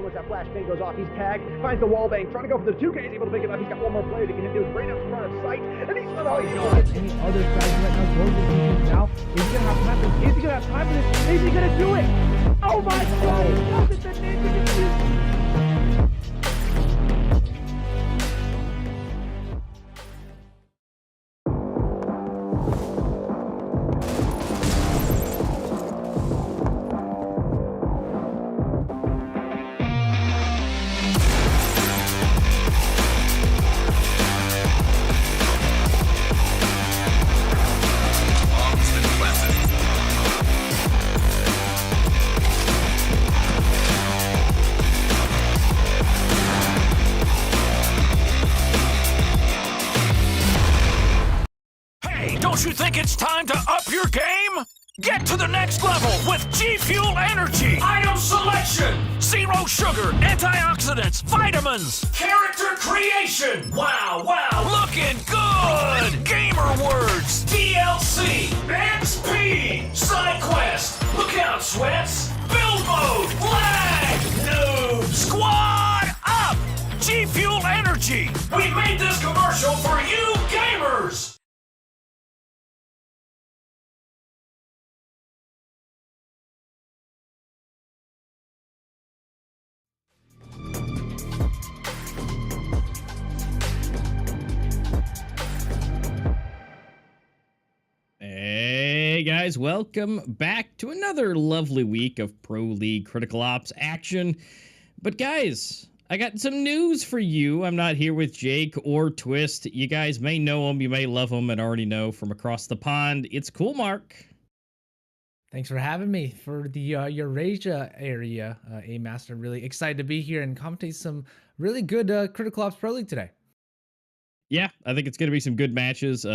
once that flashbang goes off, he's tagged, finds the wall bang, trying to go for the 2K, he's able to pick it up. He's got one more player to get him. He was right up in front of sight, and he's not any other strategy right now. Going to defense now. Is he gonna have time for this? Is he gonna have time for this? Is he gonna do it? Oh my God! He does it. The ninja defeats. Don't you think it's time to up your game? Get to the next level with G Fuel Energy. Item selection. Zero sugar, antioxidants, vitamins. Character creation. Wow, looking good. Gamer words. DLC. XP. Side quest. Look out, sweats. Build mode. Flag. Noob. Squad up. G Fuel Energy. We made this commercial for you gamers. Hey guys, welcome back to another lovely week of Pro League Critical Ops action. But guys, I got some news for you. I'm not here with Jake or Twist. You guys may know him, you may love him, and already know from across the pond. It's Cool Mark. Thanks for having me for the Eurasia area, A-Master. Really excited to be here and commentate some really good Critical Ops Pro League today. Yeah, I think it's going to be some good matches.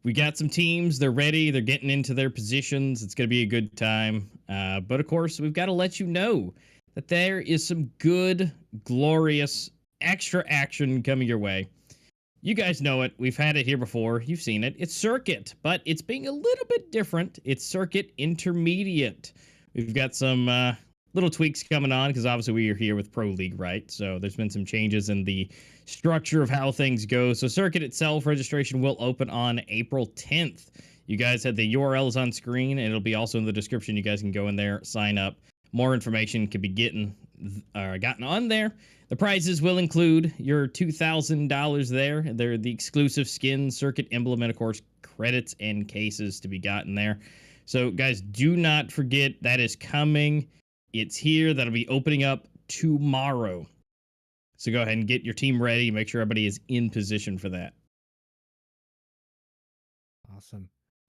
We got some teams. They're ready. They're getting into their positions. It's going to be a good time. But, of course, we've got to let you know that there is some good, glorious, extra action coming your way. You guys know it. We've had it here before. You've seen it. It's Circuit, but it's being a little bit different. It's Circuit Intermediate. We've got some little tweaks coming on because obviously we are here with Pro League, right? So there's been some changes in the structure of how things go. So Circuit itself, registration will open on April 10th. You guys had the URLs on screen, and it'll be also in the description. You guys can go in there, sign up. More information could be gotten on there. The prizes will include your $2,000 there. They're the exclusive skin, Circuit emblem, and of course credits and cases to be gotten there. So guys, do not forget that is coming. It's here. That'll be opening up tomorrow. So go ahead and get your team ready. Make sure everybody is in position for that. Awesome.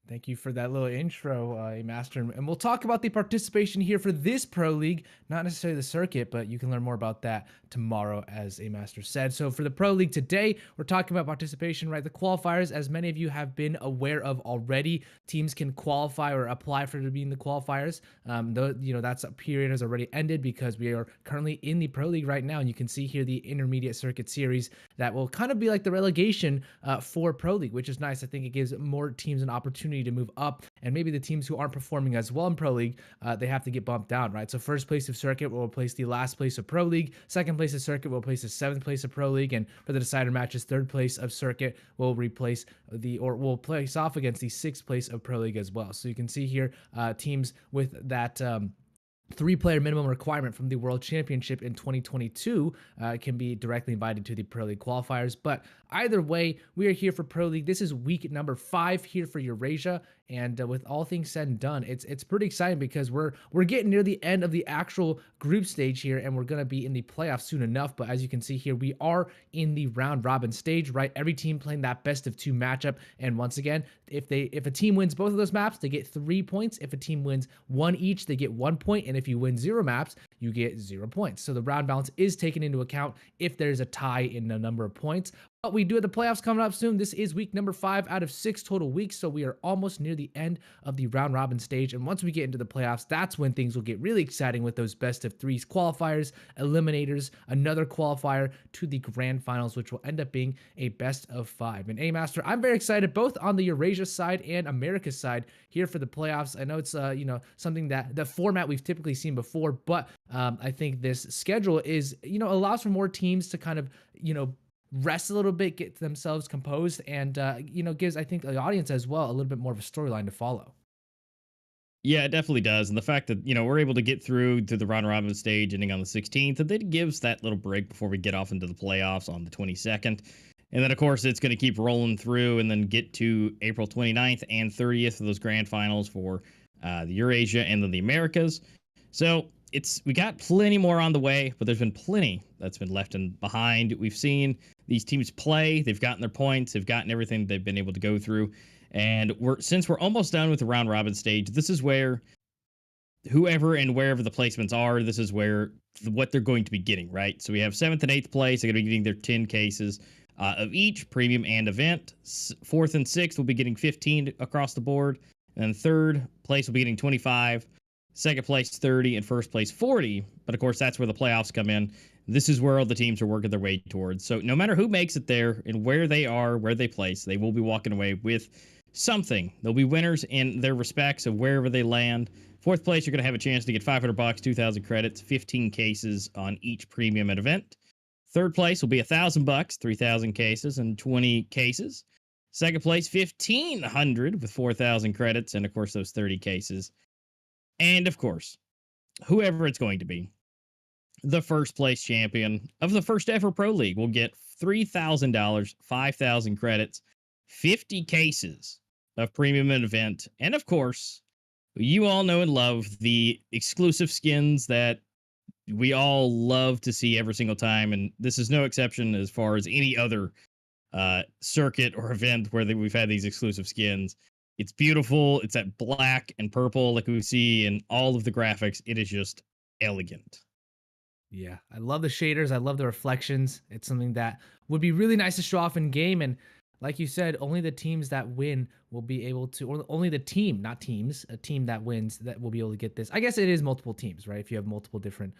Thank you for that little intro, A-Master. And we'll talk about the participation here for this Pro League, not necessarily the circuit, but you can learn more about that tomorrow, as A-Master said. So for the Pro League today, we're talking about participation, right? The qualifiers, as many of you have been aware of already, teams can qualify or apply for to be in the qualifiers. That's a period has already ended because we are currently in the Pro League right now. And you can see here the intermediate circuit series that will kind of be like the relegation for Pro League, which is nice. I think it gives more teams an opportunity to move up, and maybe the teams who aren't performing as well in Pro League, they have to get bumped down, right? So first place of circuit will replace the last place of Pro League. Second place of circuit will replace the seventh place of Pro League, and for the decider matches, third place of circuit will replace will place off against the sixth place of Pro League as well. So you can see here teams with that 3-player minimum requirement from the World Championship in 2022 can be directly invited to the Pro League qualifiers. But either way, we are here for Pro League. This is week number 5 here for Eurasia. And with all things said and done, it's pretty exciting because we're getting near the end of the actual group stage here, and we're going to be in the playoffs soon enough. But as you can see here, we are in the round robin stage, right? Every team playing that best of 2 matchup. And once again, if a team wins both of those maps, they get 3 points. If a team wins 1 each, they get 1 point. And if you win 0 maps, you get 0 points. So the round balance is taken into account if there's a tie in the number of points. But we do have the playoffs coming up soon. This is week number 5 out of 6 total weeks, so we are almost near the end of the round robin stage. And once we get into the playoffs, that's when things will get really exciting with those best of 3s qualifiers, eliminators, another qualifier to the grand finals, which will end up being a best of 5. And A-Master, I'm very excited both on the Eurasia side and America's side here for the playoffs. I know it's something that the format we've typically seen before, but I think this schedule is, allows for more teams to kind of, rest a little bit, get themselves composed, and, gives, I think, the audience as well a little bit more of a storyline to follow. Yeah, it definitely does. And the fact that, we're able to get through to the round robin stage ending on the 16th, and then gives that little break before we get off into the playoffs on the 22nd. And then, of course, it's going to keep rolling through and then get to April 29th and 30th for those grand finals for the Eurasia and then the Americas. So we got plenty more on the way, but there's been plenty that's been left behind. We've seen these teams play. They've gotten their points. They've gotten everything they've been able to go through. And since we're almost done with the round robin stage, this is where whoever and wherever the placements are, this is where what they're going to be getting, right? So we have 7th and 8th place. They're going to be getting their 10 cases of each, premium and event. 4th and 6th will be getting 15 across the board. And then 3rd place will be getting 25. 2nd place 30 and 1st place 40. But of course, that's where the playoffs come in. This is where all the teams are working their way towards. So no matter who makes it there and where they are, where they place, they will be walking away with something. They'll be winners in their respects of wherever they land. 4th place, you're going to have a chance to get $500, 2,000 credits, 15 cases on each premium event. 3rd place will be $1,000, 3,000 cases and 20 cases. 2nd place, 1,500 with 4,000 credits and of course those 30 cases. And of course, whoever it's going to be, the 1st place champion of the first ever Pro League will get $3,000, 5,000 credits, 50 cases of premium event, and of course, you all know and love the exclusive skins that we all love to see every single time, and this is no exception as far as any other circuit or event where we've had these exclusive skins. It's beautiful. It's that black and purple like we see in all of the graphics. It is just elegant. Yeah, I love the shaders. I love the reflections. It's something that would be really nice to show off in game. And like you said, only the teams that win will be able to, or only the team, not teams, a team that wins that will be able to get this. I guess it is multiple teams, right? If you have multiple different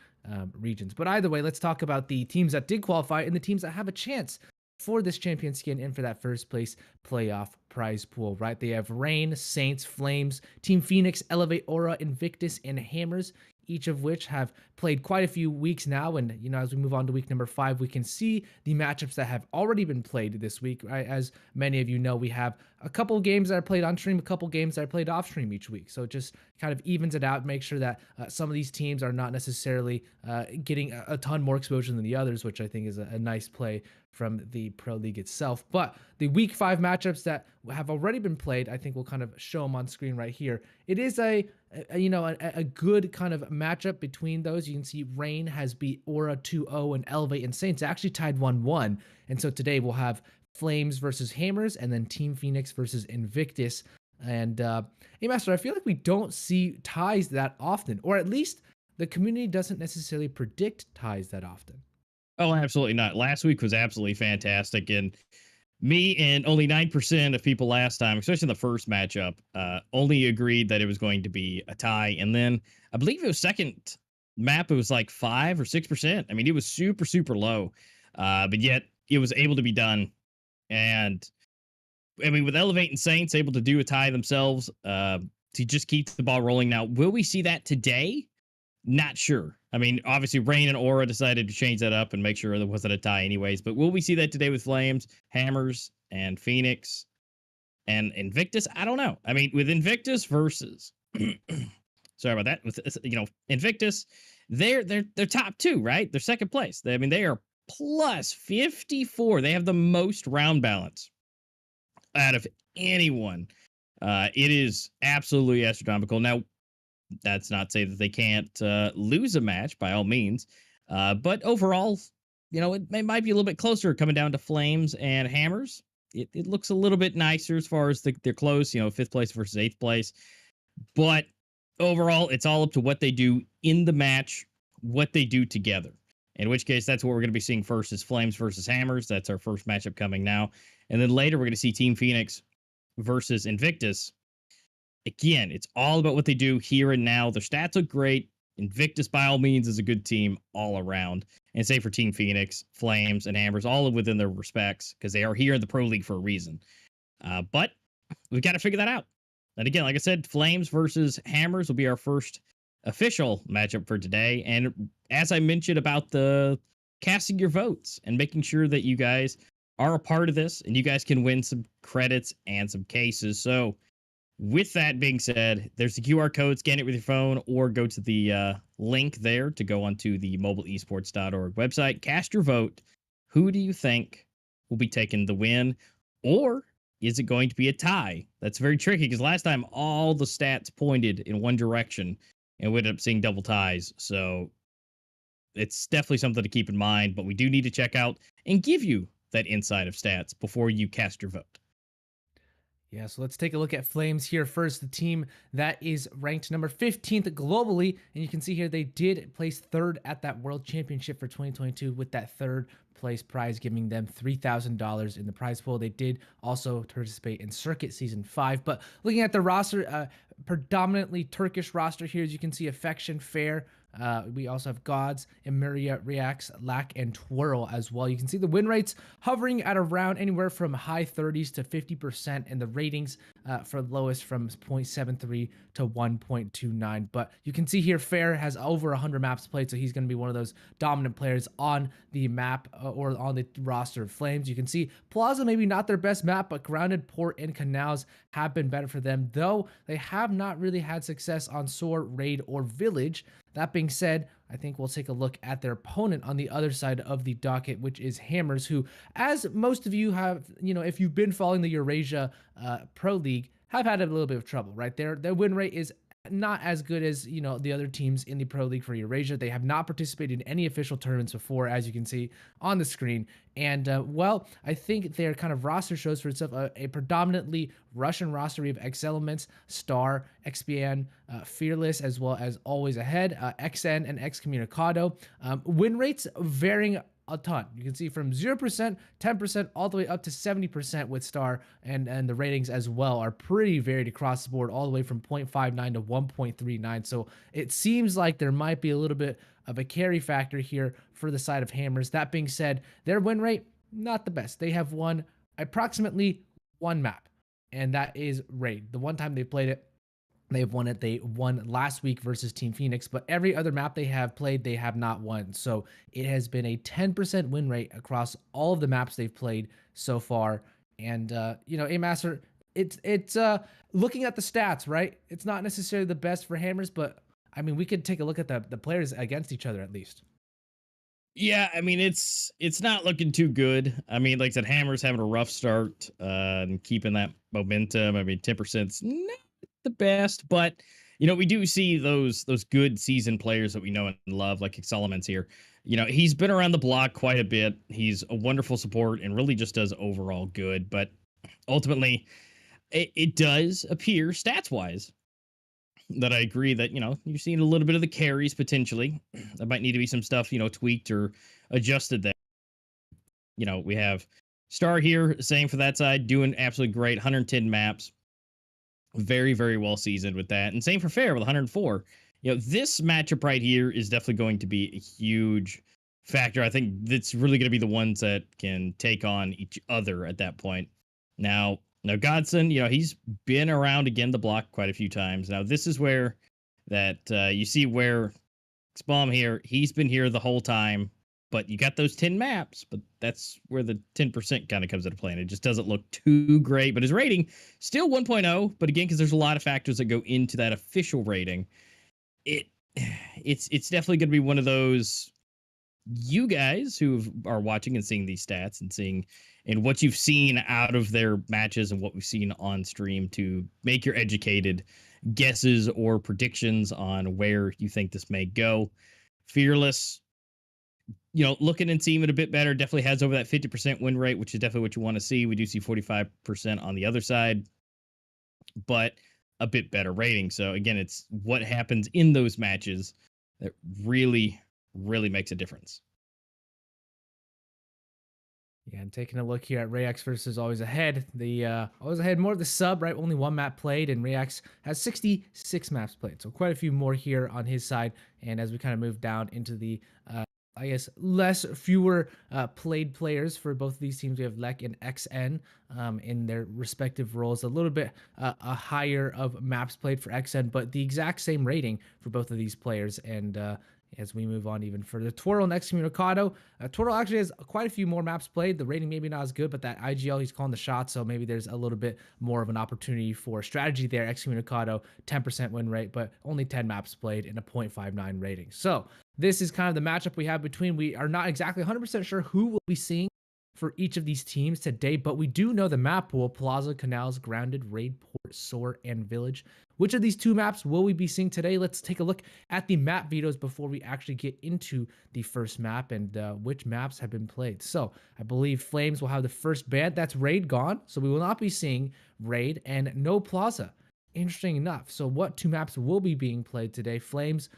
regions. But either way, let's talk about the teams that did qualify and the teams that have a chance for this champion skin and for that 1st place playoff prize pool, right? They have Reign, Saints, Flames, Team Phoenix, Elevate, Aura, Invictus, and Hammers, each of which have played quite a few weeks now. And, as we move on to week number 5, we can see the matchups that have already been played this week, right? As many of you know, we have a couple games that are played on stream, a couple games that are played off stream each week. So it just kind of evens it out, make sure that some of these teams are not necessarily getting a ton more exposure than the others, which I think is a nice play from the Pro League itself. But the week 5 matchups that have already been played, I think we'll kind of show them on screen right here. It is a good kind of matchup between those. You can see Reign has beat Aura 2-0 and Elevate and Saints actually tied 1-1. And so today we'll have Flames versus Hammers and then Team Phoenix versus Invictus. And hey, Master, I feel like we don't see ties that often, or at least the community doesn't necessarily predict ties that often. Oh, absolutely not. Last week was absolutely fantastic. And me and only 9% of people last time, especially in the first matchup, only agreed that it was going to be a tie. And then I believe it was second map, it was like 5 or 6%. I mean, it was super, super low. But yet it was able to be done. And I mean, with Elevate and Saints able to do a tie themselves, to just keep the ball rolling. Now, will we see that today? Not sure. I mean, obviously, Reign and Aura decided to change that up and make sure there wasn't a tie anyways. But will we see that today with Flames, Hammers, and Phoenix, and Invictus? I don't know. I mean, with Invictus versus... sorry about that. With, Invictus, they're top 2, right? They're 2nd place. They are plus 54. They have the most round balance out of anyone. It is absolutely astronomical. Now, that's not to say that they can't lose a match by all means. But overall, it might be a little bit closer coming down to Flames and Hammers. It looks a little bit nicer as far as they're close, 5th place versus 8th place. But overall, it's all up to what they do in the match, what they do together. In which case, that's what we're going to be seeing first is Flames versus Hammers. That's our first matchup coming now. And then later, we're going to see Team Phoenix versus Invictus. Again, it's all about what they do here and now. Their stats look great. Invictus, by all means, is a good team all around. And say for Team Phoenix, Flames, and Hammers, all within their respects, because they are here in the Pro League for a reason. But we've got to figure that out. And again, like I said, Flames versus Hammers will be our first official matchup for today. And as I mentioned about the casting your votes and making sure that you guys are a part of this and you guys can win some credits and some cases. So with that being said, there's the QR code, scan it with your phone, or go to the link there to go onto the mobileesports.org website. Cast your vote. Who do you think will be taking the win? Or is it going to be a tie? That's very tricky because last time all the stats pointed in one direction and we ended up seeing double ties. So it's definitely something to keep in mind, but we do need to check out and give you that insight of stats before you cast your vote. Yeah, so let's take a look at Flames here first, the team that is ranked number 15th globally. And you can see here they did place third at that World Championship for 2022 with that third place prize, giving them $3,000 in the prize pool. They did also participate in Circuit Season 5. But looking at the roster, predominantly Turkish roster here, as you can see, Affection, Fair. We also have Gods, Emeria, Reacts, Lack, and Twirl as well. You can see the win rates hovering at around anywhere from high 30s to 50%, and the ratings for lowest from 0.73 to 1.29. But you can see here Fair has over 100 maps played, so he's going to be one of those dominant players on the map or on the roster of Flames. You can see Plaza, maybe not their best map, but Grounded, Port, and Canals have been better for them, though they have not really had success on Soar, Raid, or Village. That being said, I think we'll take a look at their opponent on the other side of the docket, which is Hammers, who, as most of you have, if you've been following the Eurasia Pro League, have had a little bit of trouble, right? Their win rate is not as good as, the other teams in the Pro League for Eurasia. They have not participated in any official tournaments before, as you can see on the screen. And, I think their kind of roster shows for itself a predominantly Russian roster. We have X Elements, Star, XPN, Fearless, as well as Always Ahead, XN, and Excommunicado. Win rates varying a ton. You can see from 0%, 10%, all the way up to 70% with Star, and the ratings as well are pretty varied across the board, all the way from 0.59 to 1.39. So it seems like there might be a little bit of a carry factor here for the side of Hammers. That being said, their win rate, not the best. They have won approximately one map, and that is Raid. The one time they played it, they've won it. They won last week versus Team Phoenix, but every other map they have played, they have not won. So it has been a 10% win rate across all of the maps they've played so far. And, A-Master, it's looking at the stats, right? It's not necessarily the best for Hammers, but I mean, we could take a look at the players against each other at least. Yeah, I mean, it's not looking too good. I mean, like I said, Hammer's having a rough start and keeping that momentum. I mean, 10%'s not the best, but we do see those good seasoned players that we know and love, like Excelements here. He's been around the block quite a bit. He's a wonderful support and really just does overall good. But ultimately, it does appear stats wise that I agree that, you're seeing a little bit of the carries potentially. There might need to be some stuff, tweaked or adjusted there. We have Star here, same for that side, doing absolutely great, 110 maps. Very, very well seasoned with that. And same for Fair with 104. This matchup right here is definitely going to be a huge factor. I think it's really going to be the ones that can take on each other at that point. Now Godson, he's been around again the block quite a few times. Now, this is where that you see where Xbomb here, he's been here the whole time, but you got those 10 maps, but that's where the 10% kind of comes into play, and it just doesn't look too great. But his rating, still 1.0, but again, because there's a lot of factors that go into that official rating, it's definitely going to be one of those, you guys who are watching and seeing these stats and seeing and what you've seen out of their matches and what we've seen on stream to make your educated guesses or predictions on where you think this may go. Fearless, looking and seeing it a bit better, definitely has over that 50% win rate, which is definitely what you want to see. We do see 45% on the other side, but a bit better rating. So again, it's what happens in those matches that really, really makes a difference. Yeah, and taking a look here at Rayax versus Always Ahead. Always Ahead, more of the sub, right? Only one map played, and Rayax has 66 maps played. So quite a few more here on his side. And as we kind of move down into the I guess, fewer played players for both of these teams. We have Lek and XN in their respective roles. A little bit a higher of maps played for XN, but the exact same rating for both of these players. And as we move on even further, Twirl and Excommunicado. Twirl actually has quite a few more maps played. The rating maybe not as good, but that IGL, he's calling the shots, so maybe there's a little bit more of an opportunity for strategy there. Excommunicado, 10% win rate, but only 10 maps played and a 0.59 rating. So this is kind of the matchup we have between. We are not exactly 100% sure who we'll be seeing for each of these teams today, but we do know the map pool: Plaza, Canals, Grounded, Raid, Port, Soar, and Village. Which of these two maps will we be seeing today? Let's take a look at the map vetoes before we actually get into the first map and which maps have been played. So I believe Flames will have the first ban. That's Raid gone, so we will not be seeing Raid, and no Plaza. Interesting enough. So what two maps will be being played today? Flames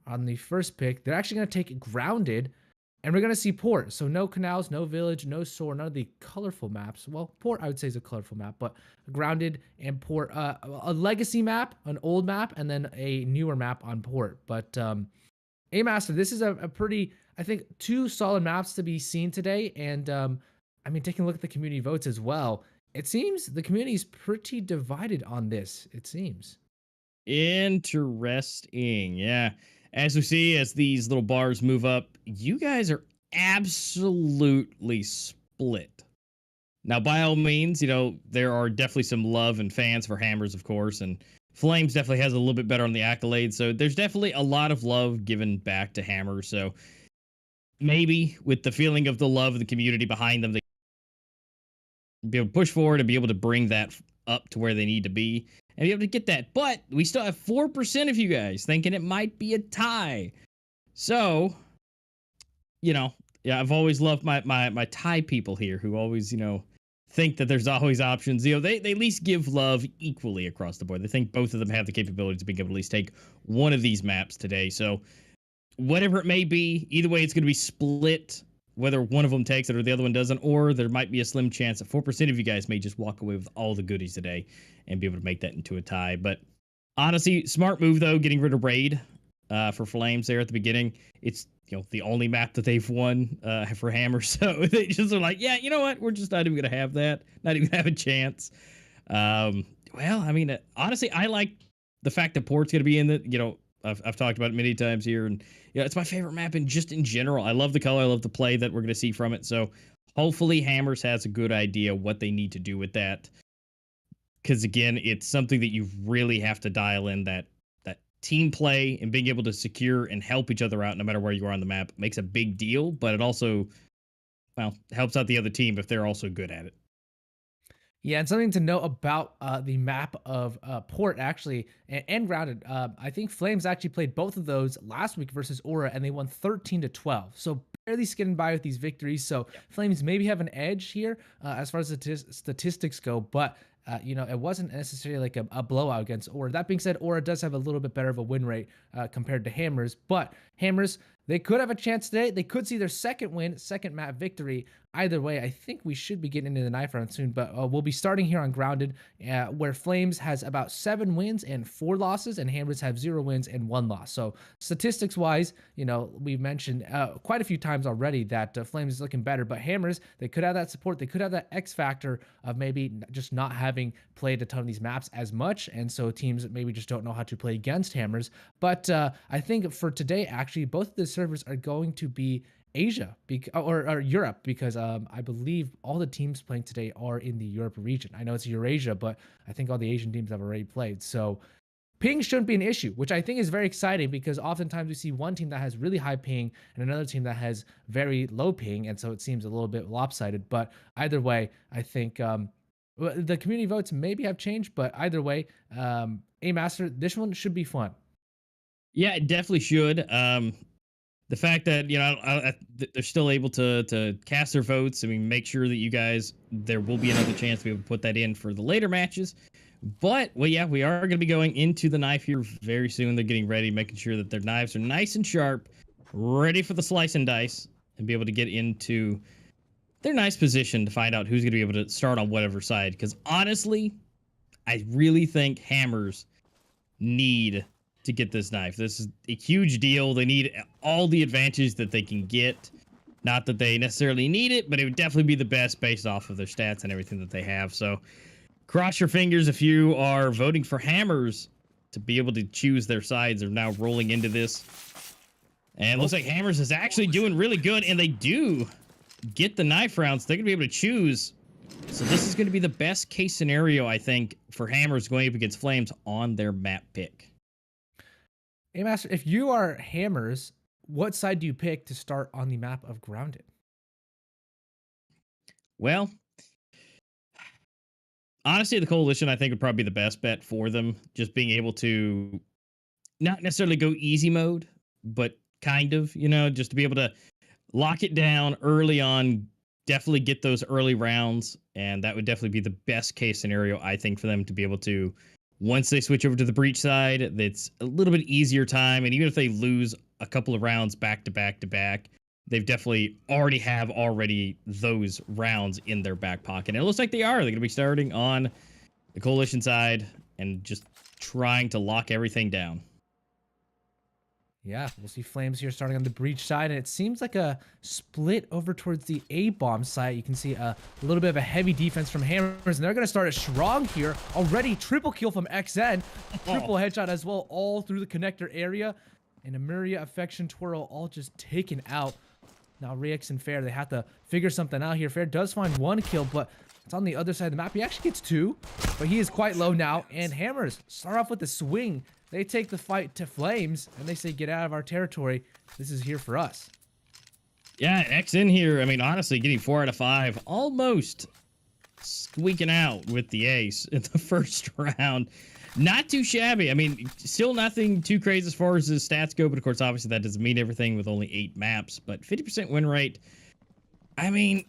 on the first pick, they're actually going to take Grounded, and we're going to see Port. So no Canals, no Village, no Soar, none of the colorful maps. Well, Port, I would say, is a colorful map, but Grounded and Port, a legacy map, an old map, and then a newer map on Port. But A-Master, this is a pretty, I think, two solid maps to be seen today. And I mean, taking a look at the community votes as well, it seems the community is pretty divided on this, it seems. Interesting. Yeah. As we see, as these little bars move up, you guys are absolutely split. Now, by all means, there are definitely some love and fans for Hammers, of course, and Flames definitely has a little bit better on the accolades. So there's definitely a lot of love given back to Hammers. So maybe with the feeling of the love of the community behind them, they be able to push forward and be able to bring that up to where they need to be and be able to get that. But we still have 4% of you guys thinking it might be a tie. So, yeah, I've always loved my tie people here who always, think that there's always options. They at least give love equally across the board. They think both of them have the capability to be able to at least take one of these maps today. So whatever it may be, either way, it's going to be split, whether one of them takes it or the other one doesn't, or there might be a slim chance that 4% of you guys may just walk away with all the goodies today and be able to make that into a tie. But honestly, smart move, though, getting rid of Raid for Flames there at the beginning. It's the only map that they've won for Hammer, so they just are like, yeah, you know what? We're just not even going to have that. Not even have a chance. Well, I mean, honestly, I like the fact that Port's going to be in the, I've talked about it many times here, and it's my favorite map in general. I love the color, I love the play that we're going to see from it. So hopefully Hammers has a good idea what they need to do with that, because again, it's something that you really have to dial in. That team play and being able to secure and help each other out no matter where you are on the map makes a big deal, but it also, helps out the other team if they're also good at it. Yeah, and something to note about the map of Port, actually, and Grounded. I think Flames actually played both of those last week versus Aura, and they won 13-12. So barely skidding by with these victories. So Flames maybe have an edge here as far as the statistics go, but it wasn't necessarily like a blowout against Aura. That being said, Aura does have a little bit better of a win rate compared to Hammers, but Hammers, they could have a chance today. They could see their second map victory. Either way, I think we should be getting into the knife round soon, but we'll be starting here on Grounded, where Flames has about 7 wins and 4 losses, and Hammers have 0 wins and 1 loss. So statistics-wise, we've mentioned quite a few times already that Flames is looking better, but Hammers, they could have that support. They could have that X factor of maybe just not having played a ton of these maps as much, and so teams maybe just don't know how to play against Hammers. But I think for today, actually, both of the servers are going to be Asia or Europe, because I believe all the teams playing today are in the Europe region. I know it's Eurasia, but I think all the Asian teams have already played. So ping shouldn't be an issue, which I think is very exciting, because oftentimes we see one team that has really high ping and another team that has very low ping, and so it seems a little bit lopsided. But either way, I think the community votes maybe have changed, but either way, A-Master, this one should be fun. Yeah, it definitely should. The fact that they're still able to cast their votes, I mean, make sure that you guys, there will be another chance to be able to put that in for the later matches. But we are going to be going into the knife here very soon. They're getting ready, making sure that their knives are nice and sharp, ready for the slice and dice, and be able to get into their nice position to find out who's going to be able to start on whatever side. Because honestly, I really think Hammers need to get this knife. This is a huge deal. They need all the advantage that they can get. Not that they necessarily need it, but it would definitely be the best based off of their stats and everything that they have. So cross your fingers if you are voting for Hammers to be able to choose their sides. They're now rolling into this. And it looks like Hammers is actually doing really good, and they do get the knife rounds. They're going to be able to choose. So this is going to be the best case scenario, I think, for Hammers going up against Flames on their map pick. Hey, Master, if you are Hammers, what side do you pick to start on the map of Grounded? Well, honestly, the Coalition, I think, would probably be the best bet for them. Just being able to not necessarily go easy mode, but kind of, you know, just to be able to lock it down early on, definitely get those early rounds. And that would definitely be the best case scenario, I think, for them to be able to, once they switch over to the Breach side, it's a little bit easier time. And even if they lose a couple of rounds back to back to back, they've definitely have those rounds in their back pocket. And it looks like they are. They're going to be starting on the Coalition side and just trying to lock everything down. Yeah, we'll see Flames here starting on the Breach side, and it seems like a split over towards the A-bomb side. You can see a little bit of a heavy defense from Hammers, and they're going to start it strong here. Already triple kill from XN, triple headshot as well, all through the connector area. And Amuria, Affection, Twirl all just taken out. Now Rix and Fair, they have to figure something out here. Fair does find one kill, but it's on the other side of the map. He actually gets two, but he is quite low now. And Hammers start off with the swing. They take the fight to Flames, and they say, get out of our territory. This is here for us. Yeah, XN here, I mean, honestly, getting 4 out of 5, almost squeaking out with the ace in the first round. Not too shabby. I mean, still nothing too crazy as far as his stats go, but of course, obviously, that doesn't mean everything with only 8 maps. But 50% win rate, I mean,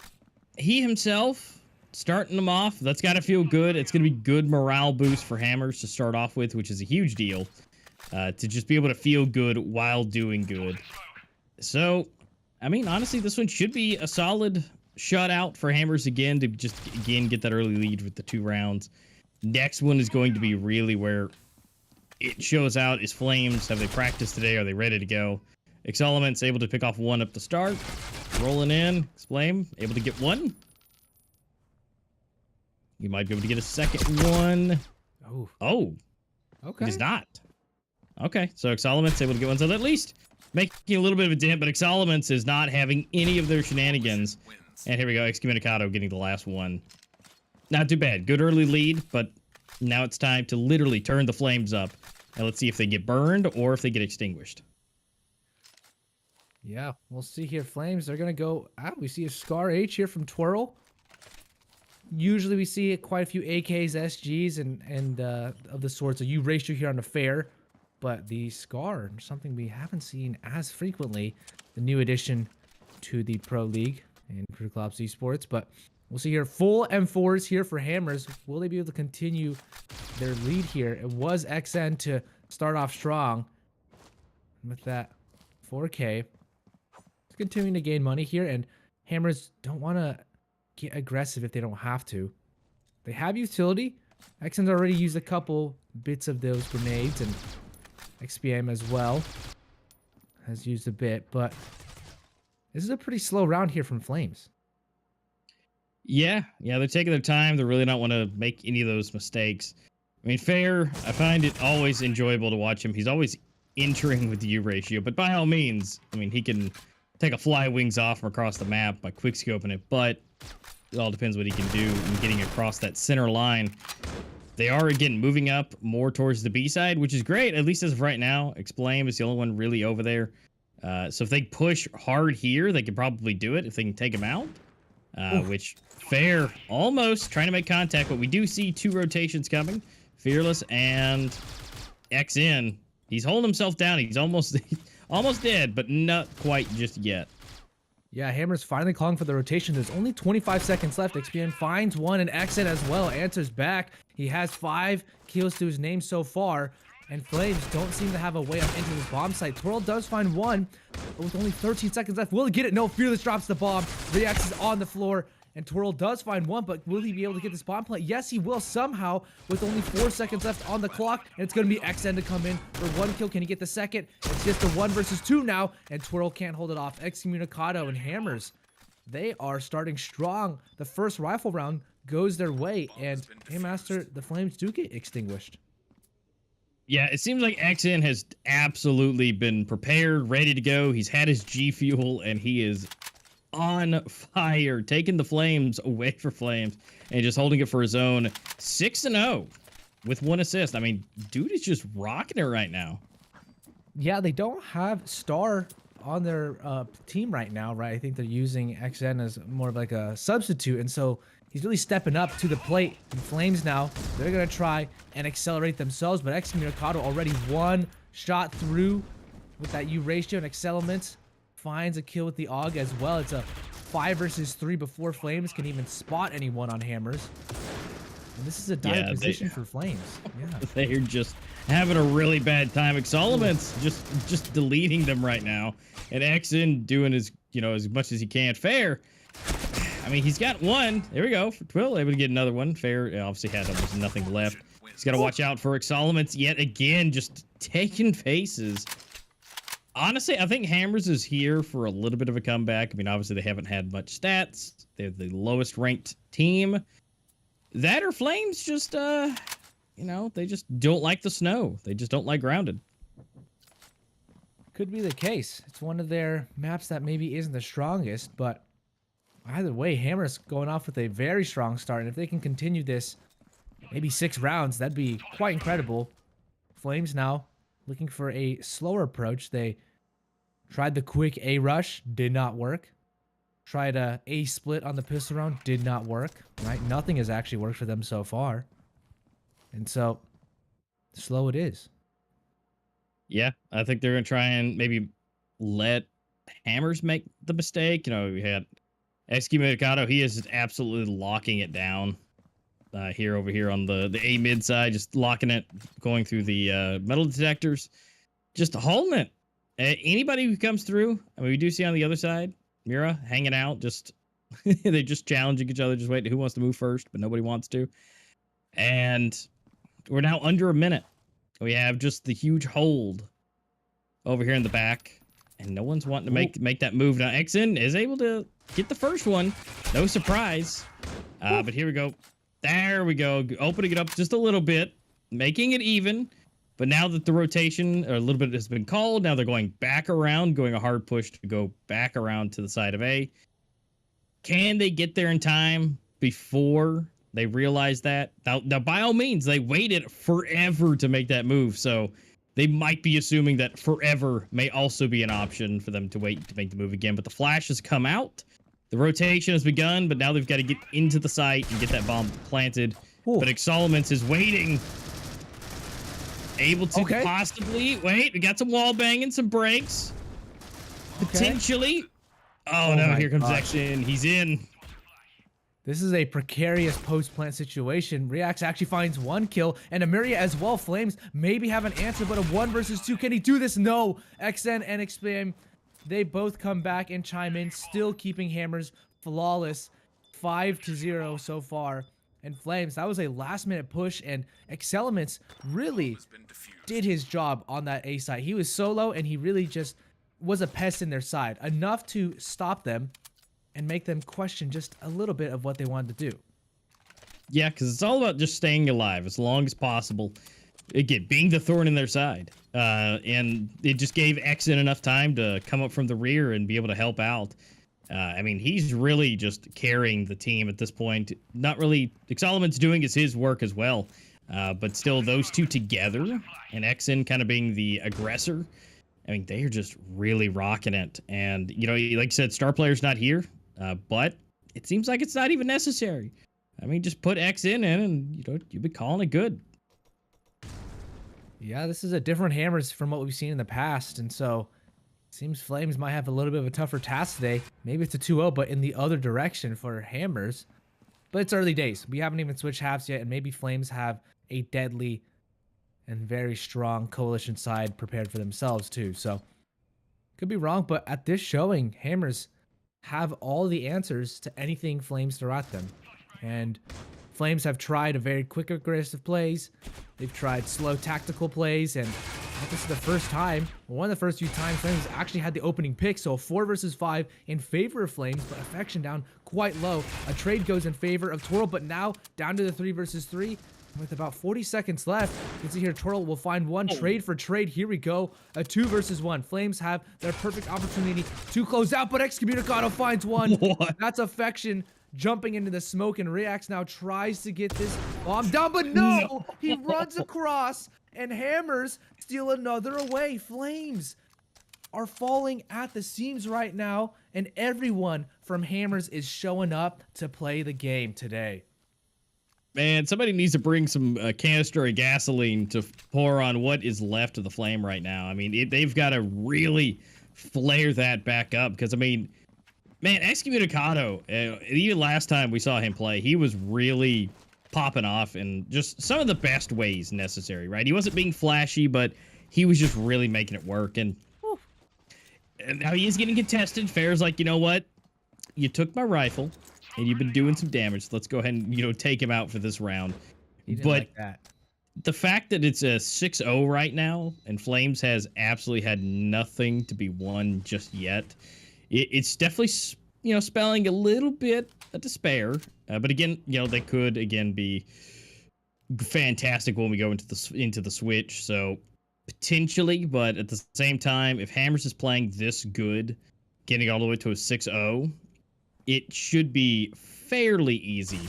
he himself starting them off, that's got to feel good. It's going to be good morale boost for Hammers to start off with, which is a huge deal, to just be able to feel good while doing good. So, I mean, honestly, this one should be a solid shutout for Hammers again to just, again, get that early lead with the 2 rounds. Next one is going to be really where it shows out. Is Flames, have they practiced today? Are they ready to go? Exelement's able to pick off 1 up the start. Rolling in. Flame, able to get 1. You might be able to get a second one. Oh. Okay. It is not. Okay, so Exelement's able to get one. So at least making a little bit of a dent, but Exelement's is not having any of their shenanigans. And here we go, Excommunicado getting the last one. Not too bad. Good early lead, but now it's time to literally turn the flames up. And let's see if they get burned or if they get extinguished. Yeah, we'll see here. Flames, they're going to go out. We see a Scar H here from Twirl. Usually we see quite a few AKs, SGs, and of the sorts. A Eurasia here on the fair. But the Scar, something we haven't seen as frequently. The new addition to the Pro League in Critical Ops Esports. But we'll see here full M4s here for Hammers. Will they be able to continue their lead here? It was XN to start off strong. With that 4K. It's continuing to gain money here. And Hammers don't want to get aggressive if they don't have to. They have utility. XN's already used a couple bits of those grenades, and XPM as well has used a bit, but this is a pretty slow round here from Flames. Yeah, they're taking their time. They really don't want to make any of those mistakes. I mean, Fair, I find it always enjoyable to watch him. He's always entering with the U ratio, but by all means, I mean, he can take a fly wings off from across the map by quickscoping it, but it all depends what he can do in getting across that center line. They are, again, moving up more towards the B side, which is great, at least as of right now. Explame is the only one really over there. So if they push hard here, they could probably do it if they can take him out. Which, Fair, almost trying to make contact, but we do see 2 rotations coming. Fearless and XN. He's holding himself down. He's almost dead, but not quite just yet. Yeah, Hammer's finally calling for the rotation. There's only 25 seconds left. XPM finds one and exit as well. Answers back. He has 5 kills to his name so far. And Flames don't seem to have a way up into this bomb site. Twirl does find one, but with only 13 seconds left. Will he get it? No, Fearless drops the bomb. Reacts is on the floor. and Twirl does find one, but will he be able to get the spawn plant? Yes, he will somehow, with only 4 seconds left on the clock, and it's going to be XN to come in for 1 kill. Can he get the second? It's just a 1 versus 2 now, and Twirl can't hold it off. Excommunicado and Hammers, they are starting strong. The first rifle round goes their way, and hey, Master, the flames do get extinguished. Yeah, it seems like XN has absolutely been prepared, ready to go. He's had his G Fuel, and he is on fire, taking the flames away for Flames and just holding it for his own. 6-0 with 1 assist. I mean, dude is just rocking it right now. Yeah, they don't have Star on their team right now, right? I think they're using XN as more of like a substitute, and so he's really stepping up to the plate. And Flames now, they're going to try and accelerate themselves, but Excommunicado already 1 shot through with that Eurasia, and Excellements finds a kill with the AUG as well. It's a 5 versus 3 before Flames can even spot anyone on Hammers. And this is a dire position for Flames. Yeah. They're just having a really bad time. Excellements just deleting them right now. And XN doing as much as he can. Fair. I mean, he's got 1. There we go. For Twill, able to get another one. Fair obviously had almost nothing left. He's got to watch out for Excellements yet again, just taking faces. Honestly, I think Hammers is here for a little bit of a comeback. I mean, obviously they haven't had much stats. They're the lowest ranked team. That or Flames just, they just don't like the snow. They just don't like grounded. Could be the case. It's one of their maps that maybe isn't the strongest, but either way, Hammers going off with a very strong start. And if they can continue this, maybe 6 rounds, that'd be quite incredible. Flames now looking for a slower approach. They tried the quick A rush, did not work. Tried a A split on the pistol round, did not work. Right? Nothing has actually worked for them so far. And so, slow it is. Yeah, I think they're going to try and maybe let Hammers make the mistake. We had Excommunicado. He is absolutely locking it down over here on the A mid side, just locking it, going through the metal detectors, just holding it. Anybody who comes through, I mean, we do see on the other side, Mira hanging out, just they're just challenging each other, just waiting who wants to move first, but nobody wants to. And we're now under a minute. We have just the huge hold over here in the back, and no one's wanting to make that move. Now, XN is able to get the first one. No surprise. But here we go. There we go. Opening it up just a little bit, making it even. But now that the rotation, or a little bit, has been called, now they're going back around, going a hard push to go back around to the side of A. Can they get there in time before they realize that? Now, by all means, they waited forever to make that move, so they might be assuming that forever may also be an option for them to wait to make the move again. But the flash has come out. The rotation has begun, but now they've got to get into the site and get that bomb planted. Ooh. But Excellements is waiting. Able to possibly... Wait, we got some wall banging, some breaks. Potentially. Oh no, here comes XN. He's in. This is a precarious post-plant situation. Reax actually finds 1 kill, and Amiria as well. Flames maybe have an answer, but a 1 versus 2. Can he do this? No. XN and Expam, they both come back and chime in, still keeping Hammers flawless. 5-0 so far. And Flames, that was a last-minute push, and Excellements really did his job on that A side. He was solo, and he really just was a pest in their side, enough to stop them and make them question just a little bit of what they wanted to do. Yeah, because it's all about just staying alive as long as possible. Again, being the thorn in their side. And it just gave XN enough time to come up from the rear and be able to help out. I mean, he's really just carrying the team at this point. Not really... Excellements doing is his work as well. But still, those two together, and XN kind of being the aggressor, I mean, they are just really rocking it. And, like you said, star player's not here. But it seems like it's not even necessary. I mean, just put XN in and, you've been calling it good. Yeah, this is a different Hammers from what we've seen in the past. And so, it seems Flames might have a little bit of a tougher task today. Maybe it's a 2-0, but in the other direction for Hammers. But it's early days. We haven't even switched halves yet, and maybe Flames have a deadly and very strong coalition side prepared for themselves too. So, could be wrong, but at this showing, Hammers have all the answers to anything Flames throw at them. And Flames have tried a very quick aggressive plays. They've tried slow tactical plays, and this is the first time, one of the first few times Flames actually had the opening pick. So a 4 versus 5 in favor of Flames, but affection down quite low. A trade goes in favor of Twirl, but now down to the 3 versus 3. With about 40 seconds left, you can see here Twirl will find one trade for trade. Here we go, a 2 versus 1. Flames have their perfect opportunity to close out, but Excommunicado finds one. What? That's affection jumping into the smoke, and Reax now tries to get this bomb down, but no! He runs across and Hammers steal another away. Flames are falling at the seams right now, and everyone from Hammers is showing up to play the game today. Man, somebody needs to bring some canister of gasoline to pour on what is left of the flame right now. I mean, they've got to really flare that back up because, I mean, man, Excommunicado, even last time we saw him play, he was really popping off in just some of the best ways necessary, right? He wasn't being flashy, but he was just really making it work. And now he is getting contested. Fair's like, you know what? You took my rifle. And you've been doing some damage. So let's go ahead and, you know, take him out for this round. He didn't but like that. The fact that it's a 6-0 right now and Flames has absolutely had nothing to be won just yet, it's definitely, you know, spelling a little bit of despair. But again, you know, they could again be fantastic when we go into the switch. So potentially, but at the same time, if Hammers is playing this good, getting all the way to a 6-0. It should be fairly easy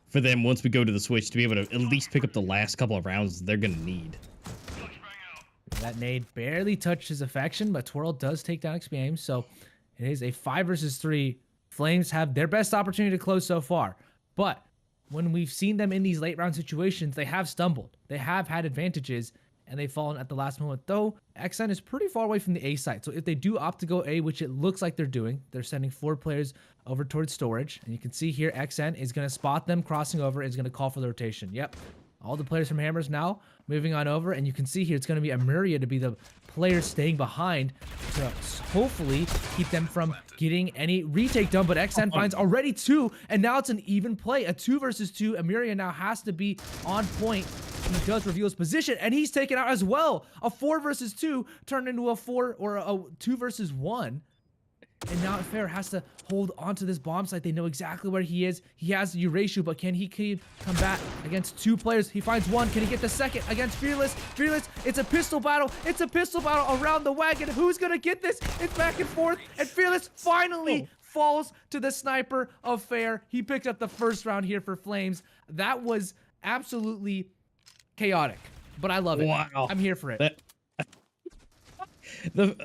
for them once we go to the switch to be able to at least pick up the last couple of rounds they're going to need. That nade barely touched his affection, but Twirl does take down XP, so it is a 5 versus 3. Flames have their best opportunity to close so far, but when we've seen them in these late round situations, they have stumbled. They have had advantages, and they've fallen at the last moment, though XN is pretty far away from the A site. So if they do opt to go A, which it looks like they're doing, they're sending 4 players over towards storage. And you can see here, XN is going to spot them crossing over and is going to call for the rotation. Yep. All the players from Hammers now moving on over. And you can see here, it's going to be Eurasia to be the player staying behind to hopefully keep them from getting any retake done. But XN finds already 2, and now it's an even play. A 2 versus 2. Eurasia now has to be on point. He does reveal his position, and he's taken out as well. A 4 versus 2 turned into a 4 or a 2 versus 1. And now Fair has to hold onto this bomb site. They know exactly where he is. He has Eurasia, but can he combat against 2 players? He finds 1. Can he get the second against Fearless? Fearless, it's a pistol battle. It's a pistol battle around the wagon. Who's going to get this? It's back and forth, and Fearless finally falls to the sniper of Fair. He picked up the first round here for Flames. That was absolutely chaotic, but I love it. Wow. I'm here for it.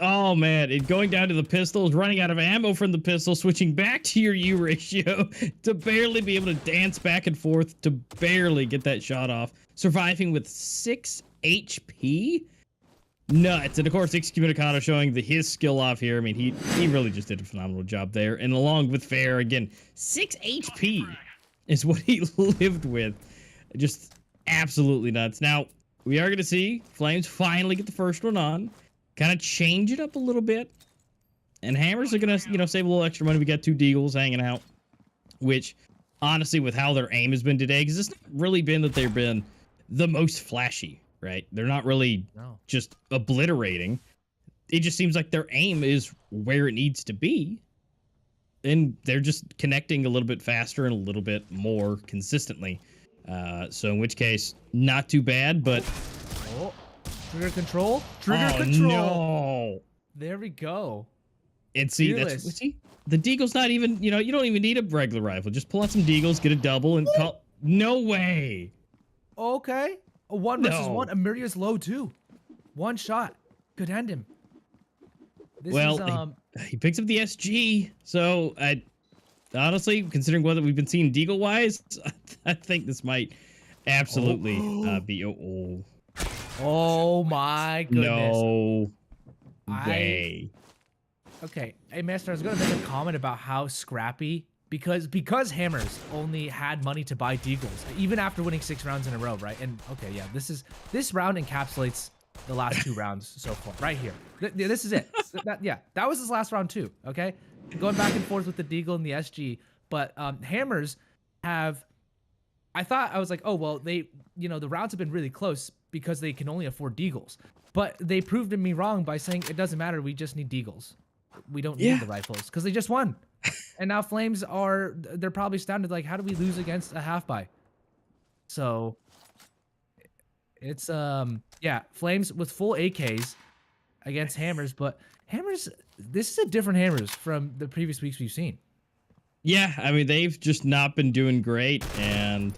Oh man, going down to the pistols, running out of ammo from the pistol, switching back to your U ratio to barely be able to dance back and forth to barely get that shot off, surviving with 6 HP. Nuts. And of course, Excommunicado showing his skill off here. I mean, he really just did a phenomenal job there. And along with Fair, again, 6 HP is what he lived with. Just absolutely nuts. Now, we are going to see Flames finally get the first one on. Kind of change it up a little bit. And Hammers are going to, you know, save a little extra money. We got 2 Deagles hanging out. Which, honestly, with how their aim has been today, because it's not really been that they've been the most flashy, right? They're not really just obliterating. It just seems like their aim is where it needs to be. And they're just connecting a little bit faster and a little bit more consistently. So in which case, not too bad, but... Oh, trigger control? Trigger control! No! There we go. And see, the Deagle's not even, you know, you don't even need a regular rifle. Just pull out some Deagles, get a double, and call... No way! Okay. A 1 versus 1. Emeria's low, too. 1 shot. Could end him. This is, he picks up the SG, so honestly, considering what we've been seeing Deagle-wise, I think this might absolutely be... Oh my goodness. No way. Okay, hey Master, I was gonna make a comment about how scrappy, because Hammers only had money to buy Deagles, even after winning 6 rounds in a row, right? And okay, yeah, this round encapsulates the last 2 rounds so far, right here. This is it. That was his last round too, okay? going back and forth with the Deagle and the SG, but Hammers have. I was like, oh well, the rounds have been really close because they can only afford Deagles, but they proved me wrong by saying it doesn't matter. We just need Deagles. We don't need the rifles because they just won, and now Flames they're probably astounded. Like, how do we lose against a half buy? So it's Flames with full AKs against Hammers, but Hammers, this is a different Hammers from the previous weeks we've seen. Yeah, I mean, they've just not been doing great, and,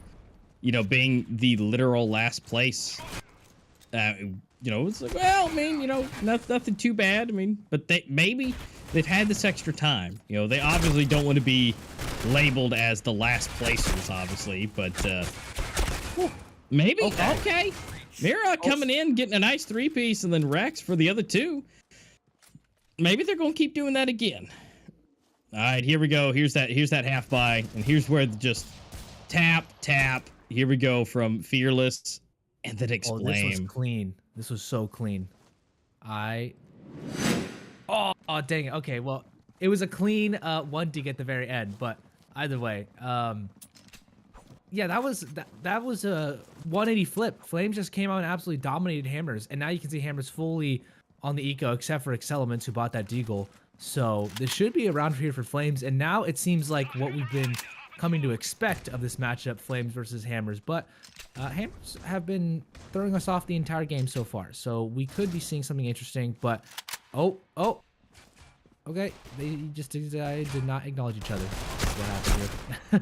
being the literal last place, it's like, well, I mean, nothing too bad. I mean, but they've had this extra time. They obviously don't want to be labeled as the last placers, obviously, but, maybe, okay. Mira coming in, getting a nice 3-piece, and then Rex for the other 2. Maybe they're going to keep doing that again. All right, here we go. Here's that half buy, and here's where just tap. Here we go from Fearless, and then Exclaim. Oh, this was clean. This was so clean. Oh, dang it. Okay, well, it was a clean 1 dig at the very end, but either way, yeah, that was a 180 flip. Flames just came out and absolutely dominated Hammers, and now you can see Hammers fully on the eco, except for Excelements, who bought that Deagle. So this should be a round here for Flames, and now it seems like what we've been coming to expect of this matchup, Flames versus Hammers. But Hammers have been throwing us off the entire game so far, so we could be seeing something interesting. But okay, they just did not acknowledge each other. That's what happened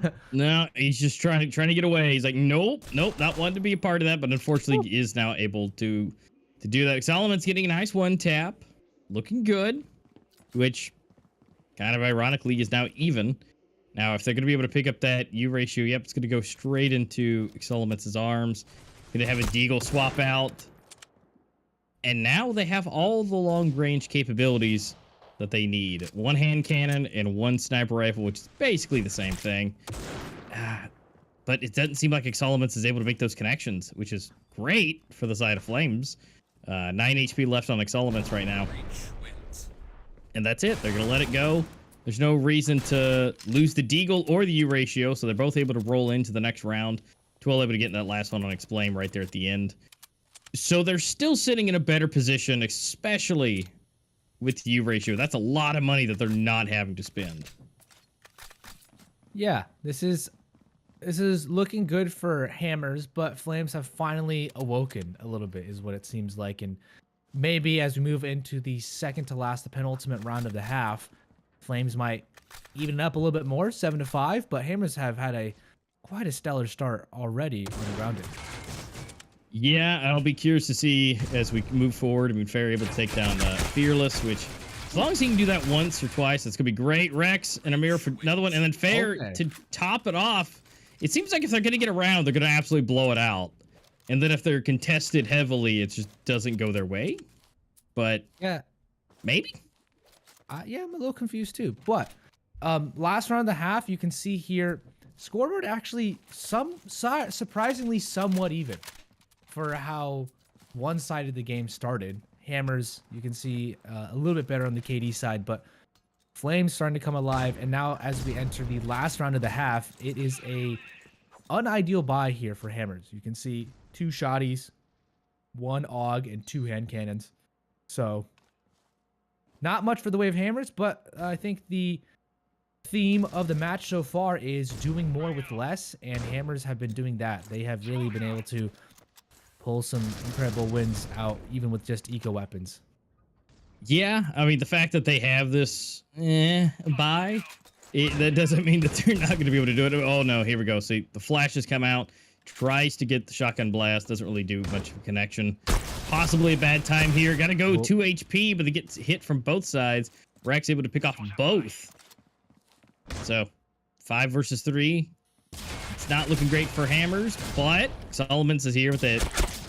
here. No, he's just trying to get away. He's like, nope, not wanting to be a part of that, but unfortunately he is now able to do that. Solomon's getting a nice 1 tap, looking good. Which, kind of ironically, is now even. Now, if they're going to be able to pick up that U ratio, yep, it's going to go straight into Excelements' arms. Going to have a Deagle swap out. And now they have all the long-range capabilities that they need. 1 hand cannon and 1 sniper rifle, which is basically the same thing. But it doesn't seem like Excelements is able to make those connections, which is great for the side of Flames. 9 HP left on Excelements right now. And that's it. They're going to let it go. There's no reason to lose the Deagle or the U ratio, so they're both able to roll into the next round. 12 able to get in that last one on Explain right there at the end. So they're still sitting in a better position, especially with the U ratio. That's a lot of money that they're not having to spend. Yeah, this is looking good for Hammers, but Flames have finally awoken a little bit, is what it seems like. And maybe as we move into the second to last, the penultimate round of the half, Flames might even up a little bit more, 7-5. But Hammers have had quite a stellar start already on the rounding. Yeah, I'll be curious to see as we move forward. I mean, Fair able to take down Fearless, which as long as he can do that once or twice, it's gonna be great. Rex and Amir for another one, and then Fair to top it off. It seems like if they're gonna get around, they're gonna absolutely blow it out. And then if they're contested heavily, it just doesn't go their way. But yeah, maybe. Yeah, I'm a little confused too. But last round of the half, you can see here, scoreboard actually surprisingly somewhat even for how one-sided the game started. Hammers, you can see a little bit better on the KD side, but Flames starting to come alive. And now as we enter the last round of the half, it is a unideal buy here for Hammers. You can see 2 shotties, 1 AUG, and 2 hand cannons. So not much for the way of Hammers, but I think the theme of the match so far is doing more with less, and Hammers have been doing that. They have really been able to pull some incredible wins out, even with just eco weapons. Yeah, I mean, the fact that they have this buy, that doesn't mean that they're not going to be able to do it. Oh, no, here we go. See, the flashes come out, tries to get the shotgun blast, doesn't really do much of a connection. Possibly a bad time here. Got to go 2 HP, but they get hit from both sides. Rex able to pick off both. So, 5 versus 3. It's not looking great for Hammers, but Solomons is here with that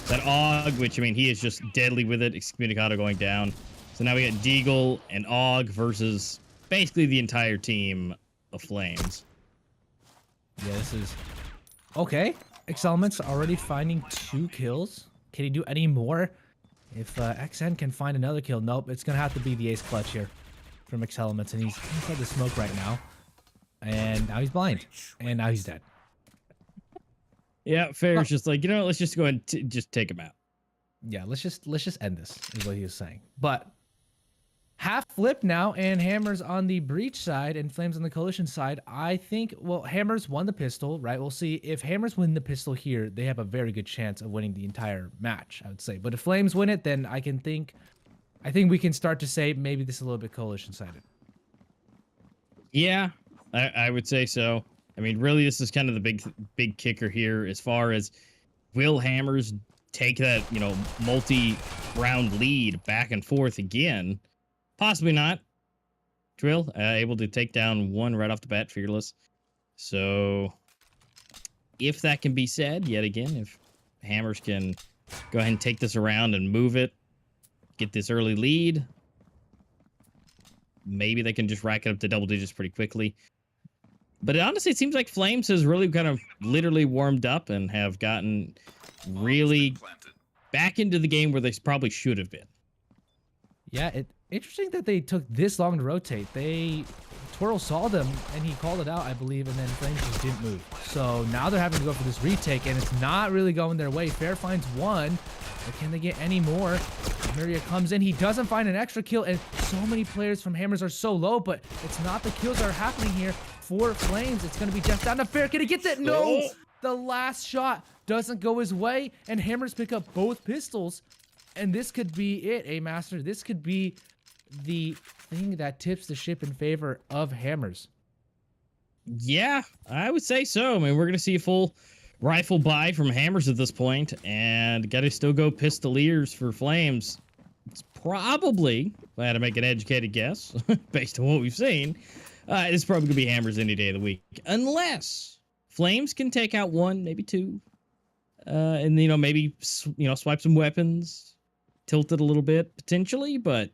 AUG, which, I mean, he is just deadly with it. Excommunicado going down. So now we got Deagle and AUG versus basically the entire team of Flames. Yeah, this is... Okay. Excelements already finding 2 kills. Can he do any more? If XN can find another kill, nope. It's going to have to be the ace clutch here. from Mixed Elements, and he's inside the smoke right now. And now he's blind. And now he's dead. Yeah, Fair's just like, you know, let's just go ahead and just take him out. Yeah, let's just end this, is what he was saying. But half flip now, and Hammers on the Breach side and Flames on the Coalition side. I think, well, Hammers won the pistol, right? We'll see. If Hammers win the pistol here, they have a very good chance of winning the entire match, I would say. But if Flames win it, then I think we can start to say maybe this is a little bit Coalition-sided. Yeah, I would say so. I mean, really, this is kind of the big kicker here as far as will Hammers take that, you know, multi-round lead back and forth again? Possibly not. Drill, able to take down one right off the bat, Fearless. So, if that can be said, yet again, if Hammers can go ahead and take this around and move it, get this early lead, maybe they can just rack it up to double digits pretty quickly. But honestly, it seems like Flames has really kind of literally warmed up and have gotten really back into the game where they probably should have been. Yeah, interesting that they took this long to rotate. Twirl saw them, and he called it out, I believe, and then Flames just didn't move. So now they're having to go for this retake, and it's not really going their way. Fair finds one, but can they get any more? Myria comes in. He doesn't find an extra kill, and so many players from Hammers are so low, but it's not the kills that are happening here for Flames. It's going to be just down to Fair. Can he get that? No! The last shot doesn't go his way, and Hammers pick up both pistols, and this could be it, Master. This could be the thing that tips the ship in favor of Hammers. Yeah, I would say so. I mean, we're going to see a full rifle buy from Hammers at this point, and got to still go Pistoliers for Flames. It's probably, if I had to make an educated guess, based on what we've seen, it's probably going to be Hammers any day of the week. Unless Flames can take out one, maybe two, and, you know, maybe, you know, swipe some weapons, tilt it a little bit, potentially, but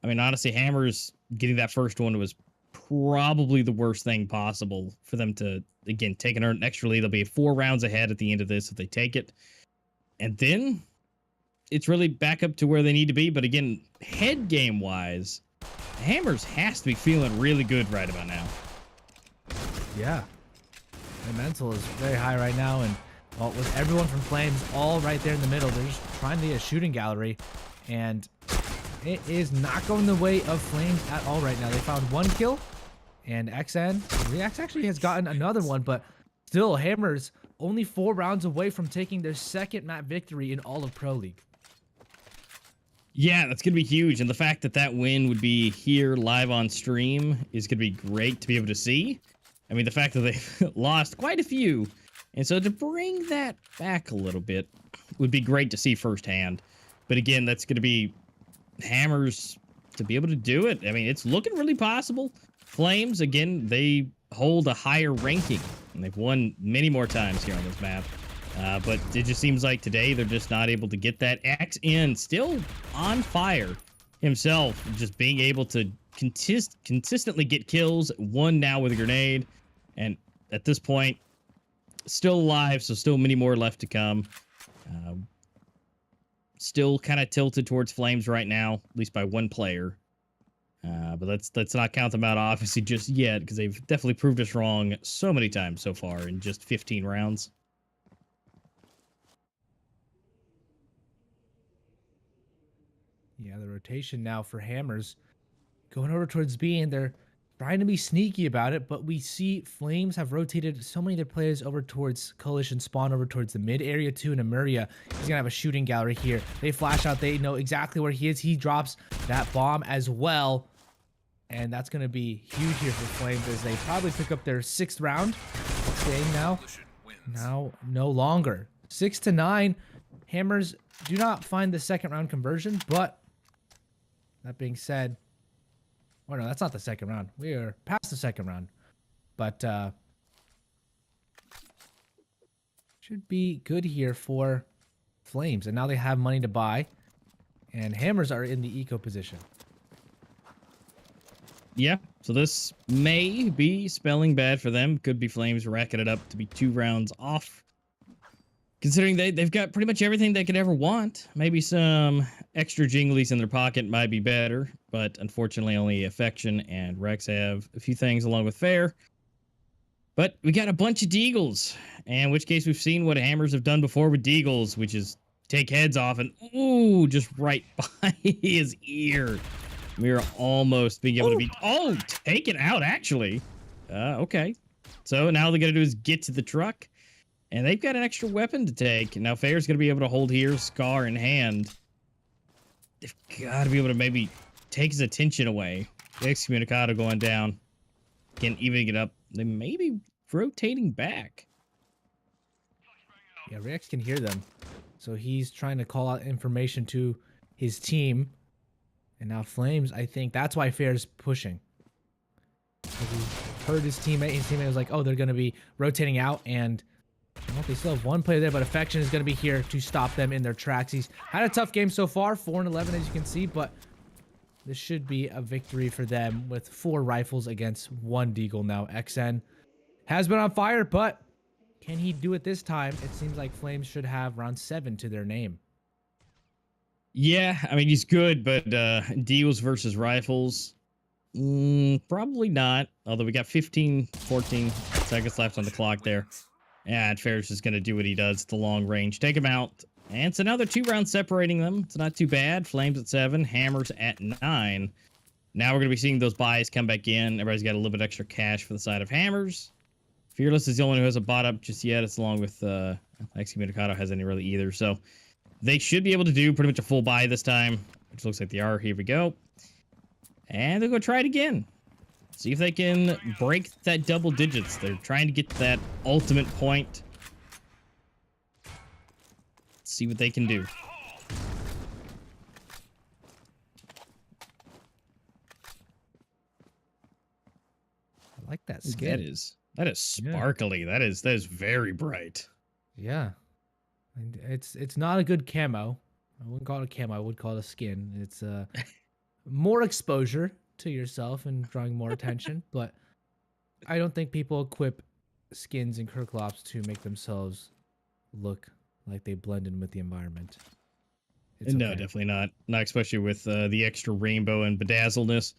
I mean, honestly, Hammers getting that first one was probably the worst thing possible for them to, again, take an extra lead. They'll be 4 rounds ahead at the end of this if they take it. And then it's really back up to where they need to be. But again, head game-wise, Hammers has to be feeling really good right about now. Yeah. Their mental is very high right now. And well, with everyone from Flames all right there in the middle, they're just trying to get a shooting gallery. And it is not going the way of Flames at all right now. They found 1 kill, and Reax actually has gotten another one, but still, Hammers only 4 rounds away from taking their second map victory in all of Pro League. Yeah, that's going to be huge, and the fact that that win would be here live on stream is going to be great to be able to see. I mean, the fact that they lost quite a few, and so to bring that back a little bit would be great to see firsthand. But again, that's going to be Hammers to be able to do it. I mean, it's looking really possible. Flames, again, they hold a higher ranking, and they've won many more times here on this map. But it just seems like today they're just not able to get that. XN still on fire himself, just being able to consistently get kills. 1 now with a grenade, and at this point, still alive, so still many more left to come. Still kind of tilted towards Flames right now, at least by 1 player. But let's not count them out, obviously, just yet, because they've definitely proved us wrong so many times so far in just 15 rounds. Yeah, the rotation now for Hammers going over towards B, and they're trying to be sneaky about it, but we see Flames have rotated so many of their players over towards Coalition spawn, over towards the mid area too, and Myria, he's gonna have a shooting gallery here. They flash out, they know exactly where he is. He drops that bomb as well, and that's gonna be huge here for Flames as they probably pick up their 6th round. Staying now no longer 6-9. Hammers do not find the 2nd round conversion, but that being said, oh no, that's not the 2nd round. We are past the 2nd round. But should be good here for Flames. And now they have money to buy. And Hammers are in the eco position. Yeah, so this may be spelling bad for them. Could be Flames racking it up to be 2 rounds off. considering they've got pretty much everything they could ever want. Maybe some extra jinglies in their pocket might be better, but unfortunately only Affection and Rex have a few things along with Fair. But we got a bunch of Deagles, in which case we've seen what Hammers have done before with Deagles, which is take heads off and, ooh, just right by his ear. We're almost being able to be, taken out, actually. Okay. So now all they got to do is get to the truck, and they've got an extra weapon to take. Now Fair's going to be able to hold here, Scar in hand. They've got to be able to maybe take his attention away. The Excommunicado going down. Can't even get up. They may be rotating back. Yeah, Rex can hear them. So he's trying to call out information to his team. And now Flames, I think that's why Fair's pushing. He heard his teammate. His teammate was like, oh, they're going to be rotating out. And well, they still have one player there, but Affection is going to be here to stop them in their tracks. He's had a tough game so far, 4-11 as you can see, but this should be a victory for them with 4 rifles against 1 Deagle now. XN has been on fire, but can he do it this time? It seems like Flames should have round 7 to their name. Yeah, I mean, he's good, but Deagles versus rifles, probably not. Although we got 14 seconds left on the clock there. And Fair's just going to do what he does at the long range. Take him out. And it's another 2 rounds separating them. It's not too bad. Flames at 7, Hammers at 9. Now we're going to be seeing those buys come back in. Everybody's got a little bit extra cash for the side of Hammers. Fearless is the only one who hasn't bought up just yet. It's along with Excommunicado hasn't really either. So they should be able to do pretty much a full buy this time, which looks like they are. Here we go. And they'll go try it again. See if they can break that double digits. They're trying to get to that ultimate point. Let's see what they can do. I like that skin. That is sparkly. Yeah. That is very bright. Yeah. And it's not a good camo. I wouldn't call it a camo. I would call it a skin. It's more exposure to yourself and drawing more attention, but I don't think people equip skins in Critical Ops to make themselves look like they blend in with the environment. No, definitely not. Not especially with the extra rainbow and bedazzledness,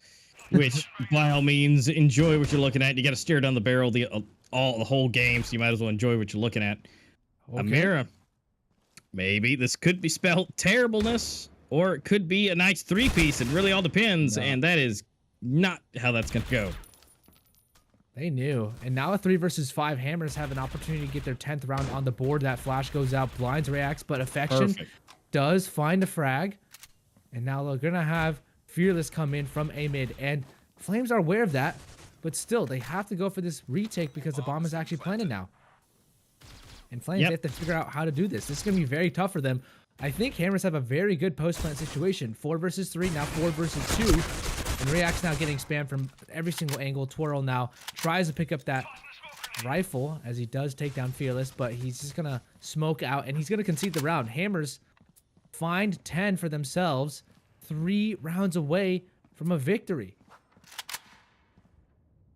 which by all means enjoy what you're looking at. You got to stare down the barrel the whole game, so you might as well enjoy what you're looking at. Okay. Amira, maybe this could be spelled terribleness, or it could be a nice 3-piece. It really all depends, and that is not how that's going to go. They knew. And now a 3 versus 5, Hammers have an opportunity to get their 10th round on the board. That flash goes out, Blinds reacts, but Affection does find a frag. And now they're going to have Fearless come in from A mid. And Flames are aware of that, but still, they have to go for this retake because the bomb is actually planted now. And Flames have to figure out how to do this. This is going to be very tough for them. I think Hammers have a very good post-plant situation. 4 versus 3, now 4 versus 2. And React's now getting spammed from every single angle. Twirl now tries to pick up that rifle as he does take down Fearless, but he's just going to smoke out, and he's going to concede the round. Hammers find 10 for themselves, 3 rounds away from a victory.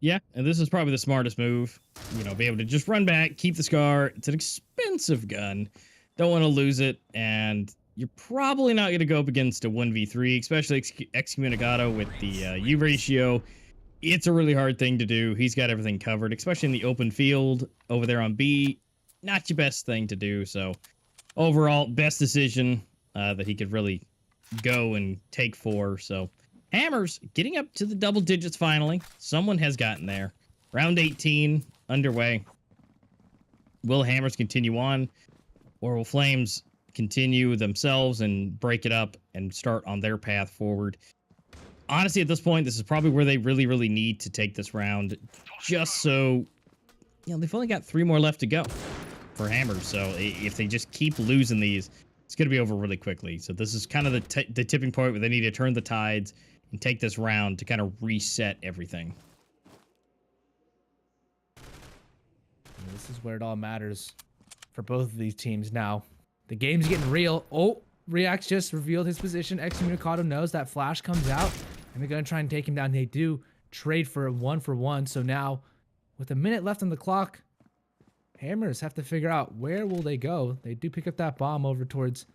Yeah, and this is probably the smartest move. You know, be able to just run back, keep the Scar. It's an expensive gun. Don't want to lose it, and you're probably not going to go up against a 1v3, especially Excommunicado with the U ratio. It's a really hard thing to do. He's got everything covered, especially in the open field over there on B. Not your best thing to do. So overall, best decision that he could really go and take 4. So Hammers getting up to the double digits finally. Someone has gotten there. Round 18 underway. Will Hammers continue on, or will Flames continue themselves and break it up and start on their path forward? Honestly, at this point, this is probably where they really, really need to take this round, just so, you know, they've only got 3 more left to go for Hammers. So if they just keep losing these, it's going to be over really quickly. So this is kind of the tipping point where they need to turn the tides and take this round to kind of reset everything. And this is where it all matters for both of these teams now. The game's getting real. Oh, Reacts just revealed his position. Excommunicado knows that flash comes out, and they're going to try and take him down. They do trade for a 1-for-1. So now, with a minute left on the clock, Hammers have to figure out where will they go. They do pick up that bomb over towards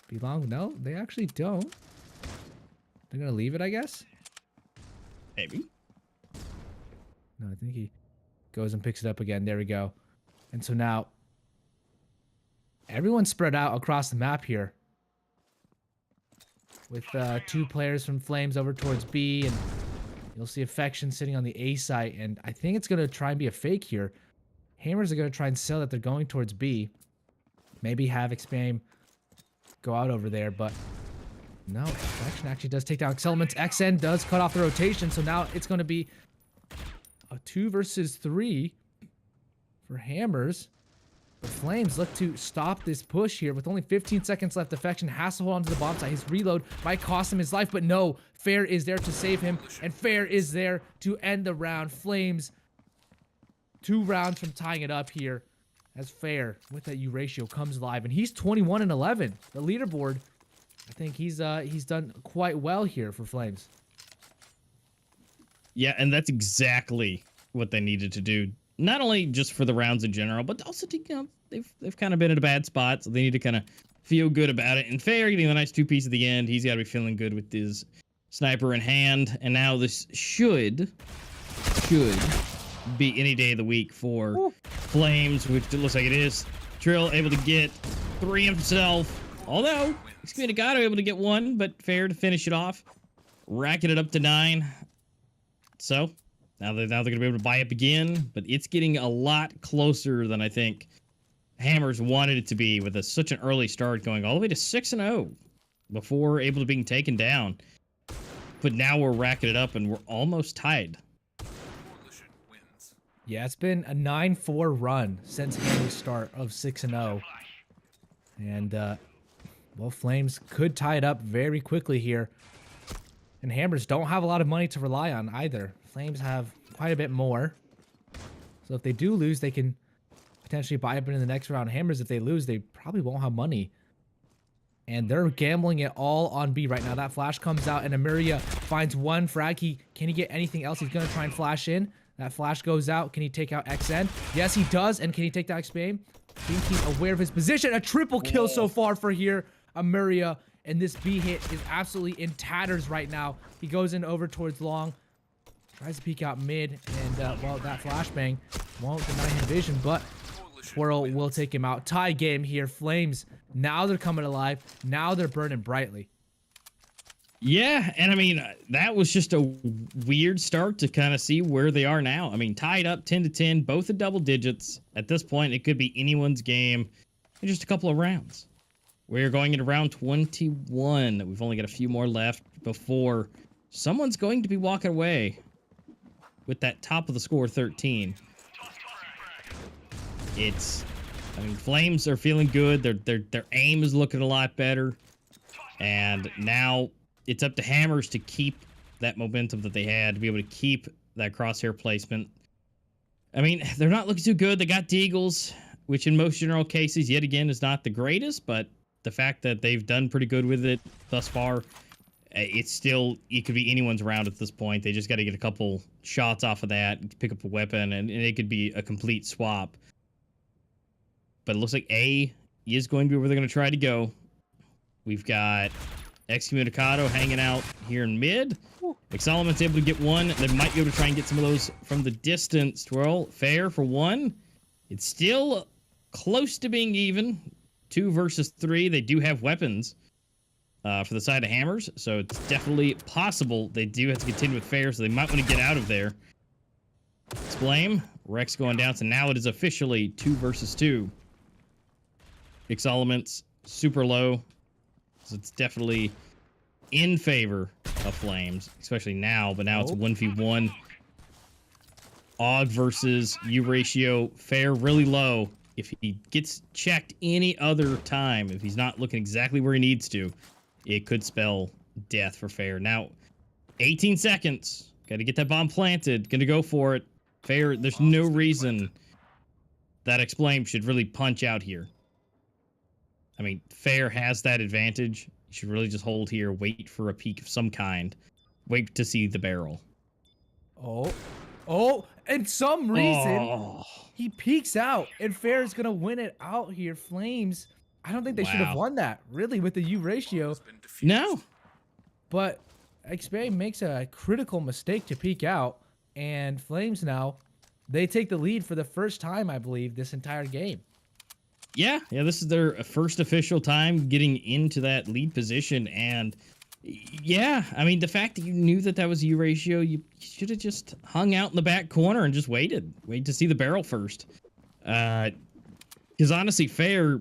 Belong. No, they actually don't. They're going to leave it, I guess? Maybe. No, I think he goes and picks it up again. There we go. And so now everyone's spread out across the map here. With 2 players from Flames over towards B, and you'll see Affection sitting on the A site, and I think it's going to try and be a fake here. Hammers are going to try and sell that they're going towards B. Maybe have Xpam go out over there, but no, Affection actually does take down X-Elements. XN does cut off the rotation, so now it's going to be a 2 versus 3 for Hammers. But Flames look to stop this push here with only 15 seconds left. Affection has to hold on to the bomb site. His reload might cost him his life, but no, Fair is there to save him, and Fair is there to end the round. Flames 2 rounds from tying it up here as Fair with that Eurasia comes live, and he's 21-11. The leaderboard, I think he's done quite well here for Flames. Yeah, and that's exactly what they needed to do. Not only just for the rounds in general, but also to, they've kind of been in a bad spot, so they need to kind of feel good about it. And Fair getting a nice 2-piece at the end. He's got to be feeling good with his sniper in hand. And now this should be any day of the week for Flames, which it looks like it is. Trill able to get 3 himself, although Excommunicado able to get 1, but Fair to finish it off, racking it up to 9. So now they're going to be able to buy up again, but it's getting a lot closer than I think Hammers wanted it to be, with such an early start, going all the way to 6-0 before able to being taken down. But now we're racking it up and we're almost tied. Yeah, it's been a 9-4 run since Hammers' start of 6-0. And, well, Flames could tie it up very quickly here. And Hammers don't have a lot of money to rely on either. Flames have quite a bit more. So if they do lose, they can potentially buy up into the next round. Hammers, if they lose, they probably won't have money. And they're gambling it all on B right now. That flash comes out, and Amiria finds 1 frag. Can he get anything else? He's going to try and flash in. That flash goes out. Can he take out XN? Yes, he does. And can he take down Xpam? I think he's aware of his position. A triple kill so far for here, Amiria. And this B hit is absolutely in tatters right now. He goes in over towards long. Tries to peek out mid. And, well, that flashbang won't deny him vision. But Twirl will take him out. Tie game here. Flames, now they're coming alive. Now they're burning brightly. Yeah, and I mean, that was just a weird start to kind of see where they are now. I mean, tied up 10-10, both in double digits. At this point, it could be anyone's game in just a couple of rounds. We're going into round 21. We've only got a few more left before someone's going to be walking away with that top of the score 13. I mean, Flames are feeling good. Their aim is looking a lot better. And now it's up to Hammers to keep that momentum that they had, to be able to keep that crosshair placement. I mean, they're not looking too good. They got Deagles, which in most general cases, yet again, is not the greatest, but the fact that they've done pretty good with it thus far, it could be anyone's round at this point. They just got to get a couple shots off of that, pick up a weapon, and it could be a complete swap. But it looks like A is going to be where they're going to try to go. We've got Excommunicado hanging out here in mid. X-Element's able to get 1. They might be able to try and get some of those from the distance. Twirl, Fair for 1. It's still close to being even. 2 versus 3. They do have weapons for the side of Hammers, so it's definitely possible. They do have to continue with Fair, so they might want to get out of there. Blame. Rex going down, so now it is officially 2 versus 2. X-Elements super low. So it's definitely in favor of Flames, especially now, but now it's 1v1. Og versus Eurasia. Fair really low. If he gets checked any other time, if he's not looking exactly where he needs to, it could spell death for Fair. Now, 18 seconds. Got to get that bomb planted. Gonna go for it. Fair, there's no reason that X-Blame should really punch out here. I mean, Fair has that advantage. You should really just hold here, wait for a peek of some kind. Wait to see the barrel. Oh, and some reason Oh, he peeks out, and Fair is gonna win it out here. Flames, I don't think they should have Wow. won that, really, with the U ratio. no. But XBA makes a critical mistake to peek out, and Flames now, they take the lead for the first time, I believe, this entire game. Yeah, this is their first official time getting into that lead position, and yeah, I mean, the fact that you knew that was U ratio, you should have just hung out in the back corner and just waited to see the barrel first. Because honestly, Fair,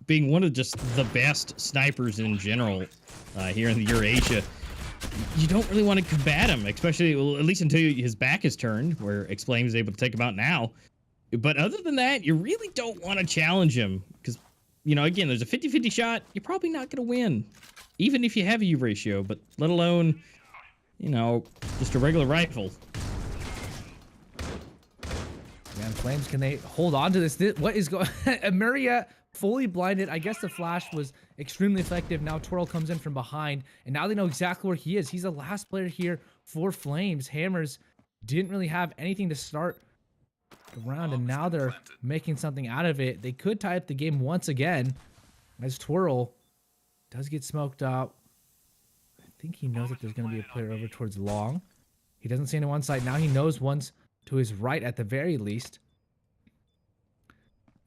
being one of just the best snipers in general here in the Eurasia, you don't really want to combat him, especially, well, at least until his back is turned, where Exclaim is able to take him out now. But other than that, you really don't want to challenge him because, again, there's a 50-50 shot. You're probably not going to win, even if you have a U ratio, but let alone, just a regular rifle. Man, Flames, can they hold on to this? What is going on? Maria fully blinded. I guess the flash was extremely effective. Now Twirl comes in from behind, and now they know exactly where he is. He's the last player here for Flames. Hammers didn't really have anything to start the round, and now they're making something out of it. They could tie up the game once again, as Twirl does get smoked out. I think he knows that there's going to be a player over towards long. He doesn't see anyone on side. Now he knows one's to his right at the very least.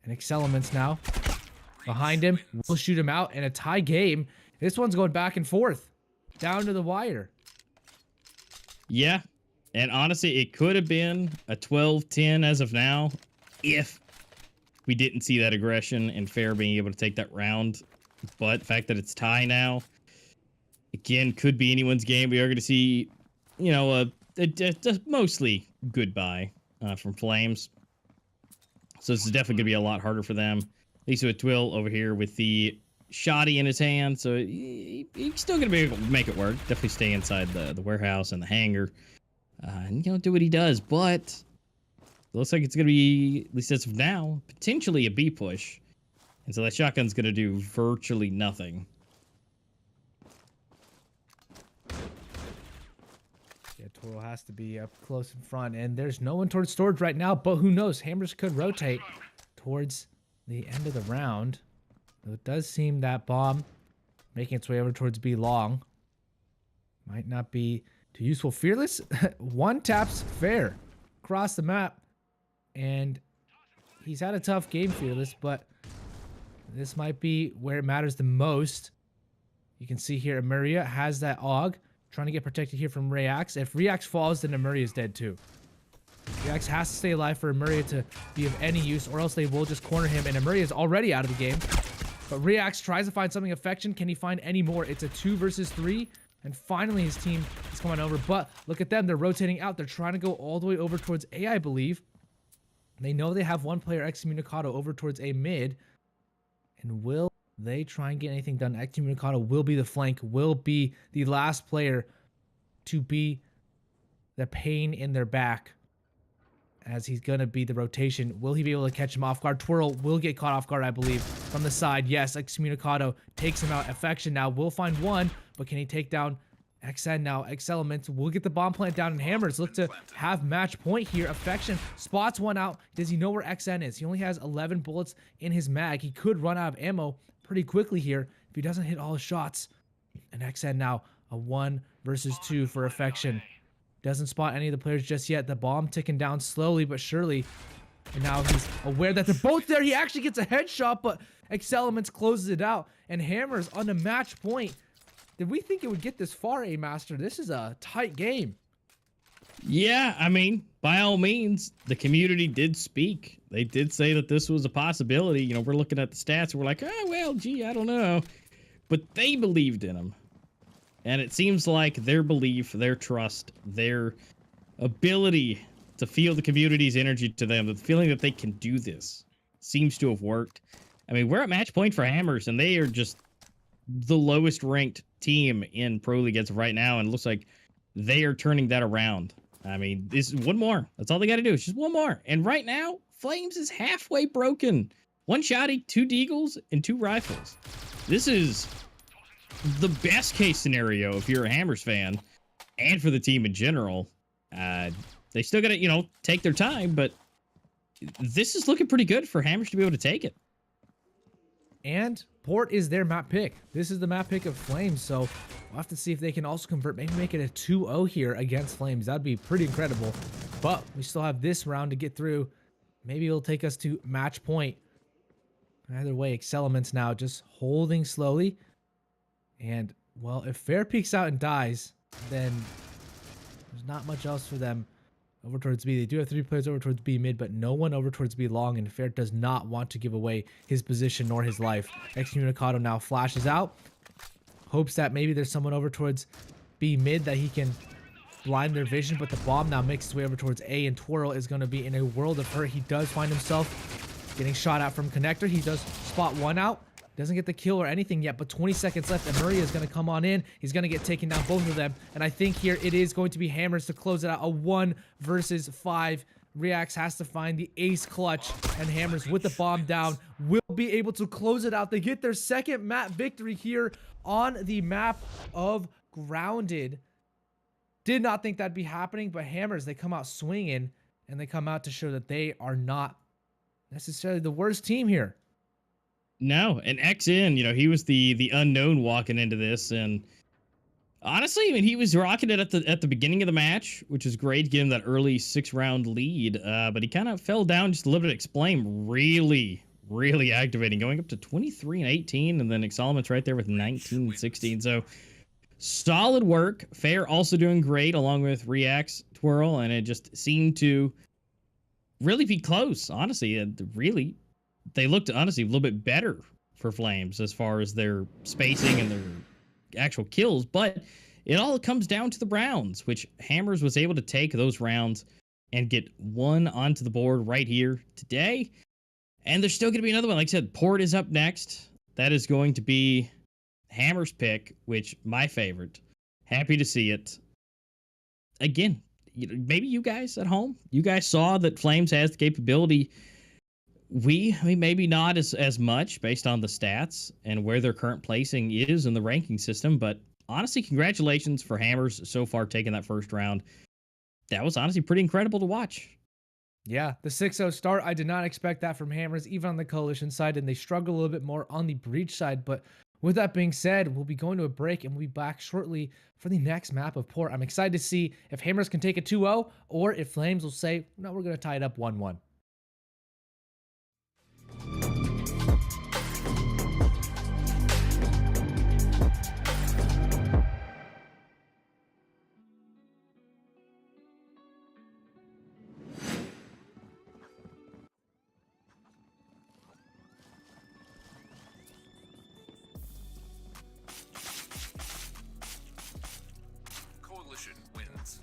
And Excelements now behind him. We'll shoot him out in a tie game. This one's going back and forth, down to the wire. Yeah, and honestly, it could have been a 12-10 as of now if we didn't see that aggression and Fair being able to take that round. But the fact that it's tie now, again, could be anyone's game. We are going to see, a mostly goodbye from Flames. So this is definitely going to be a lot harder for them. At least with Twill over here with the shoddy in his hand. So he's still going to be able to make it work. Definitely stay inside the warehouse and the hangar. And, do what he does. But it looks like it's going to be, at least as of now, potentially a B push. And so that shotgun's going to do virtually nothing. Yeah, Toro has to be up close in front. And there's no one towards storage right now. But who knows? Hammers could rotate towards the end of the round. Though it does seem that bomb making its way over towards B long might not be too useful. Fearless, one taps Fair across the map. And he's had a tough game, Fearless, but this might be where it matters the most. You can see here, Maria has that AUG, trying to get protected here from Reax. If Reax falls, then Maria is dead too. Reax has to stay alive for Maria to be of any use, or else they will just corner him, and Maria is already out of the game. But Reax tries to find something affection. Can he find any more? It's a 2 versus 3, and finally his team is coming over. But look at them, they're rotating out. They're trying to go all the way over towards A, I believe. They know they have one player, Excommunicado, over towards A mid. And will they try and get anything done? Excommunicado will be the flank, will be the last player to be the pain in their back, as he's going to be the rotation. Will he be able to catch him off guard? Twirl will get caught off guard, I believe, from the side. Yes, Excommunicado takes him out. Affection now will find one, but can he take down XN now? Excelements will get the bomb plant down, and Hammers look to have match point here. Affection spots one out. Does he know where XN is? He only has 11 bullets in his mag. He could run out of ammo pretty quickly here if he doesn't hit all his shots. And XN now a 1 versus 2 for Affection. Doesn't spot any of the players just yet. The bomb ticking down slowly but surely. And now he's aware that they're both there. He actually gets a headshot, but Excelements closes it out. And Hammers on the match point. Did we think it would get this far, A-Master? This is a tight game. Yeah, I mean, by all means, the community did speak. They did say that this was a possibility. We're looking at the stats and we're like, oh, well, gee, I don't know. But they believed in him. And it seems like their belief, their trust, their ability to feel the community's energy to them, the feeling that they can do this, seems to have worked. I mean, we're at match point for Hammers, and they are just the lowest ranked team in Pro League as of right now, and it looks like they are turning that around. I mean, this is one more. That's all they got to do. It's just one more. And right now, Flames is halfway broken. 1 shotty, 2 deagles, and 2 rifles. This is the best case scenario if you're a Hammers fan, and for the team in general. They still got to, you know, take their time, but this is looking pretty good for Hammers to be able to take it. And Port is their map pick. This is the map pick of Flames, so we'll have to see if they can also convert, maybe make it a 2-0 here against Flames. That'd be pretty incredible. But we still have this round to get through. Maybe it'll take us to match point. Either way, Excellements now just holding slowly. And, well, if Fair peeks out and dies, then there's not much else for them over towards B. They do have 3 players over towards B mid, but no one over towards B long, and Fair does not want to give away his position nor his life. Excommunicado now flashes out. Hopes that maybe there's someone over towards B mid that he can blind their vision, but the bomb now makes its way over towards A, and Twirl is going to be in a world of hurt. He does find himself getting shot out from Connector. He does spot one out. Doesn't get the kill or anything yet, but 20 seconds left, and Murray is going to come on in. He's going to get taken down, both of them, and I think here it is going to be Hammers to close it out. A 1 versus 5. Reacts has to find the ace clutch, and Hammers with the bomb down will be able to close it out. They get their second map victory here on the map of Grounded. Did not think that'd be happening, but Hammers, they come out swinging, and they come out to show that they are not necessarily the worst team here. No, and XN, you know, he was the unknown walking into this, and honestly, I mean, he was rocking it at the beginning of the match, which is great, give him that early 6-round lead. But he kind of fell down just a little bit. Explain really activating, going up to 23-18, and then Excellements right there with 19-16. So solid work. Fair also doing great along with React's Twirl, and it just seemed to really be close. Honestly, they looked, honestly, a little bit better for Flames as far as their spacing and their actual kills, but it all comes down to the rounds, which Hammers was able to take those rounds and get one onto the board right here today. And there's still going to be another one. Like I said, Port is up next. That is going to be Hammers' pick, which my favorite. Happy to see it. Again, maybe you guys at home, you guys saw that Flames has the capability. I mean, maybe not as much based on the stats and where their current placing is in the ranking system, but honestly, congratulations for Hammers so far taking that first round. That was honestly pretty incredible to watch. Yeah, the 6-0 start, I did not expect that from Hammers, even on the Coalition side, and they struggle a little bit more on the Breach side. But with that being said, we'll be going to a break, and we'll be back shortly for the next map of Port. I'm excited to see if Hammers can take a 2-0, or if Flames will say, no, we're going to tie it up 1-1. Coalition wins.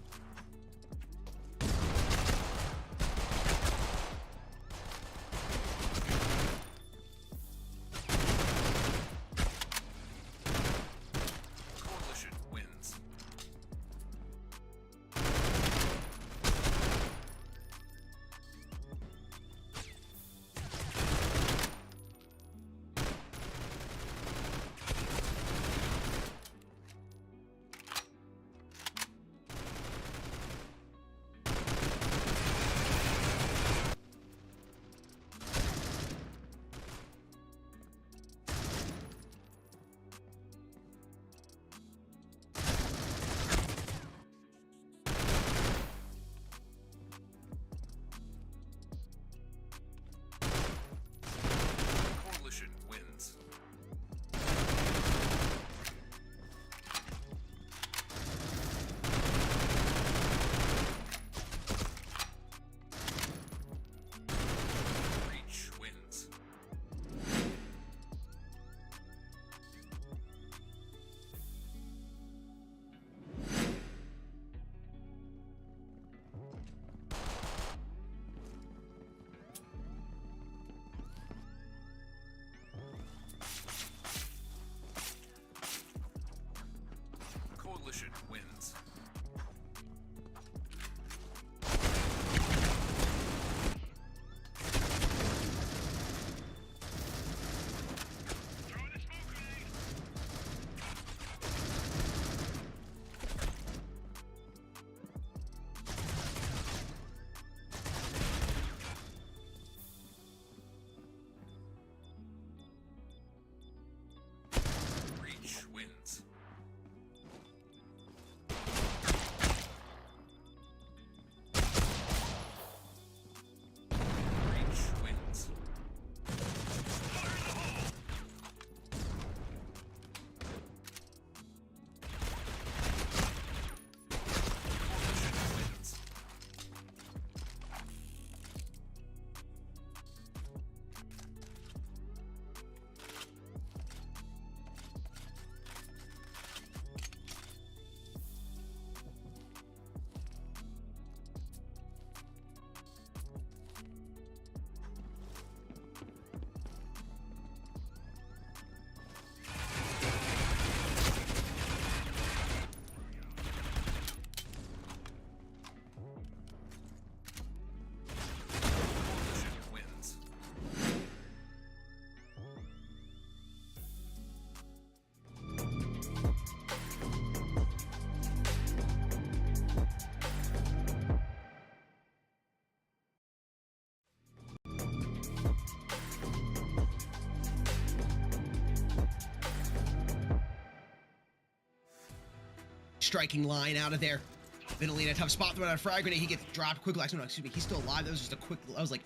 striking line out of there. Finally in a tough spot, throwing out a frag grenade. He gets dropped quickly. Actually, no, excuse me. He's still alive. That was just a quick, that was like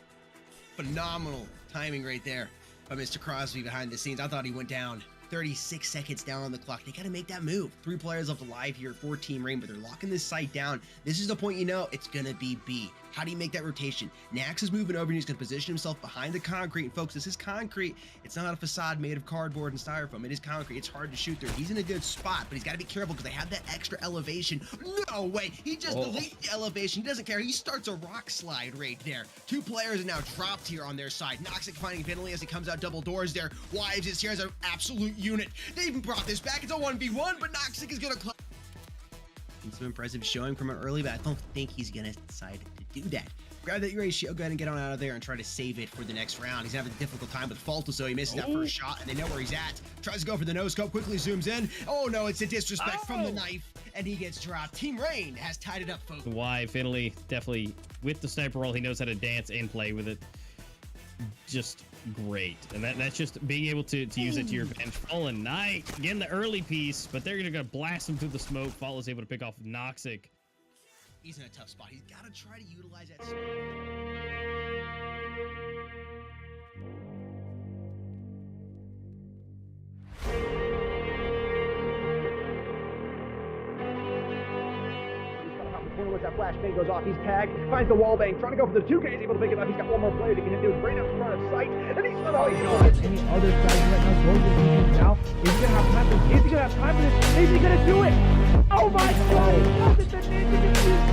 phenomenal timing right there by Mr. Crosby behind the scenes. I thought he went down. 36 seconds down on the clock. They got to make that move. 3 players left alive here for Team Rain, but they're locking this site down. This is the point you know it's going to be B. How do you make that rotation? Nax is moving over and he's going to position himself behind the concrete. And folks, this is concrete. It's not a facade made of cardboard and styrofoam. It is concrete. It's hard to shoot through. He's in a good spot, but he's got to be careful because they have that extra elevation. No way. He just deletes the elevation. He doesn't care. He starts a rock slide right there. 2 players are now dropped here on their side. Noxic finding Finley as he comes out double doors there. Wives is here as an absolute unit. They even brought this back. It's a 1v1, but Noxic is going to close. Some impressive showing from an early, but I don't think he's going to decide to do that. Grab that Eurasia, go ahead and get on out of there and try to save it for the next round. He's having a difficult time with Falta, so he misses that first shot, and they know where he's at. Tries to go for the no-scope, quickly zooms in. Oh no, it's a disrespect from the knife, and he gets dropped. Team Rain has tied it up, folks. Why, Finley, definitely with the sniper roll, he knows how to dance and play with it. Just great. And that's just being able to use it to your advantage. Fallen Knight, again, the early piece, but they're gonna blast him through the smoke. Fall is able to pick off Noxic. He's in a tough spot. He's got to try to utilize that. Once that flashbang goes off, he's tagged, finds the wall bang, trying to go for the 2K, he's able to pick it up. He's got one more player to get him to his brain up in front of sight, and he's somehow Any other guys right now going to defense now? Is he gonna have time for this? Is he gonna have time for this? Is he gonna do it? Oh my god, he does it! The ninja defeat!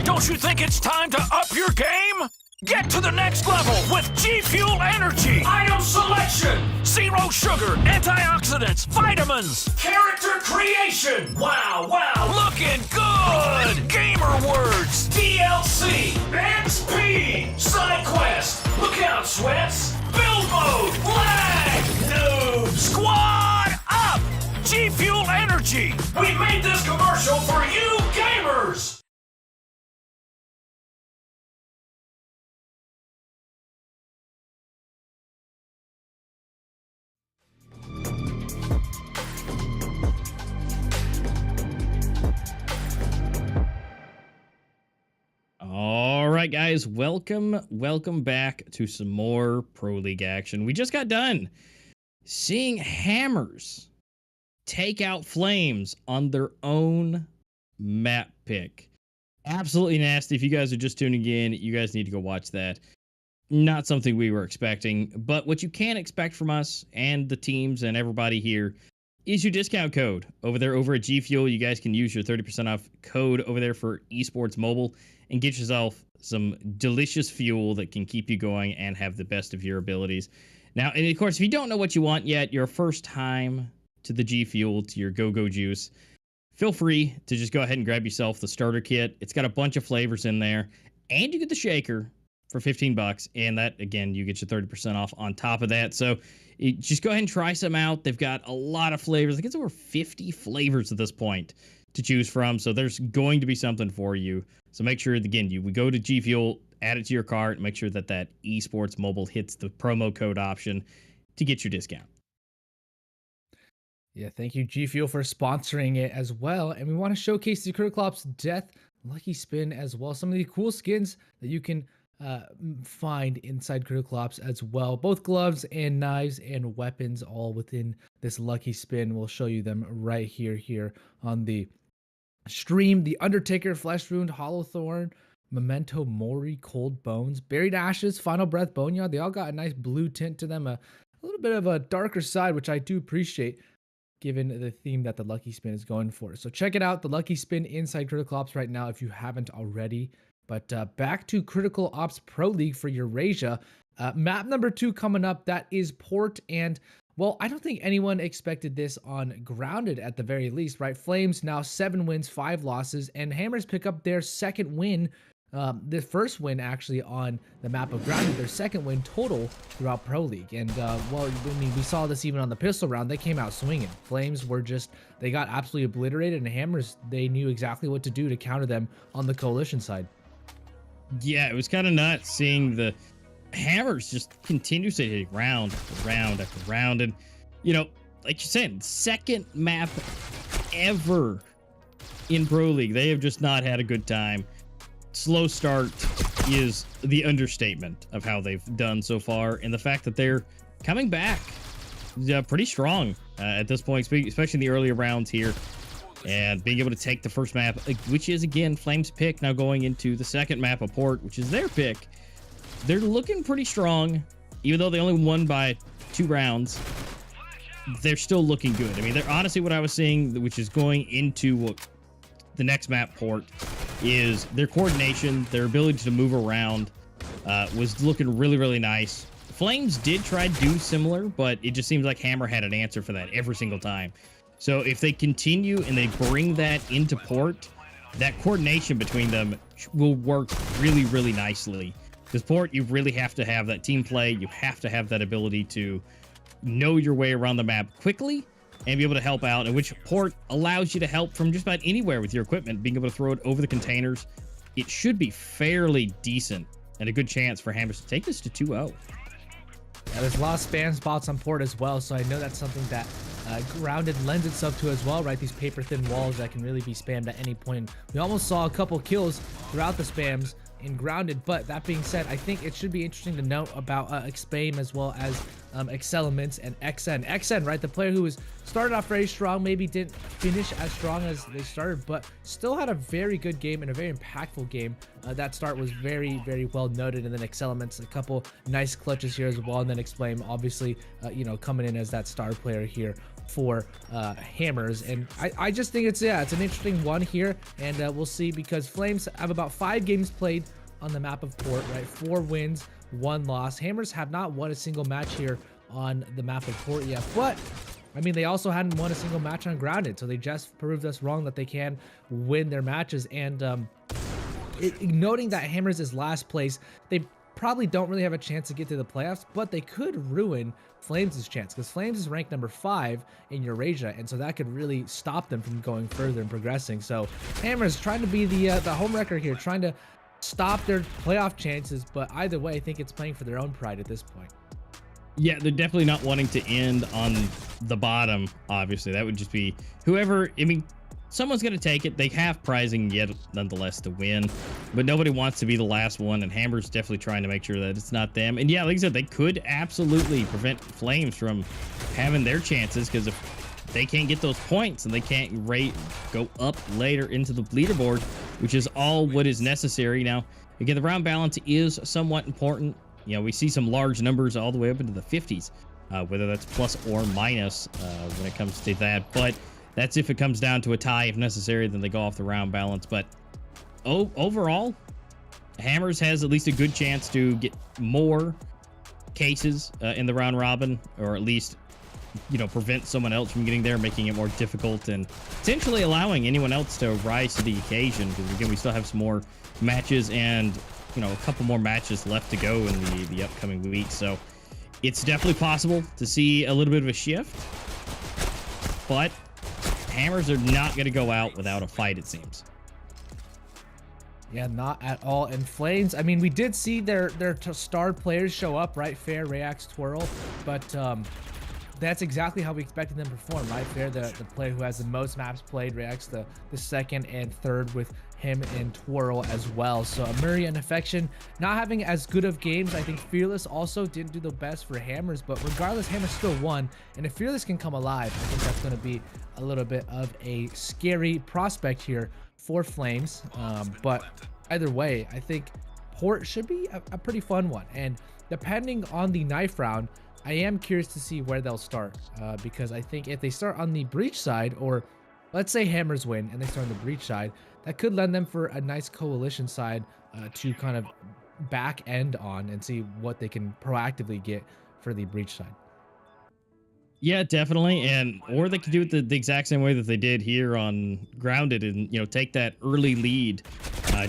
Don't you think it's time to up your game? Get to the next level with G Fuel Energy. Item selection, zero sugar, antioxidants, vitamins, character creation. Wow, looking good. Gamer words, DLC, XP, side quest. Look out, sweats. Build mode, lag, noob, squad up. G Fuel Energy. We made this commercial for you gamers. All right, guys, welcome back to some more Pro League action. We just got done seeing Hammers take out Flames on their own map pick. Absolutely nasty. If you guys are just tuning in, you guys need to go watch that. Not something we were expecting, but what you can expect from us and the teams and everybody here is your discount code over there over at G Fuel. You guys can use your 30% off code over there for Esports Mobile and get yourself some delicious fuel that can keep you going and have the best of your abilities. Now, and of course, if you don't know what you want yet, your first time to the G Fuel, to your Go-Go Juice, feel free to just go ahead and grab yourself the starter kit. It's got a bunch of flavors in there, and you get the shaker for $15, and that, again, you get your 30% off on top of that. So just go ahead and try some out. They've got a lot of flavors. I think it's over 50 flavors at this point to choose from, so there's going to be something for you. So make sure, again, we go to G Fuel, add it to your cart, make sure that Esports Mobile hits the promo code option to get your discount. Yeah, thank you, G Fuel, for sponsoring it as well. And we want to showcase the Critical Ops Death Lucky Spin as well. Some of the cool skins that you can find inside Critical Ops as well. Both gloves and knives and weapons all within this Lucky Spin. We'll show you them right here on the stream. The Undertaker, Flesh Wound, Hollow Thorn, Memento Mori, Cold Bones, Buried Ashes, Final Breath, Boneyard. They all got a nice blue tint to them. A little bit of a darker side, which I do appreciate, given the theme that the Lucky Spin is going for. So check it out, the Lucky Spin inside Critical Ops right now if you haven't already. But back to Critical Ops Pro League for Eurasia. Map number 2 coming up, that is Port, and well, I don't think anyone expected this on Grounded at the very least, right? Flames now 7 wins, 5 losses, and Hammers pick up their second win, the first win actually on the map of Grounded, their second win total throughout Pro League. And well, I mean, we saw this even on the pistol round. They came out swinging. Flames were just, they got absolutely obliterated, and Hammers, they knew exactly what to do to counter them on the coalition side. Yeah, it was kind of nuts seeing the Hammers just continuously hitting round after round after round. And, you know, like you said, second map ever in Pro League. They have just not had a good time. Slow start is the understatement of how they've done so far. And the fact that they're coming back pretty strong at this point, especially in the earlier rounds here. And being able to take the first map, which is, again, Flames' pick, now going into the second map of Port, which is their pick. They're looking pretty strong, even though they only won by 2 rounds. They're still looking good. I mean, they're honestly what I was seeing, which is going into the next map, Port, is their coordination, their ability to move around was looking really, really nice. Flames did try to do similar, but it just seems like Hammer had an answer for that every single time. So if they continue and they bring that into Port, that coordination between them will work really, really nicely. Because Port, you really have to have that team play. You have to have that ability to know your way around the map quickly and be able to help out, in which Port allows you to help from just about anywhere with your equipment, being able to throw it over the containers. It should be fairly decent and a good chance for Hammers to take this to 2-0. Yeah, there's a lot of spam spots on Port as well, so I know that's something that Grounded lends itself to as well, right? These paper-thin walls that can really be spammed at any point. We almost saw a couple kills throughout the spams in Grounded, but that being said, I think it should be interesting to note about Xpame as well as Excellements and XN. XN, right? The player who was started off very strong, maybe didn't finish as strong as they started, but still had a very good game and a very impactful game. That start was very, very well noted, and then Excellements, a couple nice clutches here as well, and then Xpame, obviously, you know, coming in as that star player here for Hammers. And I just think it's an interesting one here, and we'll see, because Flames have about 5 games played on the map of Port, right? 4 wins, 1 loss. Hammers have not won a single match here on the map of Port yet, but I mean, they also hadn't won a single match on Grounded, so they just proved us wrong that they can win their matches. And noting that Hammers is last place, they probably don't really have a chance to get to the playoffs, but they could ruin Flames' chance, because Flames is ranked number 5 in Eurasia, and so that could really stop them from going further and progressing. So Hammers trying to be the home wrecker here, trying to stop their playoff chances, but either way, I think it's playing for their own pride at this point. Yeah, they're definitely not wanting to end on the bottom, obviously. That would just be whoever, I mean, someone's going to take it. They have prizing yet nonetheless to win, but nobody wants to be the last one, and Hammer's definitely trying to make sure that it's not them. And yeah, like I said, they could absolutely prevent Flames from having their chances, because if they can't get those points and they can't go up later into the leaderboard, which is all what is necessary. Now, again, the round balance is somewhat important. You know, we see some large numbers all the way up into the 50s, whether that's plus or minus when it comes to that. But that's if it comes down to a tie. If necessary, then they go off the round balance. But overall, Hammers has at least a good chance to get more cases in the round robin, or at least, you know, prevent someone else from getting there, making it more difficult, and potentially allowing anyone else to rise to the occasion. Because again, we still have some more matches, and you know, a couple more matches left to go in the upcoming week. So it's definitely possible to see a little bit of a shift, but Hammers are not going to go out without a fight, it seems. Yeah, not at all. And Flames, I mean, we did see their star players show up, right? Fair, Rayax, Twirl, but that's exactly how we expected them to perform, right? Fair, the player who has the most maps played, Rayax the second and third, with him and Twirl as well. So Amuri and Affection not having as good of games. I think Fearless also didn't do the best for Hammers, but regardless, Hammers still won. And if Fearless can come alive, I think that's going to be a little bit of a scary prospect here for Flames. But either way, I think Port should be a pretty fun one. And depending on the knife round, I am curious to see where they'll start, because I think if they start on the breach side, or let's say Hammers win and they start on the breach side, that could lend them for a nice coalition side to kind of back end on and see what they can proactively get for the breach side. Yeah, definitely. And or they could do it the exact same way that they did here on Grounded and, take that early lead.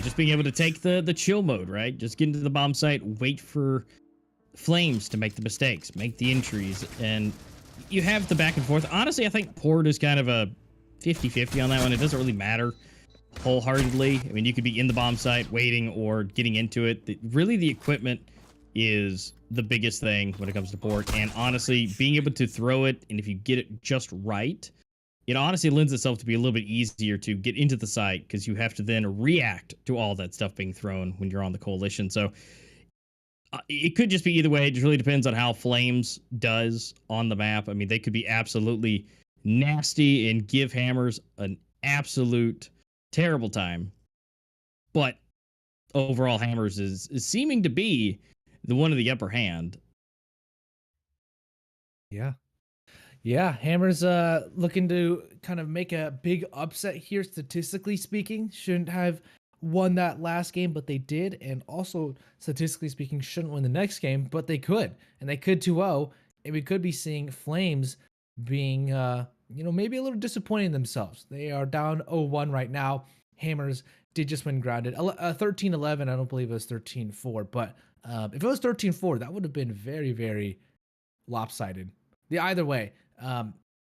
Just being able to take the chill mode, right? Just get into the bomb site, wait for Flames to make the mistakes, make the entries, and you have the back and forth. Honestly, I think Port is kind of a 50-50 on that one. It doesn't really matter wholeheartedly. I mean, you could be in the bomb site waiting or getting into it. Really, the equipment is the biggest thing when it comes to Port. And honestly, being able to throw it, and if you get it just right, it honestly lends itself to be a little bit easier to get into the site because you have to then react to all that stuff being thrown when you're on the coalition. So it could just be either way. It just really depends on how Flames does on the map. I mean, they could be absolutely nasty and give Hammers an absolute terrible time. But overall, Hammers is seeming to be the one of the upper hand. Yeah, Hammers looking to kind of make a big upset here, statistically speaking. Shouldn't have won that last game, but they did. And also, statistically speaking, shouldn't win the next game, but they could. And they could 2-0. And we could be seeing Flames being, maybe a little disappointed in themselves. They are down 0-1 right now. Hammers did just win Grounded. 13-11, I don't believe it was 13-4. But if it was 13-4, that would have been very, very lopsided. Either way,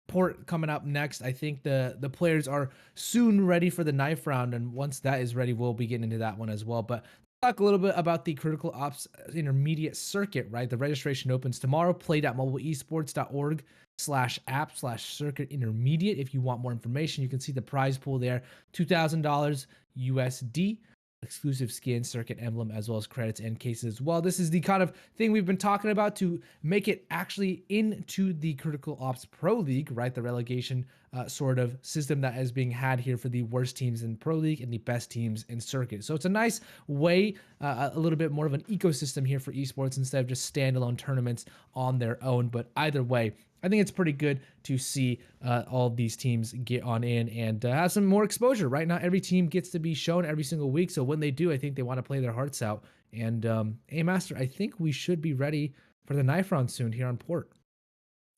Port coming up next. I think the players are soon ready for the knife round, and once that is ready, we'll be getting into that one as well. But talk a little bit about the Critical Ops Intermediate Circuit, right? The registration opens tomorrow. play.mobileesports.org/app/circuit intermediate. If you want more information, you can see the prize pool there. $2,000 USD. Exclusive skin, circuit emblem, as well as credits and cases as well. This is the kind of thing we've been talking about to make it actually into the Critical Ops Pro League, right? The relegation sort of system that is being had here for the worst teams in Pro League and the best teams in Circuit. So it's a nice way, a little bit more of an ecosystem here for esports instead of just standalone tournaments on their own. But either way, I think it's pretty good to see all of these teams get on in and have some more exposure. Right now, every team gets to be shown every single week. So when they do, I think they want to play their hearts out. And hey, Master, I think we should be ready for the knife round soon here on Port.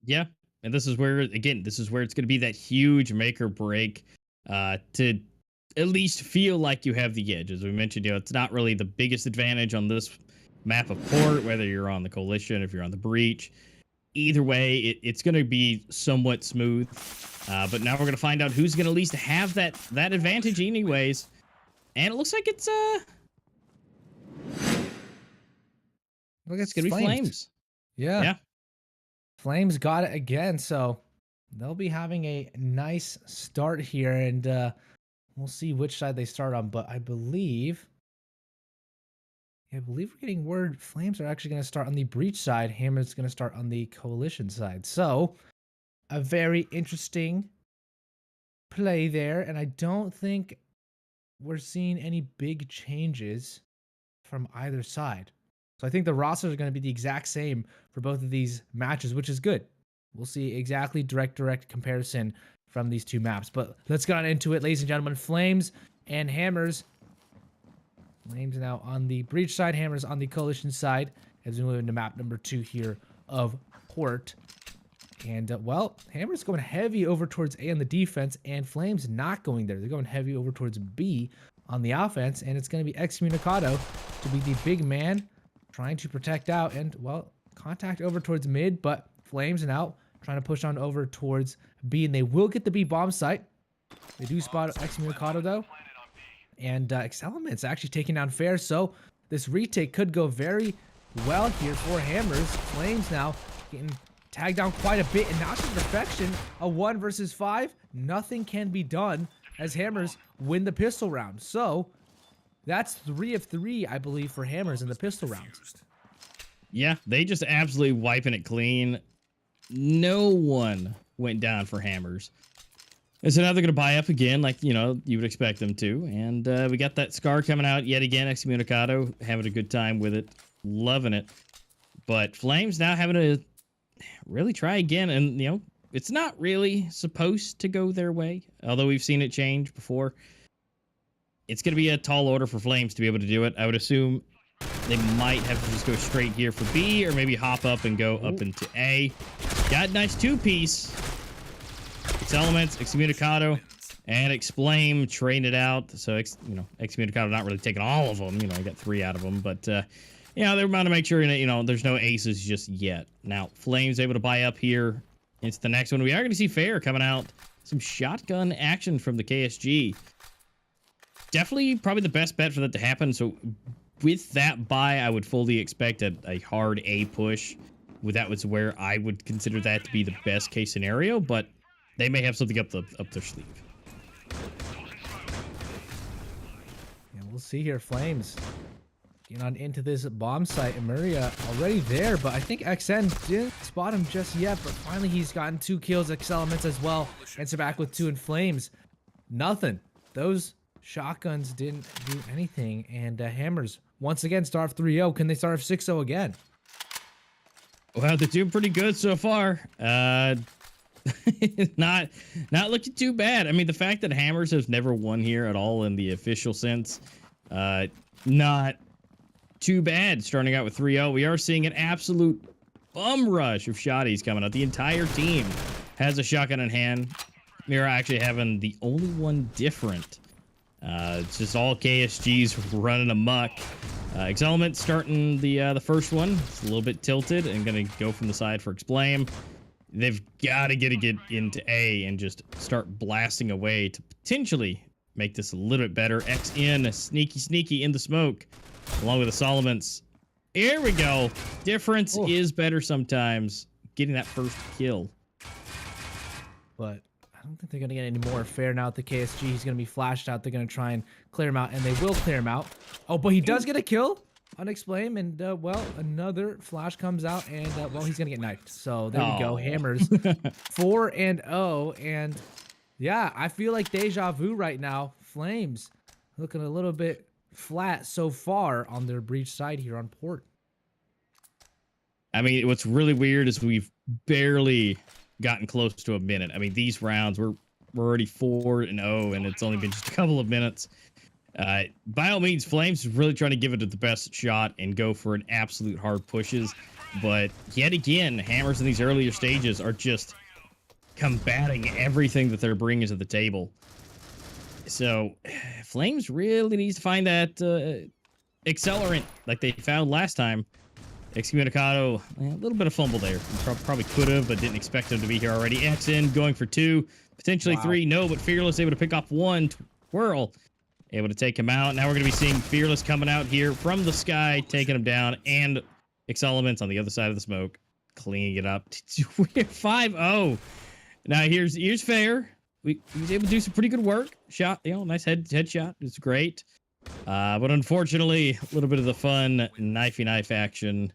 Yeah. And this is where it's going to be that huge make or break to at least feel like you have the edge. As we mentioned, it's not really the biggest advantage on this map of Port, whether you're on the Coalition, if you're on the Breach. Either way, it's going to be somewhat smooth. But now we're going to find out who's going to at least have that advantage anyways. And it looks like it's Look, it's going to be Flames. Yeah. Flames got it again, so they'll be having a nice start here, and we'll see which side they start on. But I believe we're getting word Flames are actually going to start on the Breach side. Hammer's going to start on the Coalition side. So, a very interesting play there. And I don't think we're seeing any big changes from either side. So, I think the rosters are going to be the exact same for both of these matches, which is good. We'll see exactly direct comparison from these two maps. But let's get on into it, ladies and gentlemen. Flames and Hammers. Flames now on the Breach side, Hammers on the Coalition side, as we move into map number 2 here of Port. And, Hammers going heavy over towards A on the defense, and Flames not going there. They're going heavy over towards B on the offense, and it's going to be Excommunicado to be the big man trying to protect out, and, contact over towards mid, but Flames now trying to push on over towards B, and they will get the B bomb site. They do spot Excommunicado, though. And Excellement's actually taking down Fair, so this retake could go very well here for Hammers. Flames now getting tagged down quite a bit, and now to perfection, a 1 versus 5. Nothing can be done as Hammers win the pistol round. So that's 3 of 3, I believe, for Hammers in the pistol rounds. Yeah, they just absolutely wiping it clean. No one went down for Hammers. And so now they're going to buy up again, like, you would expect them to. And we got that Scar coming out yet again. Excommunicado having a good time with it. Loving it. But Flames now having to really try again. And, it's not really supposed to go their way. Although we've seen it change before. It's going to be a tall order for Flames to be able to do it. I would assume They might have to just go straight here for B, or maybe hop up and go up into A. Got a nice two-piece. Elements, Excommunicado, and Explame train it out. So, Excommunicado not really taking all of them. I got 3 out of them. But, they're about to make sure, there's no aces just yet. Now, Flame's able to buy up here. It's the next one. We are going to see Fair coming out. Some shotgun action from the KSG. Definitely probably the best bet for that to happen. So, with that buy, I would fully expect a hard A push. That was where I would consider that to be the best case scenario. But they may have something up their sleeve. Yeah, we'll see here. Flames getting on into this bomb site. Emeria already there, but I think XN didn't spot him just yet. But finally, he's gotten 2 kills. Elements as well. Answer back with 2 in Flames. Nothing. Those shotguns didn't do anything. And Hammers once again start off 3-0. Can they start off 6-0 again? Well, they're doing pretty good so far. Not looking too bad. I mean, the fact that Hammers has never won here at all in the official sense, not too bad. Starting out with 3-0, we are seeing an absolute bum rush of shotties coming out. The entire team has a shotgun in hand. Mira actually having the only one different. It's just all KSGs running amok. Element starting the first one. It's a little bit tilted and gonna go from the side for Explame. They've got to get into A and just start blasting away to potentially make this a little bit better. X in, sneaky in the smoke, along with the Solomons. Here we go. Difference is better sometimes. Getting that first kill. But I don't think they're going to get any more Fair now at the KSG. He's going to be flashed out. They're going to try and clear him out, and they will clear him out. Oh, but he does get a kill on Explame, and another flash comes out, and he's gonna get knifed. So there we go. Hammers 4-0, and yeah, I feel like deja vu right now. Flames looking a little bit flat so far on their breach side here on port. I mean, what's really weird is we've barely gotten close to a minute. I mean, these rounds we're already 4-0, and it's only been just a couple of minutes. By all means, Flames is really trying to give it the best shot and go for an absolute hard pushes. But yet again, Hammers in these earlier stages are just combating everything that they're bringing to the table. So Flames really needs to find that accelerant like they found last time. Excommunicado, a little bit of fumble there. Probably could have, but didn't expect him to be here already. X in, going for 2, potentially 3. No, but Fearless able to pick off 1. Twirl able to take him out. Now we're going to be seeing Fearless coming out here from the sky, taking him down, and Elements on the other side of the smoke, cleaning it up. We're 5-0. Now here's Fair. He was able to do some pretty good work. Shot, nice headshot. It's great. But unfortunately, a little bit of the fun knifey knife action.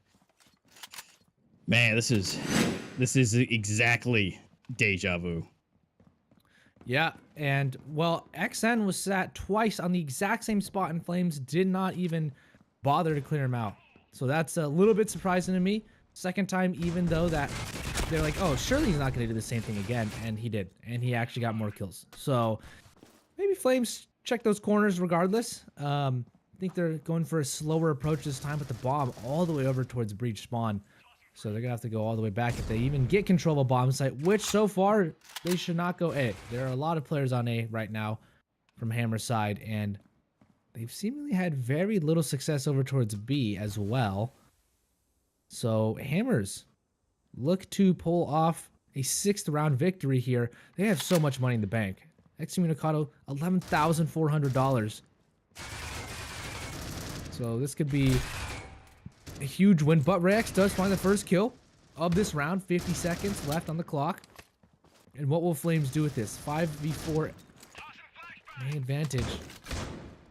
Man, this is exactly deja vu. Yeah, and XN was sat twice on the exact same spot, and Flames did not even bother to clear him out. So that's a little bit surprising to me. Second time, even though that they're like, oh, surely he's not going to do the same thing again, and he did, and he actually got more kills. So maybe Flames check those corners regardless. I think they're going for a slower approach this time with the bomb all the way over towards breach spawn. So they're going to have to go all the way back if they even get control of a bomb site, which so far they should not go A. There are a lot of players on A right now from Hammer's side, and they've seemingly had very little success over towards B as well. So Hammers look to pull off a 6th round victory here. They have so much money in the bank. Excommunicado, $11,400. So this could be a huge win, but Rex does find the first kill of this round. 50 seconds left on the clock. And what will Flames do with this? 5v4 advantage.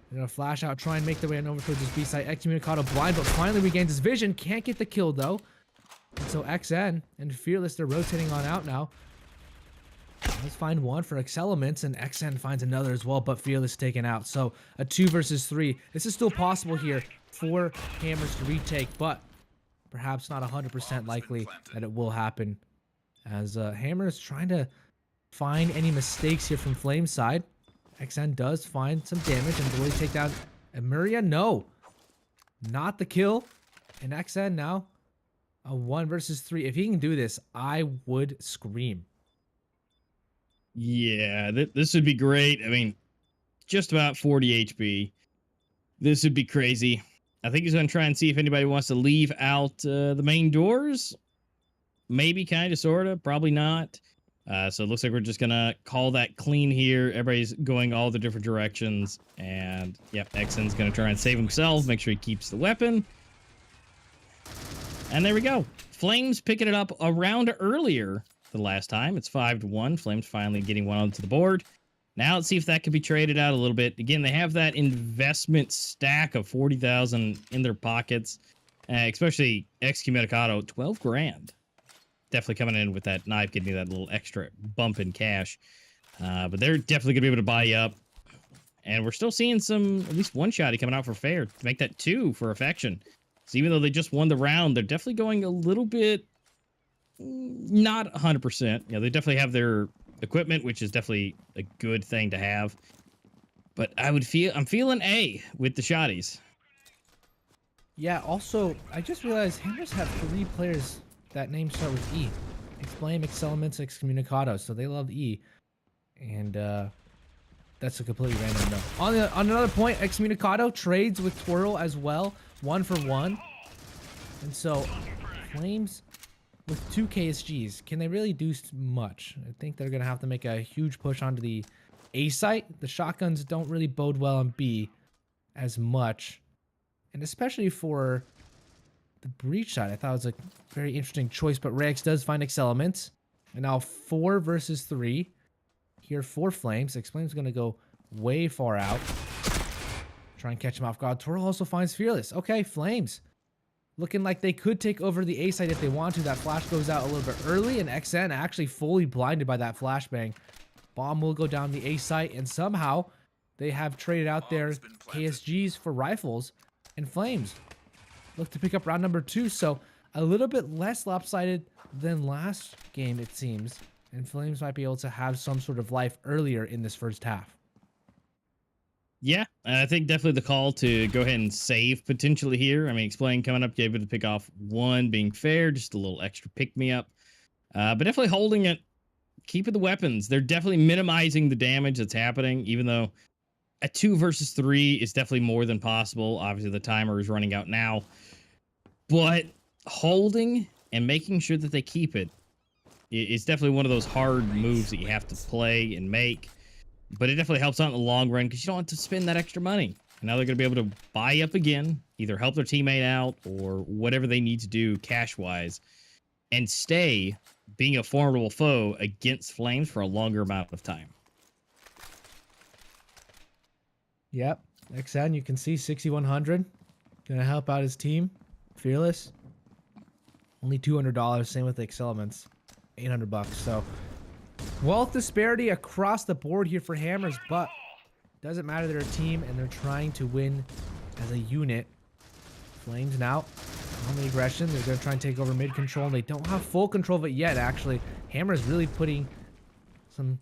They're gonna flash out, try and make their way on over towards this B site. Excommunicado blind, but finally regains his vision. Can't get the kill though. And so XN and Fearless, they're rotating on out now. Let's find one for Elements, and XN finds another as well, but Fearless taken out. So a 2 versus 3. This is still possible here for Hammers to retake, but perhaps not 100% likely that it will happen, as Hammers trying to find any mistakes here from Flame's side. XN does find some damage, and will he take down Emeria? No. not the kill. And XN now a 1 versus 3. If he can do this, I would scream. Yeah, this would be great. I mean, just about 40 HP. This would be crazy. I think he's going to try and see if anybody wants to leave out the main doors. Maybe, kind of, sort of. Probably not. So it looks like we're just going to call that clean here. Everybody's going all the different directions. And, yep, XN's going to try and save himself. Make sure he keeps the weapon. And there we go. Flames picking it up a round earlier than last time. It's 5-1. Flames finally getting one onto the board. Now let's see if that could be traded out a little bit. Again, they have that investment stack of 40,000 in their pockets, especially Excommunicado, 12 grand. Definitely coming in with that knife, getting that little extra bump in cash. But they're definitely going to be able to buy you up. And we're still seeing some, at least one shotty coming out for fair to make that 2 for affection. So even though they just won the round, they're definitely going a little bit not 100%. You know, they definitely have their equipment, which is definitely a good thing to have. But I'm feeling A with the shotties. Yeah, also, I just realized Hammers have 3 players that name start with E. Explain, Excellements, Excommunicado. So they love E. And that's a completely random note. On another point, Excommunicado trades with Twirl as well. 1 for 1. And so, Flames with 2 KSGs, can they really do much? I think they're going to have to make a huge push onto the A site. The shotguns don't really bode well on B as much. And especially for the breach side, I thought it was a very interesting choice. But Rex does find Excellements. And now 4 versus 3. Here for Flames. Flames going to go way far out. Try and catch him off guard. Twirl also finds Fearless. Okay, Flames looking like they could take over the A side if they want to. That flash goes out a little bit early, and XN actually fully blinded by that flashbang. Bomb will go down the A site, and somehow they have traded out their KSGs for rifles, and Flames look to pick up round number 2. So a little bit less lopsided than last game, it seems, and Flames might be able to have some sort of life earlier in this first half. Yeah, I think definitely the call to go ahead and save potentially here. I mean, Explain coming up, you're able to pick off 1, being fair, just a little extra pick-me-up. But definitely holding it, keeping the weapons. They're definitely minimizing the damage that's happening, even though a 2 versus 3 is definitely more than possible. Obviously, the timer is running out now. But holding and making sure that they keep it is definitely one of those hard moves that you have to play and make. But it definitely helps out in the long run because you don't have to spend that extra money. And now they're going to be able to buy up again, either help their teammate out or whatever they need to do cash-wise, and stay being a formidable foe against Flames for a longer amount of time. Yep. XN, you can see 6,100. Going to help out his team. Fearless. Only $200. Same with the Excellements. $800. So wealth disparity across the board here for Hammers, but doesn't matter. They're a team and they're trying to win as a unit. Flames now on the aggression. They're going to try and take over mid control, and they don't have full control of it yet, actually. Hammers really putting some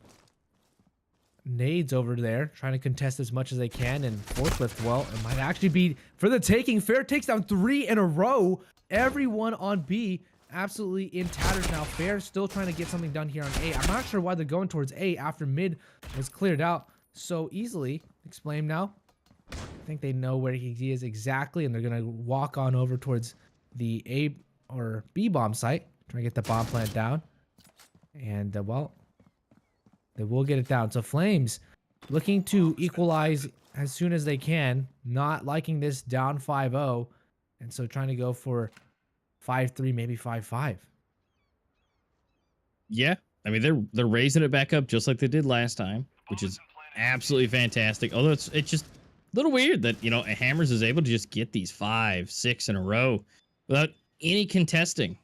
nades over there, trying to contest as much as they can, and forklift, well, it might actually be for the taking. Fair takes down 3 in a row. Everyone on B absolutely in tatters now. Fair still trying to get something done here on A. I'm not sure why they're going towards A after mid was cleared out so easily. Explain now. I think they know where he is exactly, and they're going to walk on over towards the A or B bomb site, trying to get the bomb plant down. And, well, they will get it down. So Flames looking to equalize as soon as they can, not liking this down 5-0, and so trying to go for 5-3, maybe 5-5. Yeah, I mean they're raising it back up just like they did last time, which is absolutely fantastic. Although it's just a little weird that, you know, Hammers is able to just get these 5, 6 in a row without any contesting,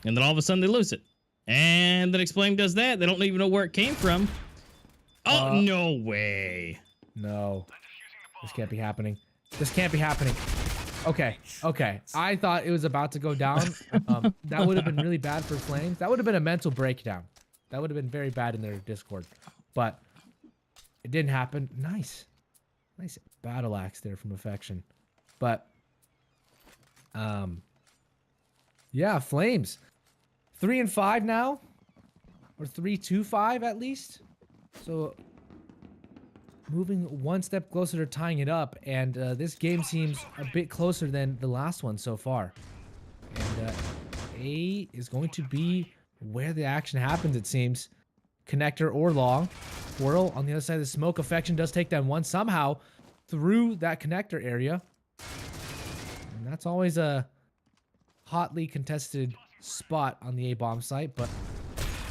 and then all of a sudden they lose it. And then Explain does that. They don't even know where it came from. Oh, no way. No. This can't be happening. This can't be happening. Okay. Okay. I thought it was about to go down. That would have been really bad for Flames. That would have been a mental breakdown. That would have been very bad in their Discord. But it didn't happen. Nice. Nice battle axe there from Affection. But Yeah, Flames 3-5 now, or 3-5 at least. So moving one step closer to tying it up, and this game seems a bit closer than the last one so far. And A is going to be where the action happens, it seems. Connector or long. Whirl on the other side of the smoke. Affection does take down one somehow through that connector area. And that's always a hotly contested spot on the A-bomb site, but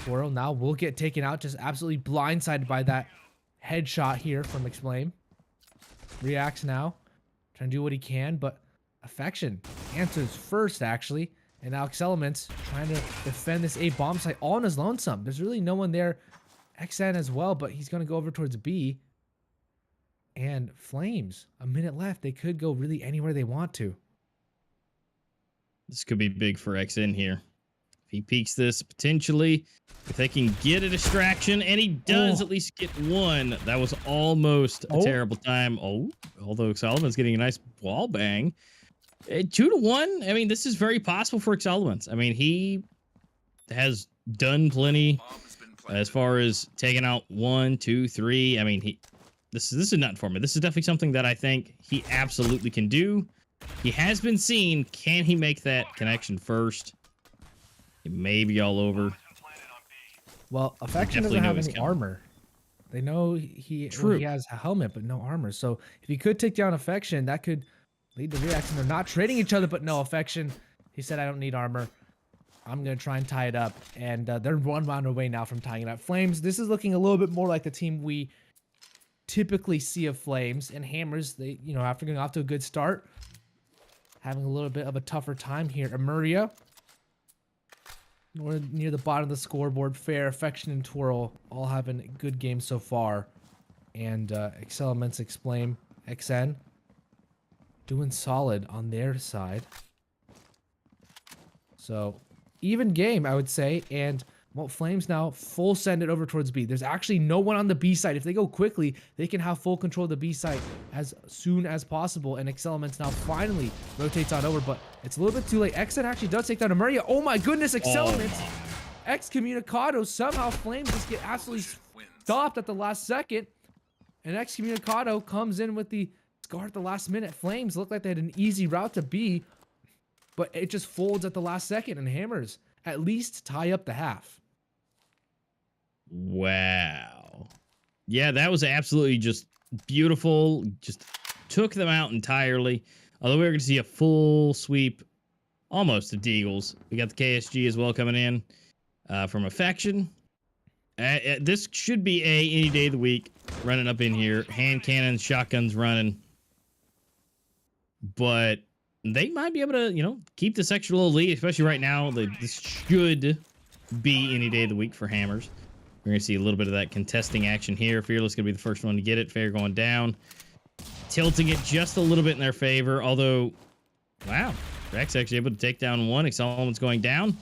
Whirl now will get taken out, just absolutely blindsided by that headshot here from Explain. Reacts now, trying to do what he can, but Affection answers first, actually. And now Elements trying to defend this A-bomb site all on his lonesome. There's really no one there. XN as well, but he's going to go over towards B. And Flames, a minute left. They could go really anywhere they want to. This could be big for XN here. If he peeks this, potentially, if they can get a distraction, and he does at least get one. That was almost a terrible time. Although Elements getting a nice wall bang. 2-1. I mean, this is very possible for Elements. I mean, he has done plenty as far as taking out 1, 2, 3. I mean, this is not for me. This is definitely something that I think he absolutely can do. He has been seen. Can he make that connection first? It may be all over. Well, Affection doesn't have any armor. They know he has a helmet, but no armor. So if he could take down Affection, that could lead to reaction. They're not trading each other, but no, Affection, he said, I don't need armor. I'm going to try and tie it up. And they're 1 round away now from tying it up. Flames, this is looking a little bit more like the team we typically see of Flames. And Hammers, they, after getting off to a good start, having a little bit of a tougher time here. Emuria, near the bottom of the scoreboard. Fair, Affection, and Twirl all having good games so far. And Excellements, Explain, XN, doing solid on their side. So, even game, I would say. And, well, Flames now full send it over towards B. There's actually no one on the B side. If they go quickly, they can have full control of the B side as soon as possible. And Excellements now finally rotates on over, but it's a little bit too late. XN actually does take down Emuria. Oh my goodness, Excellements! Excommunicado. Somehow Flames just get absolutely stopped at the last second. And Excommunicado comes in with the scar at the last minute. Flames look like they had an easy route to B, but it just folds at the last second, and Hammers at least tie up the half. Wow. Yeah, that was absolutely just beautiful. Just took them out entirely. Although we were going to see a full sweep almost to Deagles. We got the KSG as well coming in from Affection. This should be any day of the week. Running up in here. Hand cannons, shotguns running. But they might be able to, keep this extra little lead, especially right now. This should be any day of the week for Hammers. We're going to see a little bit of that contesting action here. Fearless going to be the first one to get it. Fair going down. Tilting it just a little bit in their favor. Although, wow. Rex actually able to take down one. Excellement's going down.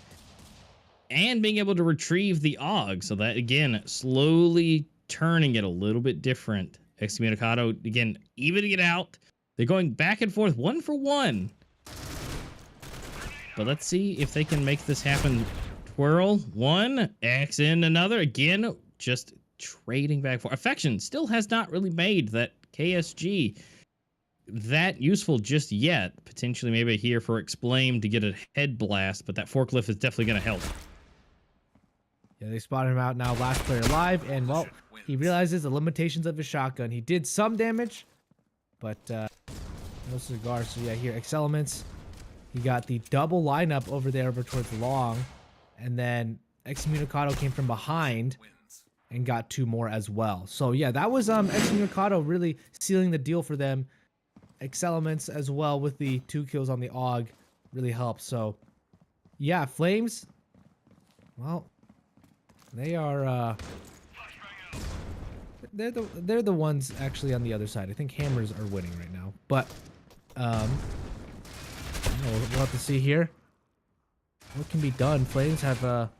And being able to retrieve the AUG. So that, again, slowly turning it a little bit different. Excommunicado, again, even to get out. They're going back and forth, 1 for 1. But let's see if they can make this happen. Twirl, 1. X in another. Again, just trading back for Affection. Still has not really made that KSG that useful just yet. Potentially maybe here for Explain to get a head blast, but that forklift is definitely going to help. Yeah, they spotted him out now. Last player alive, and well, he realizes the limitations of his shotgun. He did some damage, but no cigar. So yeah, here, Excellements. He got the double lineup over there over towards long, and then Excommunicado came from behind and got 2 more as well. So yeah, that was Excommunicado really sealing the deal for them. Excellements as well with the 2 kills on the AUG really helped. So yeah, Flames, well, they are they're the ones actually on the other side. I think Hammers are winning right now, but we'll have to see here what can be done. Flames have a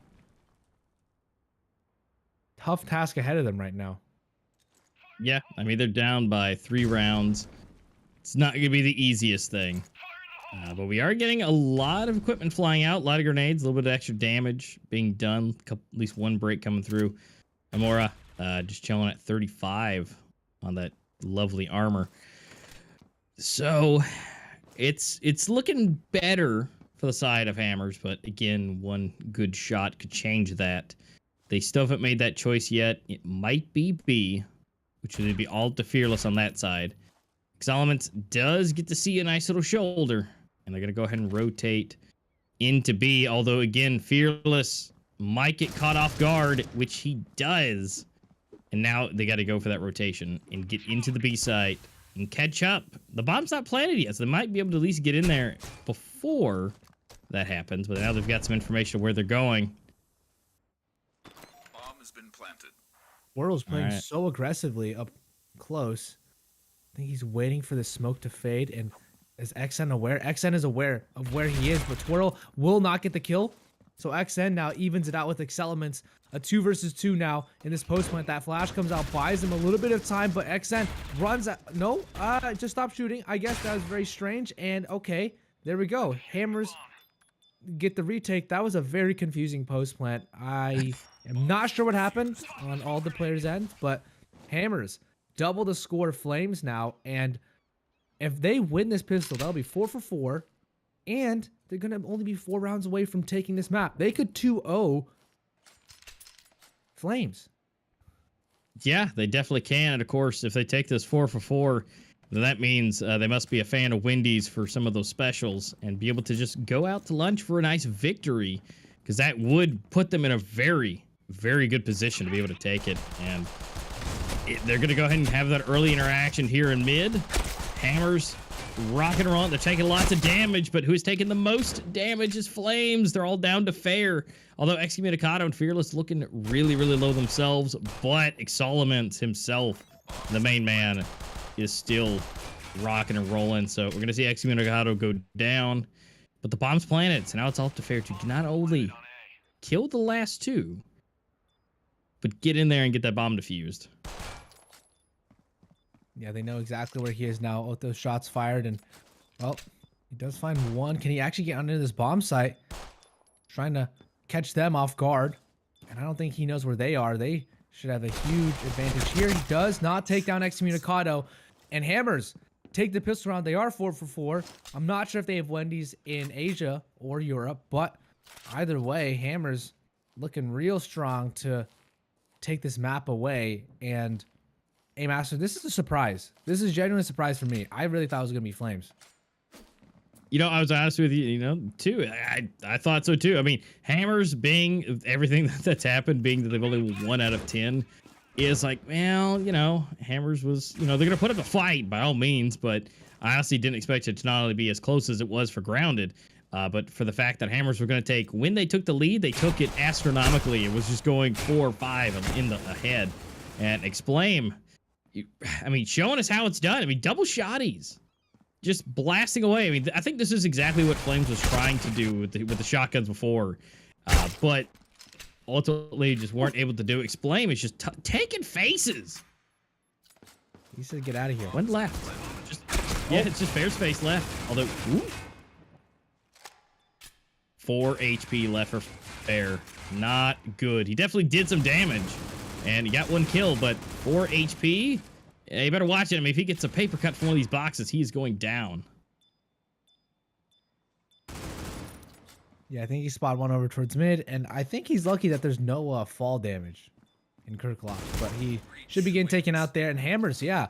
tough task ahead of them right now. Yeah, I mean, they're down by 3 rounds. It's not going to be the easiest thing. But we are getting a lot of equipment flying out, a lot of grenades, a little bit of extra damage being done. At least one break coming through. Amora just chilling at 35 on that lovely armor. So it's looking better for the side of Hammers, but again, one good shot could change that. They still haven't made that choice yet. It might be B, which would be all to Fearless on that side. Elements does get to see a nice little shoulder, and they're going to go ahead and rotate into B, although again, Fearless might get caught off guard, which he does. And now they got to go for that rotation and get into the B site and catch up. The bomb's not planted yet, so they might be able to at least get in there before that happens, but now they've got some information of where they're going. Bomb has been planted. World's playing so aggressively up close. I think he's waiting for the smoke to fade, and is XN aware? XN is aware of where he is, but Twirl will not get the kill. So XN now evens it out with Excelements. A 2 versus 2 now in this post plant. That flash comes out, buys him a little bit of time, but XN runs out. No, just stop shooting. I guess that was very strange. And okay, there we go. Hammers get the retake. That was a very confusing post plant. I am not sure what happened on all the players' end, but Hammers double the score Flames now, and if they win this pistol, that'll be 4 for 4, and they're gonna only be 4 rounds away from taking this map. They could 2-0 Flames. Yeah, they definitely can. And of course, if they take this 4 for 4, then that means they must be a fan of Wendy's for some of those specials and be able to just go out to lunch for a nice victory, because that would put them in a very, very good position to be able to take it. And they're going to go ahead and have that early interaction here in mid. Hammers rocking around. They're taking lots of damage, but who's taking the most damage is Flames. They're all down to fair. Although Excommunicado and Fearless looking really, really low themselves, but Excelements himself, the main man, is still rocking and rolling. So we're going to see Excommunicado go down, but the bomb's planted. So now it's all up to fair to not only kill the last 2, but get in there and get that bomb defused. Yeah, they know exactly where he is now with those shots fired, and well, he does find one. Can he actually get under this bomb site? Trying to catch them off guard, and I don't think he knows where they are. They should have a huge advantage here. He does not take down Excommunicado, and Hammers take the pistol round. They are 4 for 4. I'm not sure if they have Wendy's in Asia or Europe, but either way, Hammers looking real strong to take this map away. And hey, Master, this is a surprise. This is genuinely a surprise for me. I really thought it was going to be Flames. You know, I was honest with you, too. I thought so, too. I mean, Hammers being everything that's happened, being that they've only 1 out of 10, is like, well, Hammers was, they're going to put up a fight by all means, but I honestly didn't expect it to not only be as close as it was for Grounded, but for the fact that Hammers were going to take, when they took the lead, they took it astronomically. It was just going 4 or 5 in the ahead. And Explame, showing us how it's done. Double shotties. Just blasting away. I think this is exactly what Flames was trying to do with the shotguns before. But ultimately just weren't able to do. Explame is just taking faces. He said get out of here. One left. It's just Fair's face left. Although, 4 HP left for Fair. Not good. He definitely did some damage. And he got 1 kill, but 4 HP? Yeah, you better watch it. If he gets a paper cut from one of these boxes, he is going down. Yeah, I think he spotted one over towards mid, and I think he's lucky that there's no fall damage in Critical Ops, but he should be getting taken out there. And Hammers, yeah,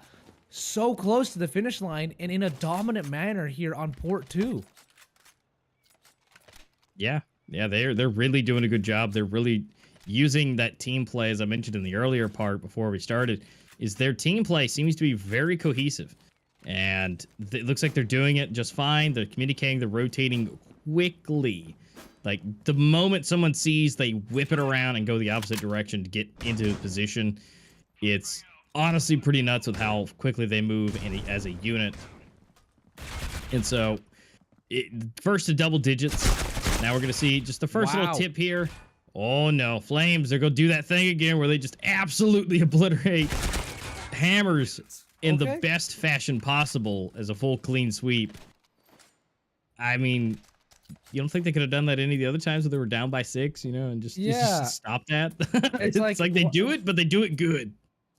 so close to the finish line and in a dominant manner here on Port 2. Yeah, they're really doing a good job. They're really using that team play, as I mentioned in the earlier part before we started, is their team play seems to be very cohesive. And it looks like they're doing it just fine. They're communicating, they're rotating quickly. Like, the moment someone sees, they whip it around and go the opposite direction to get into position. It's honestly pretty nuts with how quickly they move as a unit. And so, first to double digits. Now we're going to see just the first little tip here. Oh, no. Flames, they're going to do that thing again where they just absolutely obliterate Hammers in the best fashion possible as a full clean sweep. I mean, you don't think they could have done that any of the other times when they were down by 6, you know, and just stop that? It's like they do it, but they do it good.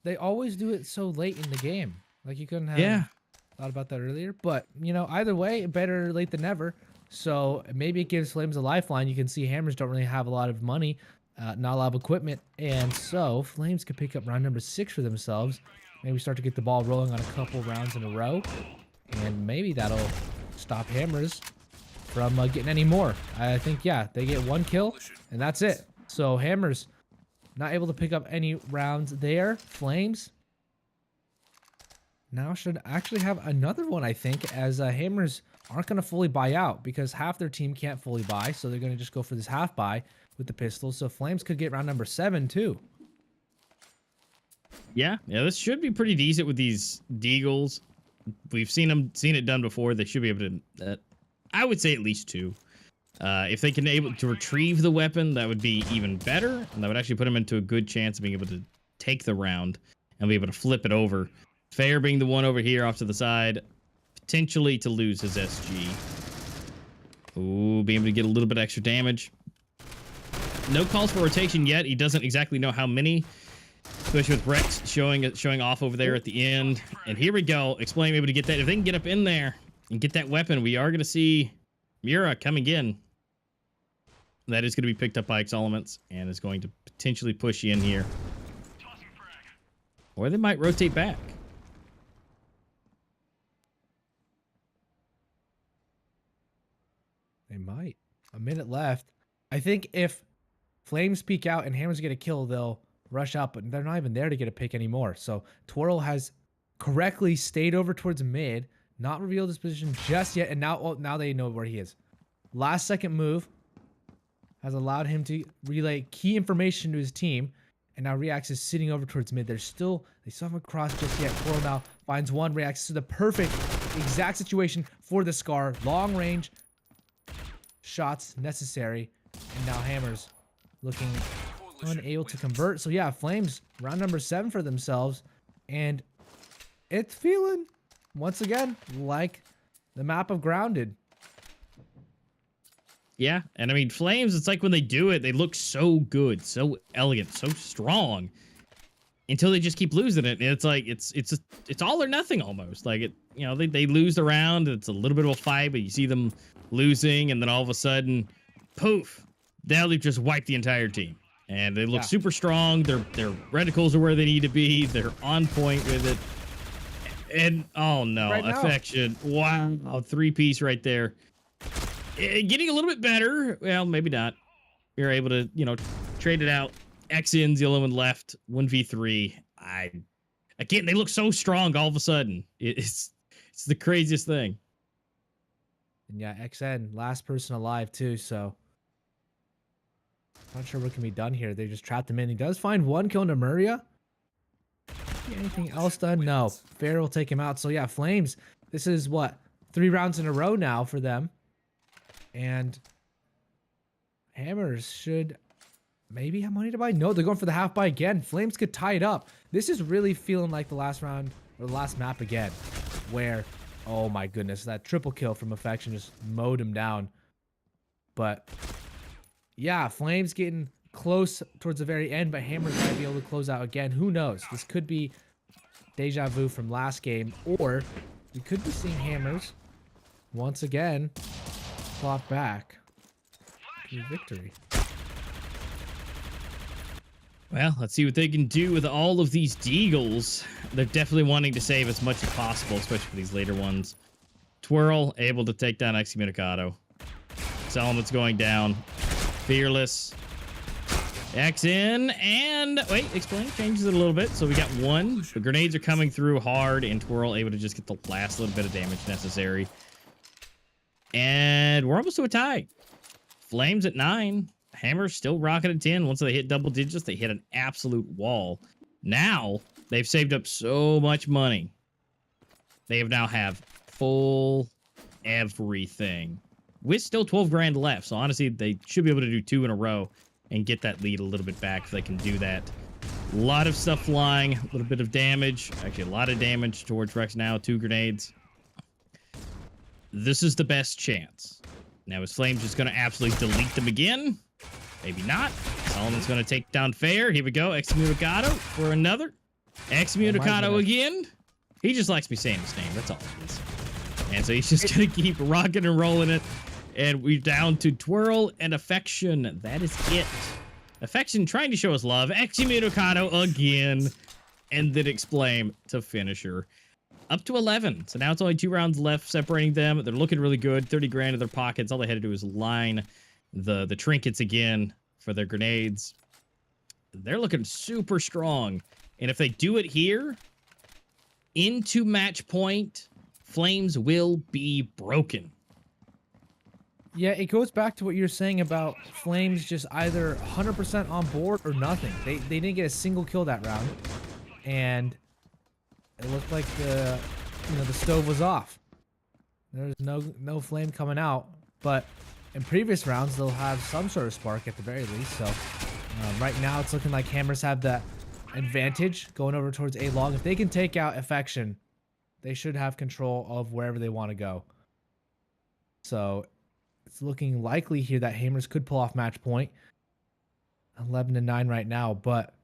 They always do it so late in the game. Like you couldn't have thought about that earlier. But, you know, either way, better late than never. So maybe it gives Flames a lifeline. You can see Hammers don't really have a lot of money, not a lot of equipment. And so Flames could pick up round number 6 for themselves. Maybe start to get the ball rolling on a couple rounds in a row. And maybe that'll stop Hammers from getting any more. I think, yeah, they get 1 kill, and that's it. So Hammers not able to pick up any rounds there. Flames now should actually have another one, I think, as Hammers aren't going to fully buy out because half their team can't fully buy, so they're going to just go for this half buy with the pistols. So Flames could get round number 7 too. Yeah, this should be pretty decent with these Deagles. We've seen it done before. They should be able to, I would say at least 2. If they can able to retrieve the weapon, that would be even better, and that would actually put them into a good chance of being able to take the round and be able to flip it over. Fair being the one over here off to the side, potentially to lose his SG. Ooh, being able to get a little bit extra damage. No calls for rotation yet. He doesn't exactly know how many, especially with Rex showing off over there at the end. And here we go. Explain able to get that. If they can get up in there and get that weapon, we are going to see Mura coming in. That is going to be picked up by X Elements and is going to potentially push you in here. Or they might rotate back. They might. A minute left. I think if Flames peek out and Hammers get a kill, they'll rush out, but they're not even there to get a pick anymore. So Twirl has correctly stayed over towards mid, not revealed his position just yet, and now they know where he is. Last second move has allowed him to relay key information to his team, and now Reax is sitting over towards mid. They still haven't crossed just yet. Twirl now finds one, Reax to the perfect exact situation for the Scar. Long range shots necessary, and now Hammers looking unable to convert. So yeah, Flames round number 7 for themselves, and it's feeling once again like the map of Grounded. Yeah, and I mean Flames, it's like when they do it, they look so good, so elegant, so strong, until they just keep losing it. And it's like it's all or nothing almost. Like it, you know, they lose the round, it's a little bit of a fight, but you see them losing, and then all of a sudden, poof, they've just wiped the entire team. And they look super strong. Their reticles are where they need to be. They're on point with it. And oh no, right Affection. Wow, 3-piece right there. Getting a little bit better. Well, maybe not. You're able to, you know, trade it out. X-In's the only one left. 1v3. Again, they look so strong all of a sudden. It's the craziest thing. And yeah, XN, last person alive too, so not sure what can be done here. They just trapped him in. He does find 1 kill into Muria. Anything else done? No. Fair will take him out. So yeah, Flames, this is what? 3 rounds in a row now for them. And Hammers should maybe have money to buy. No, they're going for the half buy again. Flames could tie it up. This is really feeling like the last round or the last map again, where, oh my goodness, that triple kill from Affection just mowed him down. But yeah, Flames getting close towards the very end, but Hammers might be able to close out again. Who knows? This could be deja vu from last game, or we could be seeing Hammers once again claw back to victory. Well, let's see what they can do with all of these Deagles. They're definitely wanting to save as much as possible, especially for these later ones. Twirl, able to take down Excommunicado. Element's going down. Fearless. X in, and wait, explain, changes it a little bit. So we got 1. The grenades are coming through hard, and Twirl able to just get the last little bit of damage necessary. And we're almost to a tie. Flames at 9. Hammer's still rocking at 10. Once they hit double digits, they hit an absolute wall. Now, they've saved up so much money. They have now have full everything. With still 12 grand left. So honestly, they should be able to do 2 in a row and get that lead a little bit back if they can do that. A lot of stuff flying, a little bit of damage. Actually, a lot of damage towards Rex now. 2 grenades. this is the best chance. Now, is Flames just going to absolutely delete them again? Maybe not. Solomon's going to take down Fair. Here we go. Excommunicado for another. Excommunicado again. He just likes me saying his name. That's all it is. And so he's just going to keep rocking and rolling it. And we're down to Twirl and Affection. That is it. Affection trying to show us love. Excommunicado again. And then Exclaim to finisher. Up to 11. So now it's only 2 rounds left separating them. They're looking really good. 30 grand in their pockets. All they had to do is line the trinkets again for their grenades. They're looking super strong. And if they do it here, into match point, Flames will be broken. Yeah, it goes back to what you're saying about Flames just either 100% on board or nothing. They didn't get a single kill that round. And it looked like the stove was off. There's no flame coming out, but in previous rounds they'll have some sort of spark at the very least. So right now it's looking like Hammers have that advantage going over towards A long. If they can take out Affection, they should have control of wherever they want to go. So it's looking likely here that Hammers could pull off match point. 11-9 right now, but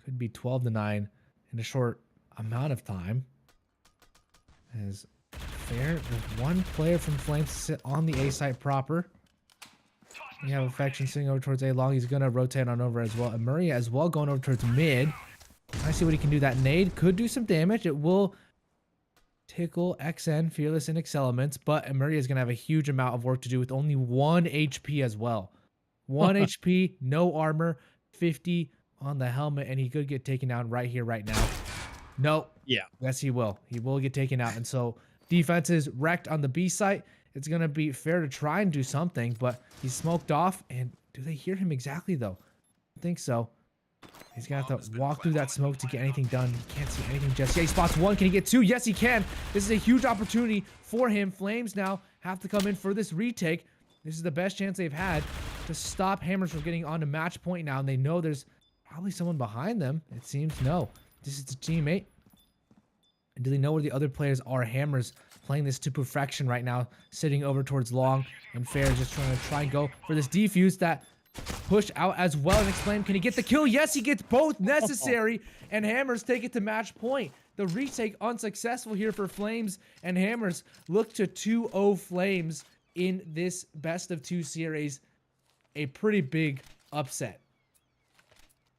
could be 12-9 in a short amount of time. As Fair, there's one player from Flames to sit on the A site proper. We have Affection sitting over towards A long. He's going to rotate on over as well. And Murray as well going over towards mid. I see what he can do. That nade could do some damage. It will tickle XN, Fearless, and Excelements. But Murray is going to have a huge amount of work to do with only 1 HP as well. 1 HP, no armor, 50 on the helmet. And he could get taken down right here, right now. No. Yeah. Yes, he will. He will get taken out. And so defense is wrecked on the B site. It's going to be Fair to try and do something, but he's smoked off. And do they hear him exactly, though? I think so. He's going to have to walk through that smoke to get anything done. He can't see anything just yet. He spots 1. Can he get 2? Yes, he can. This is a huge opportunity for him. Flames now have to come in for this retake. This is the best chance they've had to stop Hammers from getting onto match point now. And they know there's probably someone behind them. It seems no. This is the teammate. And do they know where the other players are? Hammers playing this to perfection right now, sitting over towards long, and Fair is just trying to go for this defuse that push out as well. And Exclaim, can he get the kill? Yes, he gets both necessary, and Hammers take it to match point. The retake unsuccessful here for Flames, and Hammers look to 2-0 Flames in this best of 2 series. A pretty big upset.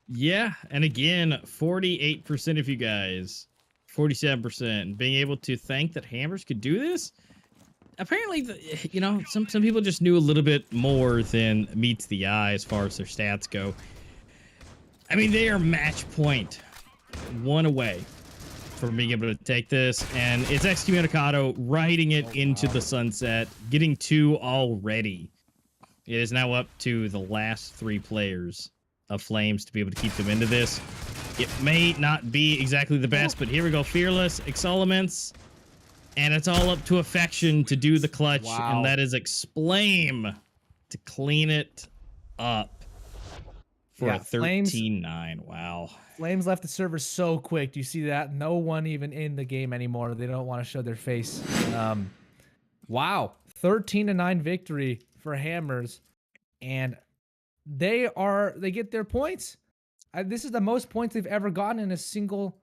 Yeah, and again, 48% of you guys, 47%, being able to think that Hammers could do this. Apparently, some people just knew a little bit more than meets the eye as far as their stats go. I mean, they are match point 1 away from being able to take this, and it's Excommunicado riding it into the sunset, getting 2 already. It is now up to the last 3 players of Flames to be able to keep them into this. It may not be exactly the best, but here we go. Fearless, Excelements, and it's all up to Affection to do the clutch, and that is Exclaim to clean it up for a 13-9. Wow. Flames left the server so quick. Do you see that? No one even in the game anymore. They don't want to show their face. Wow. 13-9 victory for Hammers, and they get their points. This is the most points they've ever gotten in a single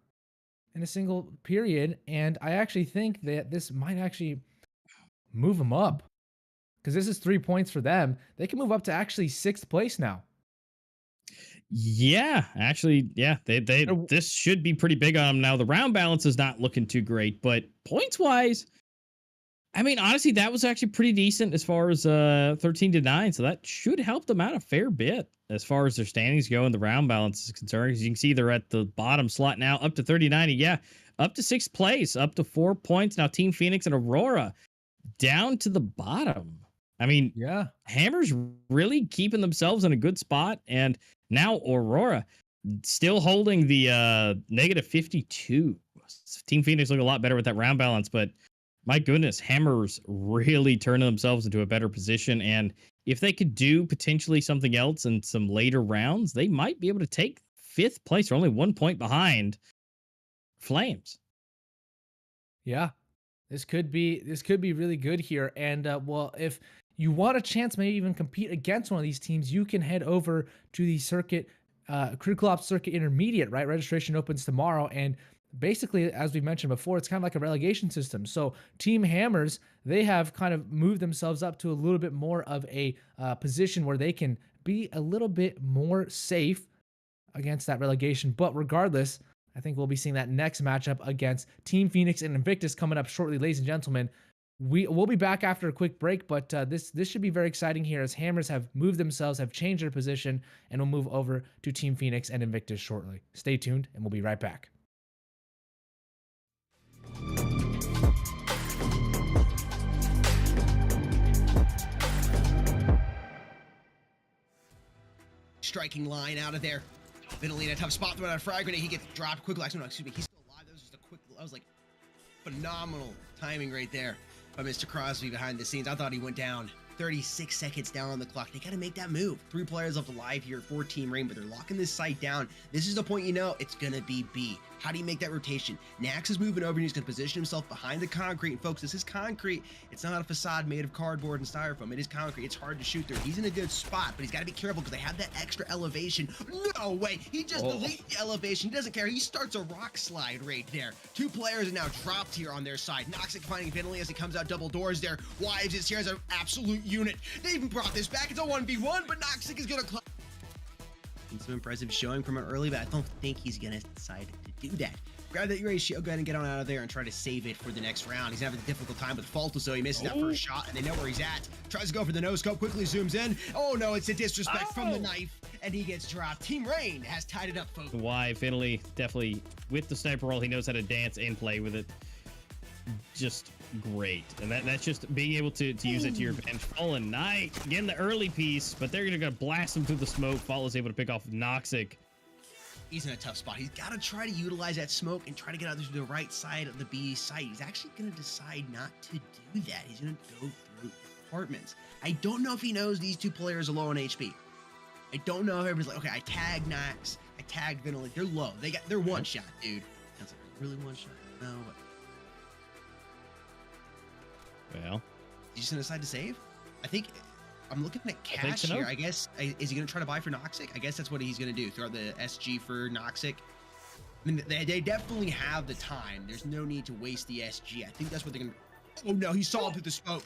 period, and I actually think that this might actually move them up, because this is 3 points for them. They can move up to actually 6th place now. Yeah, actually, yeah, this should be pretty big on them now. The round balance is not looking too great, but points wise, I mean, honestly, that was actually pretty decent as far as 13-9, so that should help them out a fair bit as far as their standings go and the round balance is concerned. As you can see, they're at the bottom slot now, up to 39. Yeah, up to 6th place, up to 4 points. Now Team Phoenix and Aurora down to the bottom. I mean, yeah, Hammers really keeping themselves in a good spot, and now Aurora still holding the -52. Team Phoenix look a lot better with that round balance, but my goodness, Hammers really turning themselves into a better position. And if they could do potentially something else in some later rounds, they might be able to take 5th place. They're only 1 point behind Flames. Yeah, This could be really good here. And well, if you want a chance, maybe even compete against one of these teams, you can head over to the circuit, Critical Ops Circuit Intermediate. Right, registration opens tomorrow, and basically, as we mentioned before, it's kind of like a relegation system. So Team Hammers, they have kind of moved themselves up to a little bit more of a position where they can be a little bit more safe against that relegation. But regardless, I think we'll be seeing that next matchup against Team Phoenix and Invictus coming up shortly, ladies and gentlemen. We'll be back after a quick break, but this should be very exciting here as Hammers have moved themselves, have changed their position, and we'll move over to Team Phoenix and Invictus shortly. Stay tuned, and we'll be right back. Striking line out of there. Vitaly in a tough spot, throwing out a frag grenade. He gets dropped quickly. Actually, no, excuse me. He's still alive. That was just a quick, I was like, phenomenal timing right there by Mr. Crosby behind the scenes. I thought he went down. 36 seconds down on the clock. They got to make that move. 3 players left alive here for Team Rain, but they're locking this site down. This is the point you know it's going to be B. How do you make that rotation? Nax is moving over and he's going to position himself behind the concrete. And folks, this is concrete. It's not a facade made of cardboard and styrofoam. It is concrete. It's hard to shoot through. He's in a good spot, but he's got to be careful because they have that extra elevation. No way. He just deletes the elevation. He doesn't care. He starts a rock slide right there. 2 players are now dropped here on their side. Noxic finding Vitaly as he comes out double doors there. Wives is here as an absolute unit. They even brought this back. It's a 1v1, but Noxic is going to climb. Some impressive showing from him early, but I don't think he's going to decide to do that. Grab that Eurasia, go ahead and get on out of there and try to save it for the next round. He's having a difficult time with Falta, so he misses that first shot, and they know where he's at. Tries to go for the no-scope, quickly zooms in. Oh no, it's a disrespect from the knife, and he gets dropped. Team Rain has tied it up, folks. Why, Finley, definitely, with the sniper roll, he knows how to dance and play with it. Just great. And that's just being able to use it to your advantage. Fallen Knight, again, the early piece, but they're going to blast him through the smoke. Fall's able to pick off Noxic. He's in a tough spot. He's got to try to utilize that smoke and try to get out to the right side of the B site. He's actually going to decide not to do that. He's going to go through apartments. I don't know if he knows these 2 players are low on HP. I don't know if everybody's like, okay, I tagged Nax, I tagged Vitaly. They're low. They're one shot, dude. That's like, really one shot? No, but... Well, he's just going to decide to save? I think... I'm looking at cash here. I guess, is he going to try to buy for Noxic? I guess that's what he's going to do. Throw out the SG for Noxic. I mean, they definitely have the time. There's no need to waste the SG. I think that's what they're going to... Oh, no. He saw it through the smoke.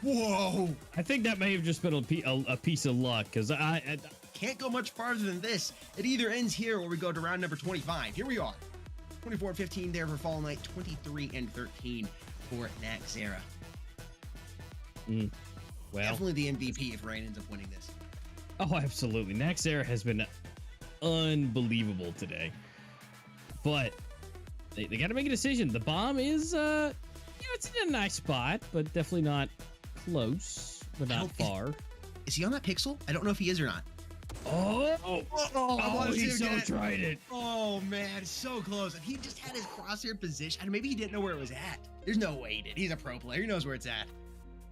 Whoa. I think that may have just been a piece of luck, because I can't go much farther than this. It either ends here or we go to round number 25. Here we are. 24-15 there for Fallen Knight. 23-13 for Naxera. Well, definitely the MVP if Rain ends up winning this. Oh, absolutely. Naxera has been unbelievable today. But they got to make a decision. The bomb is, it's in a nice spot, but definitely not close, but not far. Is he on that pixel? I don't know if he is or not. He so tried it. Oh, man, so close. If he just had his crosshair position, maybe he didn't know where it was at. There's no way he did. He's a pro player. He knows where it's at.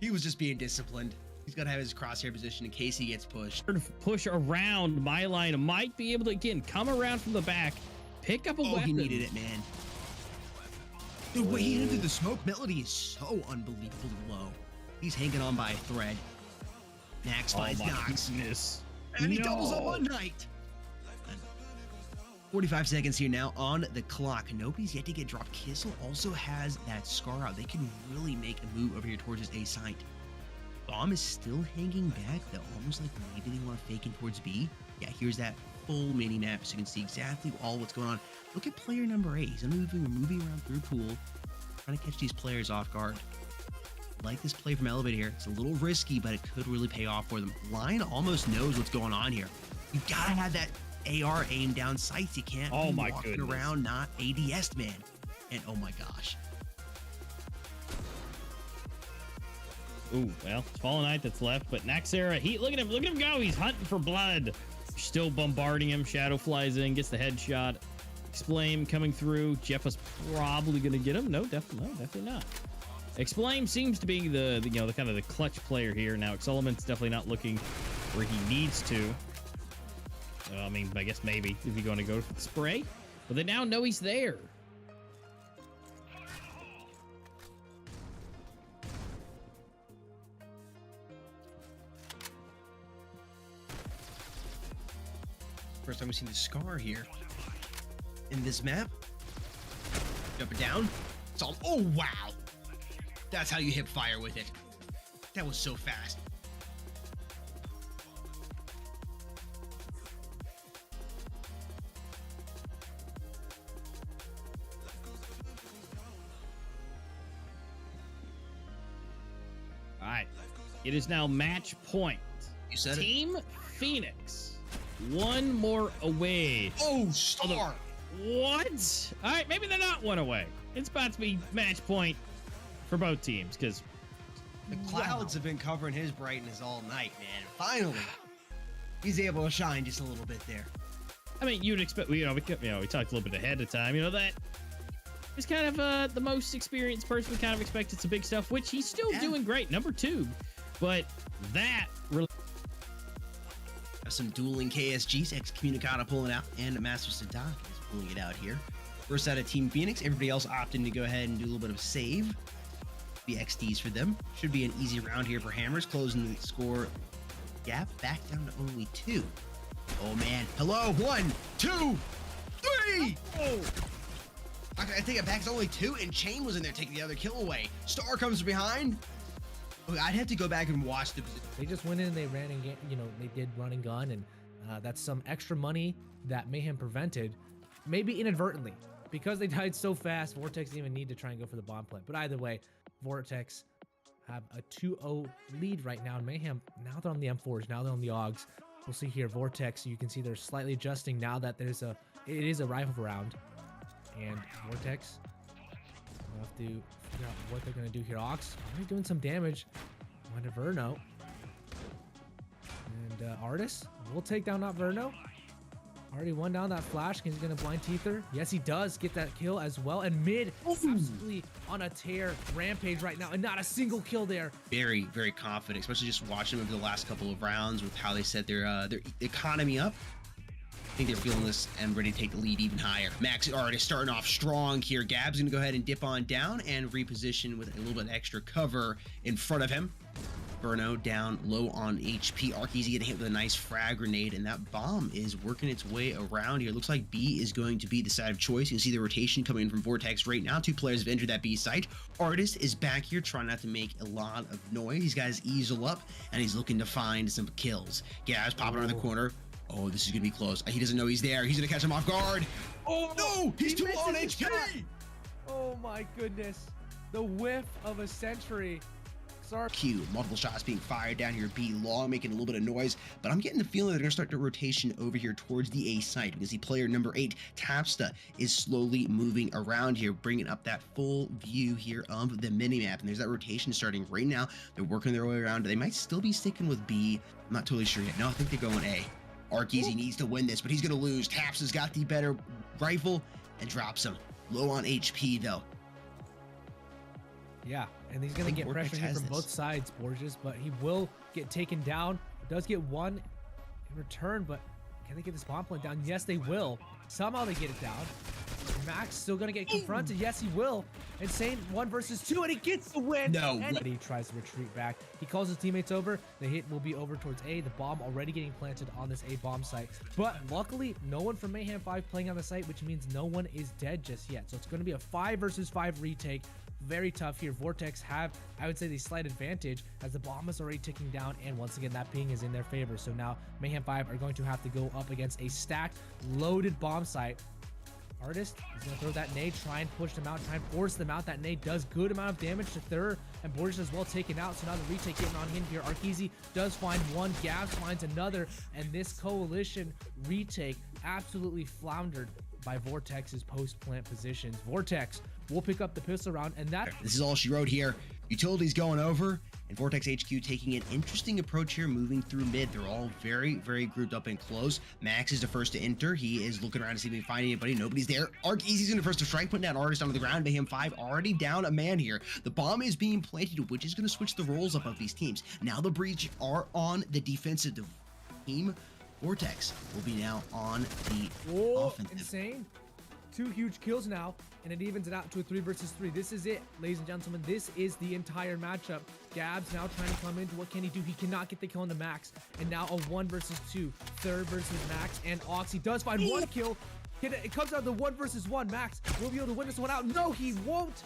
He was just being disciplined. He's got to have his crosshair position in case he gets pushed. Push around my line. Might be able to, again, come around from the back, pick up a weapon. He needed it, man. The way he entered the smoke, Melody is so unbelievably low. He's hanging on by a thread. Nax finds Nox. And he doubles up on Knight. 45 seconds here now on the clock. Nobody's yet to get dropped. Kissel also has that scar out. They can really make a move over here towards his A site. Bomb is still hanging back, though. Almost like maybe they want to fake in towards B. Yeah, here's that full mini map so you can see exactly all what's going on. Look at player number 8. He's moving around through pool, trying to catch these players off guard. Like this play from Elevate here. It's a little risky, but it could really pay off for them. Line almost knows what's going on here. You gotta have that AR aim down sights. You can't be walking around not ADS'd, man. And oh my gosh. Ooh, well, it's Fallen Knight that's left, but Naxera, look at him go. He's hunting for blood. Still bombarding him. Shadow flies in, gets the headshot. Explain coming through. Jeff was probably gonna get him. No, definitely not. Explain seems to be the kind of the clutch player here. Now, Exelement's definitely not looking where he needs to. I mean, I guess maybe if you're going to go for the spray, but they now know he's there. First time we've seen the Scar here in this map. Jump it down. It's all, oh wow. That's how you hip fire with it. That was so fast. All right. It is now match point. You said Team Phoenix. One more away. Oh, Star. What? All right, maybe they're not one away. It's about to be match point for both teams because The clouds have been covering his brightness all night, man. Finally, he's able to shine just a little bit there. I mean, you'd expect, we talked a little bit ahead of time, that is kind of the most experienced person. We kind of expected some big stuff, which he's still doing great, number 2. But that really. Some dueling KSGs, Excommunicado pulling out, and Master Sadak is pulling it out here. First out of Team Phoenix, everybody else opting to go ahead and do a little bit of a save. The XDs for them. Should be an easy round here for Hammers, closing the score gap back down to only 2. Oh man, hello, 1, 2, 3! Oh! I take it back, it's only 2, and Chain was in there taking the other kill away. Star comes behind. Okay, I'd have to go back and watch the. They just went in, they ran and they did run and gun, and that's some extra money that Mayhem prevented, maybe inadvertently, because they died so fast. Vortex didn't even need to try and go for the bomb plant. But either way, Vortex have a 2-0 lead right now. And Mayhem, now they're on the M4s, now they're on the AUGs. We'll see here, Vortex, you can see they're slightly adjusting now that it is a rifle round. And Vortex will have to figure out what they're going to do here. Ox already doing some damage on Verno. And Artis will take down not Verno. Already one down that flash. He's going to blind Teether. Yes, he does get that kill as well. And Mid absolutely on a tear rampage right now, and not a single kill there. Very, very confident, especially just watching them over the last couple of rounds with how they set their economy up. I think they're feeling this and ready to take the lead even higher. Max and Artis starting off strong here. Gab's going to go ahead and dip on down and reposition with a little bit extra cover in front of him. Verno down low on HP. Arkeezy getting hit with a nice frag grenade, and that bomb is working its way around here. Looks like B is going to be the side of choice. You can see the rotation coming in from Vortex right now. 2 players have entered that B site. Artis is back here trying not to make a lot of noise. He's got his easel up, and he's looking to find some kills. Gab's popping around the corner. Oh, this is going to be close. He doesn't know he's there. He's going to catch him off guard. Oh, no! He's too low on HP! Oh, my goodness. The whiff of a century. Sorry. Q, multiple shots being fired down here. B long, making a little bit of noise, but I'm getting the feeling they're going to start the rotation over here towards the A site. You can see player number 8, Tapsta, is slowly moving around here, bringing up that full view here of the minimap. And there's that rotation starting right now. They're working their way around. They might still be sticking with B. I'm not totally sure yet. No, I think they're going A. Arkeezy needs to win this, but he's going to lose. Tapsta's got the better rifle and drops him. Low on HP, though. Yeah, and he's going to get pressure here from both sides, Borges, but he will get taken down. Does get one in return, but can they get this bomb plant down? Yes, they will. Somehow they get it down. Max still going to get confronted. Yes, he will. Insane 1 versus 2, and he gets the win. No. And he tries to retreat back. He calls his teammates over. The hit will be over towards A. The bomb already getting planted on this A bomb site. But luckily, no one from Mayhem 5 playing on the site, which means no one is dead just yet. So it's going to be a 5 versus 5 retake. Very tough here. Vortex have, I would say, the slight advantage as the bomb is already ticking down, and once again that ping is in their favor. So now Mayhem 5 are going to have to go up against a stacked, loaded bomb site. Artist is going to throw that nade, try and push them out, try and force them out. That nade does good amount of damage to Thur, and Borges as well taken out. So now the retake getting on him here. Arkeezy does find one, Gabs finds another, and this coalition retake absolutely floundered by Vortex's post-plant positions. Vortex will pick up the pistol round, and that... This is all she wrote here. Utilities going over, and Vortex HQ taking an interesting approach here, moving through mid. They're all very, very grouped up and close. Max is the first to enter. He is looking around to see if he can find anybody. Nobody's there. Arkeezy's in the first to strike, putting that Artist onto the ground. Mayhem 5 already down a man here. The bomb is being planted, which is going to switch the roles up of these teams. Now the Breach are on the defensive team. Vortex will be now on the offensive. Insane. 2 huge kills now, and it evens it out to a 3 versus 3. This is it, ladies and gentlemen. This is the entire matchup. Gabs now trying to come into. What can he do? He cannot get the kill on the Max, and now a 1 versus 2, Third versus Max, and Oxy does find 1 kill. It comes out to 1 versus 1. Max will be able to win this one out. No, he won't.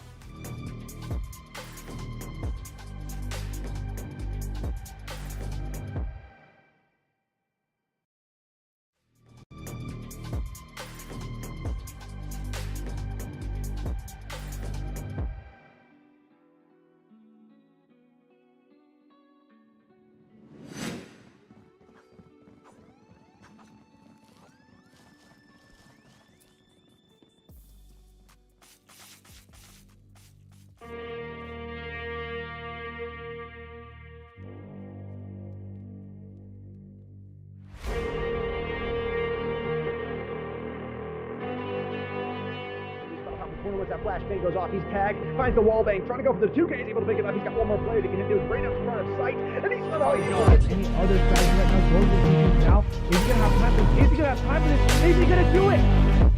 Once that flashbang goes off, he's tagged, finds the wall bang, trying to go for the 2K, he's able to pick it up, he's got one more player to get him to his brain up in front of sight, and he's not all he's got. Any other strategy right now? Goes with defense now. Is he gonna have time for this? Is he gonna have time for this? Is he gonna do it?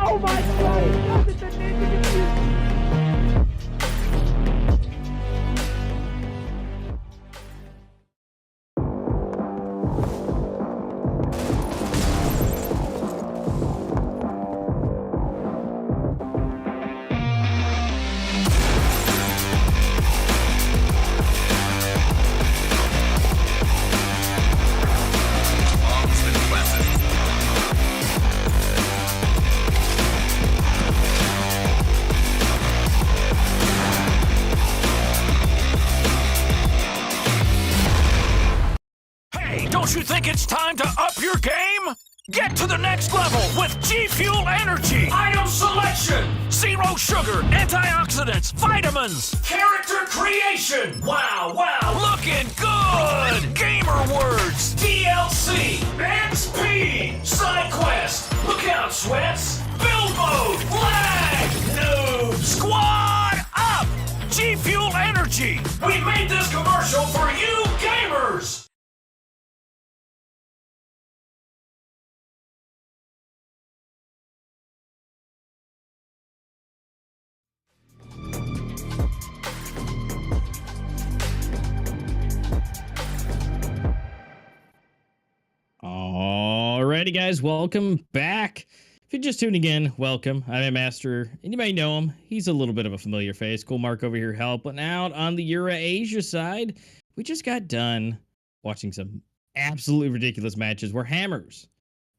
Oh my god! He does it! The ninja gets Don't you think it's time to up your game? Get to the next level with G Fuel Energy. Item selection, zero sugar, antioxidants, vitamins, character creation. Wow, looking good. Gamer words, DLC, XP, side quest. Look out, sweats. Build mode, flag, noob, squad up. G Fuel Energy. We made this commercial for you gamers. Alrighty, guys, welcome back. If you're just tuning in, welcome. I'm a master, and you may know him. He's a little bit of a familiar face. Cool Mark over here helping out on the Eurasia side. We just got done watching some absolutely ridiculous matches where Hammers,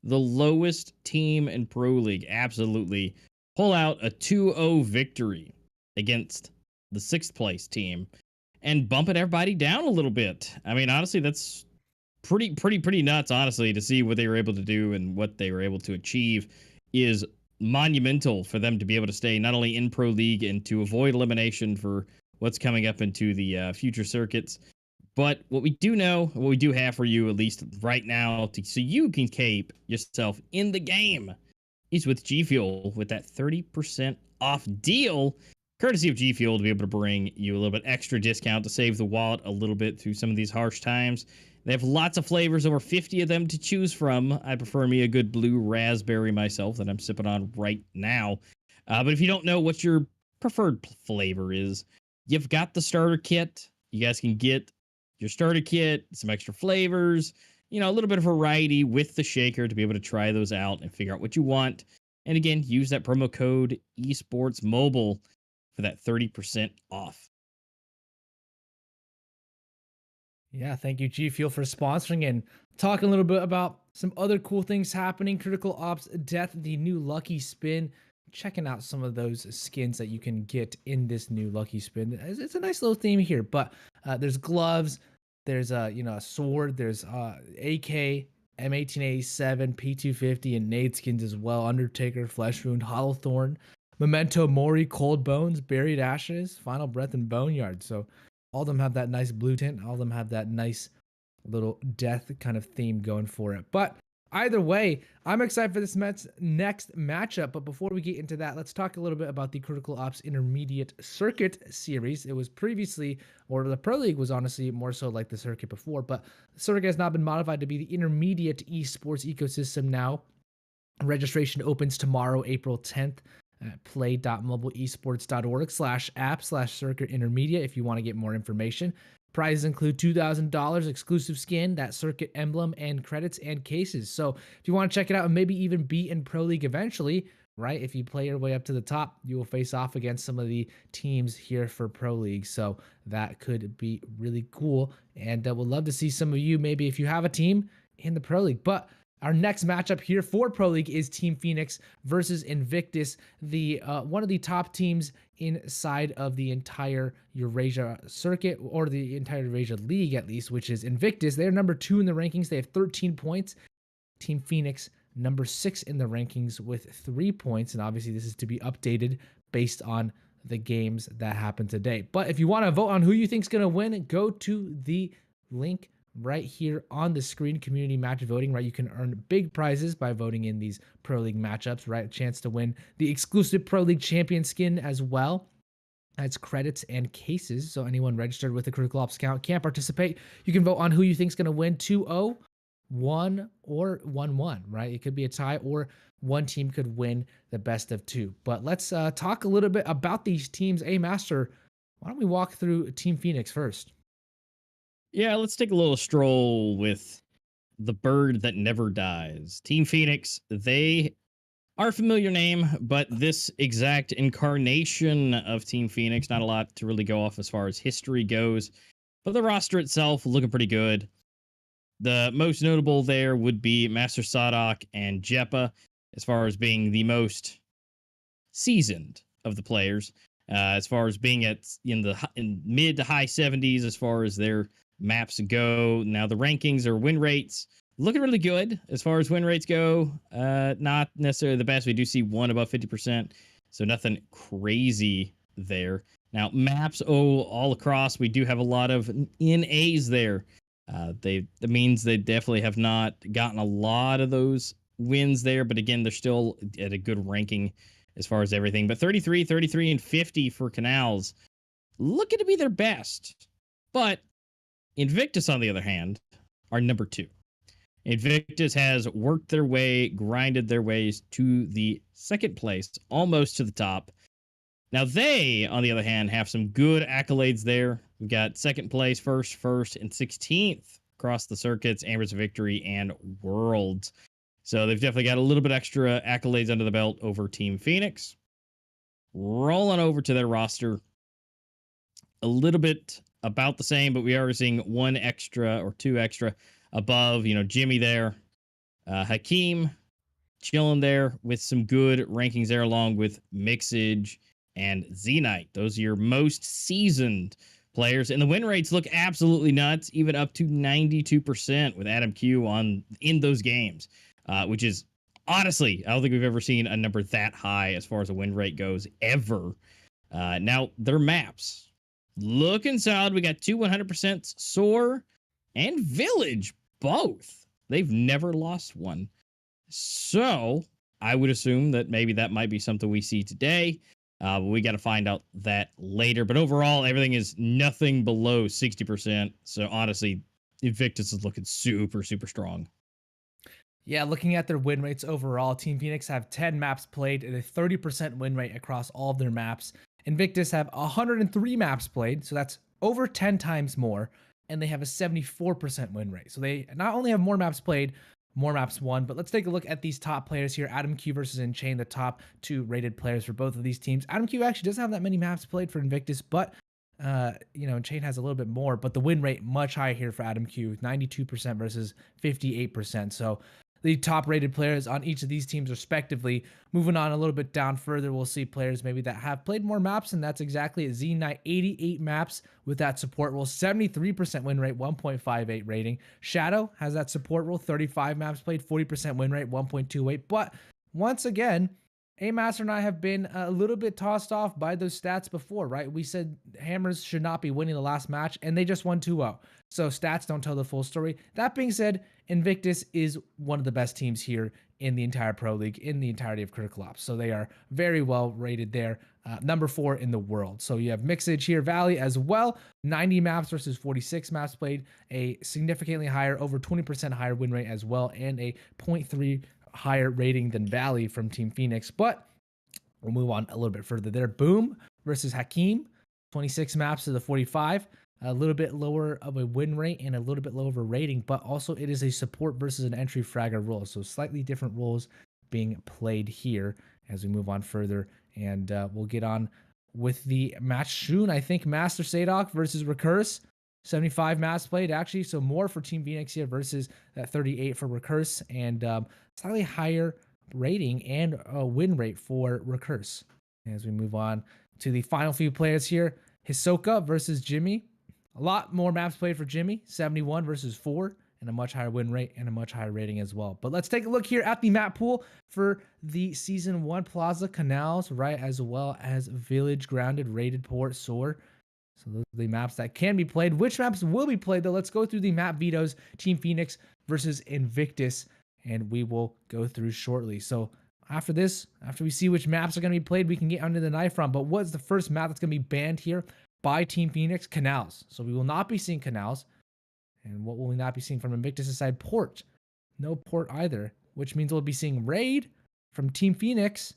the lowest team in Pro League, absolutely pull out a 2-0 victory against the 6th place team and bumping everybody down a little bit. I mean, honestly, that's pretty nuts, honestly, to see what they were able to do and what they were able to achieve is monumental for them to be able to stay not only in Pro League and to avoid elimination for what's coming up into the future circuits. But what we do know, what we do have for you, at least right now, so you can keep yourself in the game, is with G Fuel with that 30% off deal, courtesy of G Fuel, to be able to bring you a little bit extra discount to save the wallet a little bit through some of these harsh times. They have lots of flavors, over 50 of them to choose from. I prefer me a good blue raspberry myself that I'm sipping on right now. But if you don't know what your preferred flavor is, you've got the starter kit. You guys can get your starter kit, some extra flavors, you know, a little bit of variety with the shaker to be able to try those out and figure out what you want. And again, use that promo code Esports Mobile for that 30% off. Yeah, thank you, G Fuel, for sponsoring and talking a little bit about some other cool things happening. Critical Ops Death, the new Lucky Spin. Checking out some of those skins that you can get in this new Lucky Spin. It's a nice little theme here, but there's gloves, there's a sword, there's AK, M1887, P250, and nade skins as well. Undertaker, Flesh Wound, Hollow Thorn, Memento Mori, Cold Bones, Buried Ashes, Final Breath, and Boneyard. So all of them have that nice blue tint. All of them have that nice little death kind of theme going for it. But either way, I'm excited for this next matchup. But before we get into that, let's talk a little bit about the Critical Ops Intermediate Circuit Series. It was previously, or the Pro League was honestly more so like the circuit before, but the circuit has now been modified to be the Intermediate Esports ecosystem now. Registration opens tomorrow, April 10th. at play.mobileesports.org/app/circuit intermedia if you want to get more information. Prizes include $2,000 exclusive skin, that circuit emblem, and credits and cases. So if you want to check it out and maybe even be in Pro League eventually, right? If you play your way up to the top, you will face off against some of the teams here for Pro League. So that could be really cool. And we'd love to see some of you, maybe if you have a team in the Pro League. But our next matchup here for Pro League is Team Phoenix versus Invictus, the one of the top teams inside of the entire Eurasia circuit, or the entire Eurasia League at least, which is Invictus. They're number 2 in the rankings. They have 13 points. Team Phoenix, number 6 in the rankings with 3 points. And obviously this is to be updated based on the games that happened today. But if you want to vote on who you think is going to win, go to the link right here on the screen, community match voting, right? You can earn big prizes by voting in these Pro League matchups, right? A chance to win the exclusive Pro League champion skin as well as credits and cases. So anyone registered with a Critical Ops account can participate. You can vote on who you think is going to win 2-0, 1, or 1-1, right? It could be a tie, or one team could win the best of 2. But let's talk a little bit about these teams. Master, why don't we walk through Team Phoenix first? Yeah, let's take a little stroll with the bird that never dies. Team Phoenix, they are a familiar name, but this exact incarnation of Team Phoenix, not a lot to really go off as far as history goes, but the roster itself looking pretty good. The most notable there would be Master Sadok and Jeppa, as far as being the most seasoned of the players, as far as being in mid to high 70s as far as their maps go. Now the rankings or win rates looking really good as far as win rates go. Not necessarily the best. We do see one above 50%, so nothing crazy there. Now maps all across, we do have a lot of NAs there. That means they definitely have not gotten a lot of those wins there, but again, they're still at a good ranking as far as everything. But 33, 33, and 50 for Canals, looking to be their best. But Invictus, on the other hand, are number 2. Invictus has worked their way, grinded their ways to the second place, almost to the top. Now they, on the other hand, have some good accolades there. We've got second place, first, and 16th across the circuits, Amber's Victory, and Worlds. So they've definitely got a little bit extra accolades under the belt over Team Phoenix. Rolling over to their roster, a little bit about the same, but we are seeing 1 extra or 2 extra above. Jimmy there, Hakeem chilling there with some good rankings there, along with Mixage and Z-Knight. Those are your most seasoned players, and the win rates look absolutely nuts, even up to 92% with Adam Q in those games, which is honestly, I don't think we've ever seen a number that high as far as a win rate goes ever. Now their maps looking solid. We got 2 100% Soar and Village, both. They've never lost one. So I would assume that maybe that might be something we see today. But we got to find out that later. But overall, everything is nothing below 60%. So honestly, Invictus is looking super, super strong. Yeah, looking at their win rates overall, Team Phoenix have 10 maps played and a 30% win rate across all of their maps. Invictus have 103 maps played, so that's over 10 times more, and they have a 74% win rate. So they not only have more maps played, more maps won, but let's take a look at these top players here. Adam Q versus Enchain, the top 2 rated players for both of these teams. Adam Q actually doesn't have that many maps played for Invictus, but Enchain has a little bit more, but the win rate much higher here for Adam Q, 92% versus 58%. So the top rated players on each of these teams respectively. Moving on a little bit down further, we'll see players maybe that have played more maps, and that's exactly Z-Knight, 88 maps with that support role, 73% win rate, 1.58 rating. Shadow has that support role, 35 maps played, 40% win rate, 1.28. But once again, Master and I have been a little bit tossed off by those stats before, right? We said Hammers should not be winning the last match, and they just won 2-0. So stats don't tell the full story. That being said, Invictus is one of the best teams here in the entire Pro League, in the entirety of Critical Ops. So they are very well rated there. Number 4 in the world. So you have Mixage here, Valley as well. 90 maps versus 46 maps played. A significantly higher, over 20% higher win rate as well, and a 0.3 higher rating than Valley from Team Phoenix. But We'll move on a little bit further there. Boom versus Hakeem, 26 maps to the 45. A little bit lower of a win rate and a little bit lower of a rating, but also it is a support versus an entry fragger role. So slightly different roles being played here as we move on further. And we'll get on with the match soon. I think Master Sadok versus Recurse. 75 maps played, actually. So more for Team Phoenix here versus that 38 for Recurse. And slightly higher rating and win rate for Recurse. As we move on to the final few players here. Hisoka versus Jimmy. A lot more maps played for Jimmy, 71 versus 4, and a much higher win rate and a much higher rating as well. But let's take a look here at the map pool for the Season 1 Plaza, Canals, right, as well as Village, Grounded, Raided, Port, Soar. So those are the maps that can be played. Which maps will be played, though? Let's go through the map vetoes, Team Phoenix versus Invictus, and we will go through shortly. So after this, after we see which maps are going to be played, we can get under the knife round. But what's the first map that's going to be banned here by Team Phoenix? Canals. So we will not be seeing Canals. And what will we not be seeing from Invictus' side? Port. No Port either, which means we'll be seeing Raid from Team Phoenix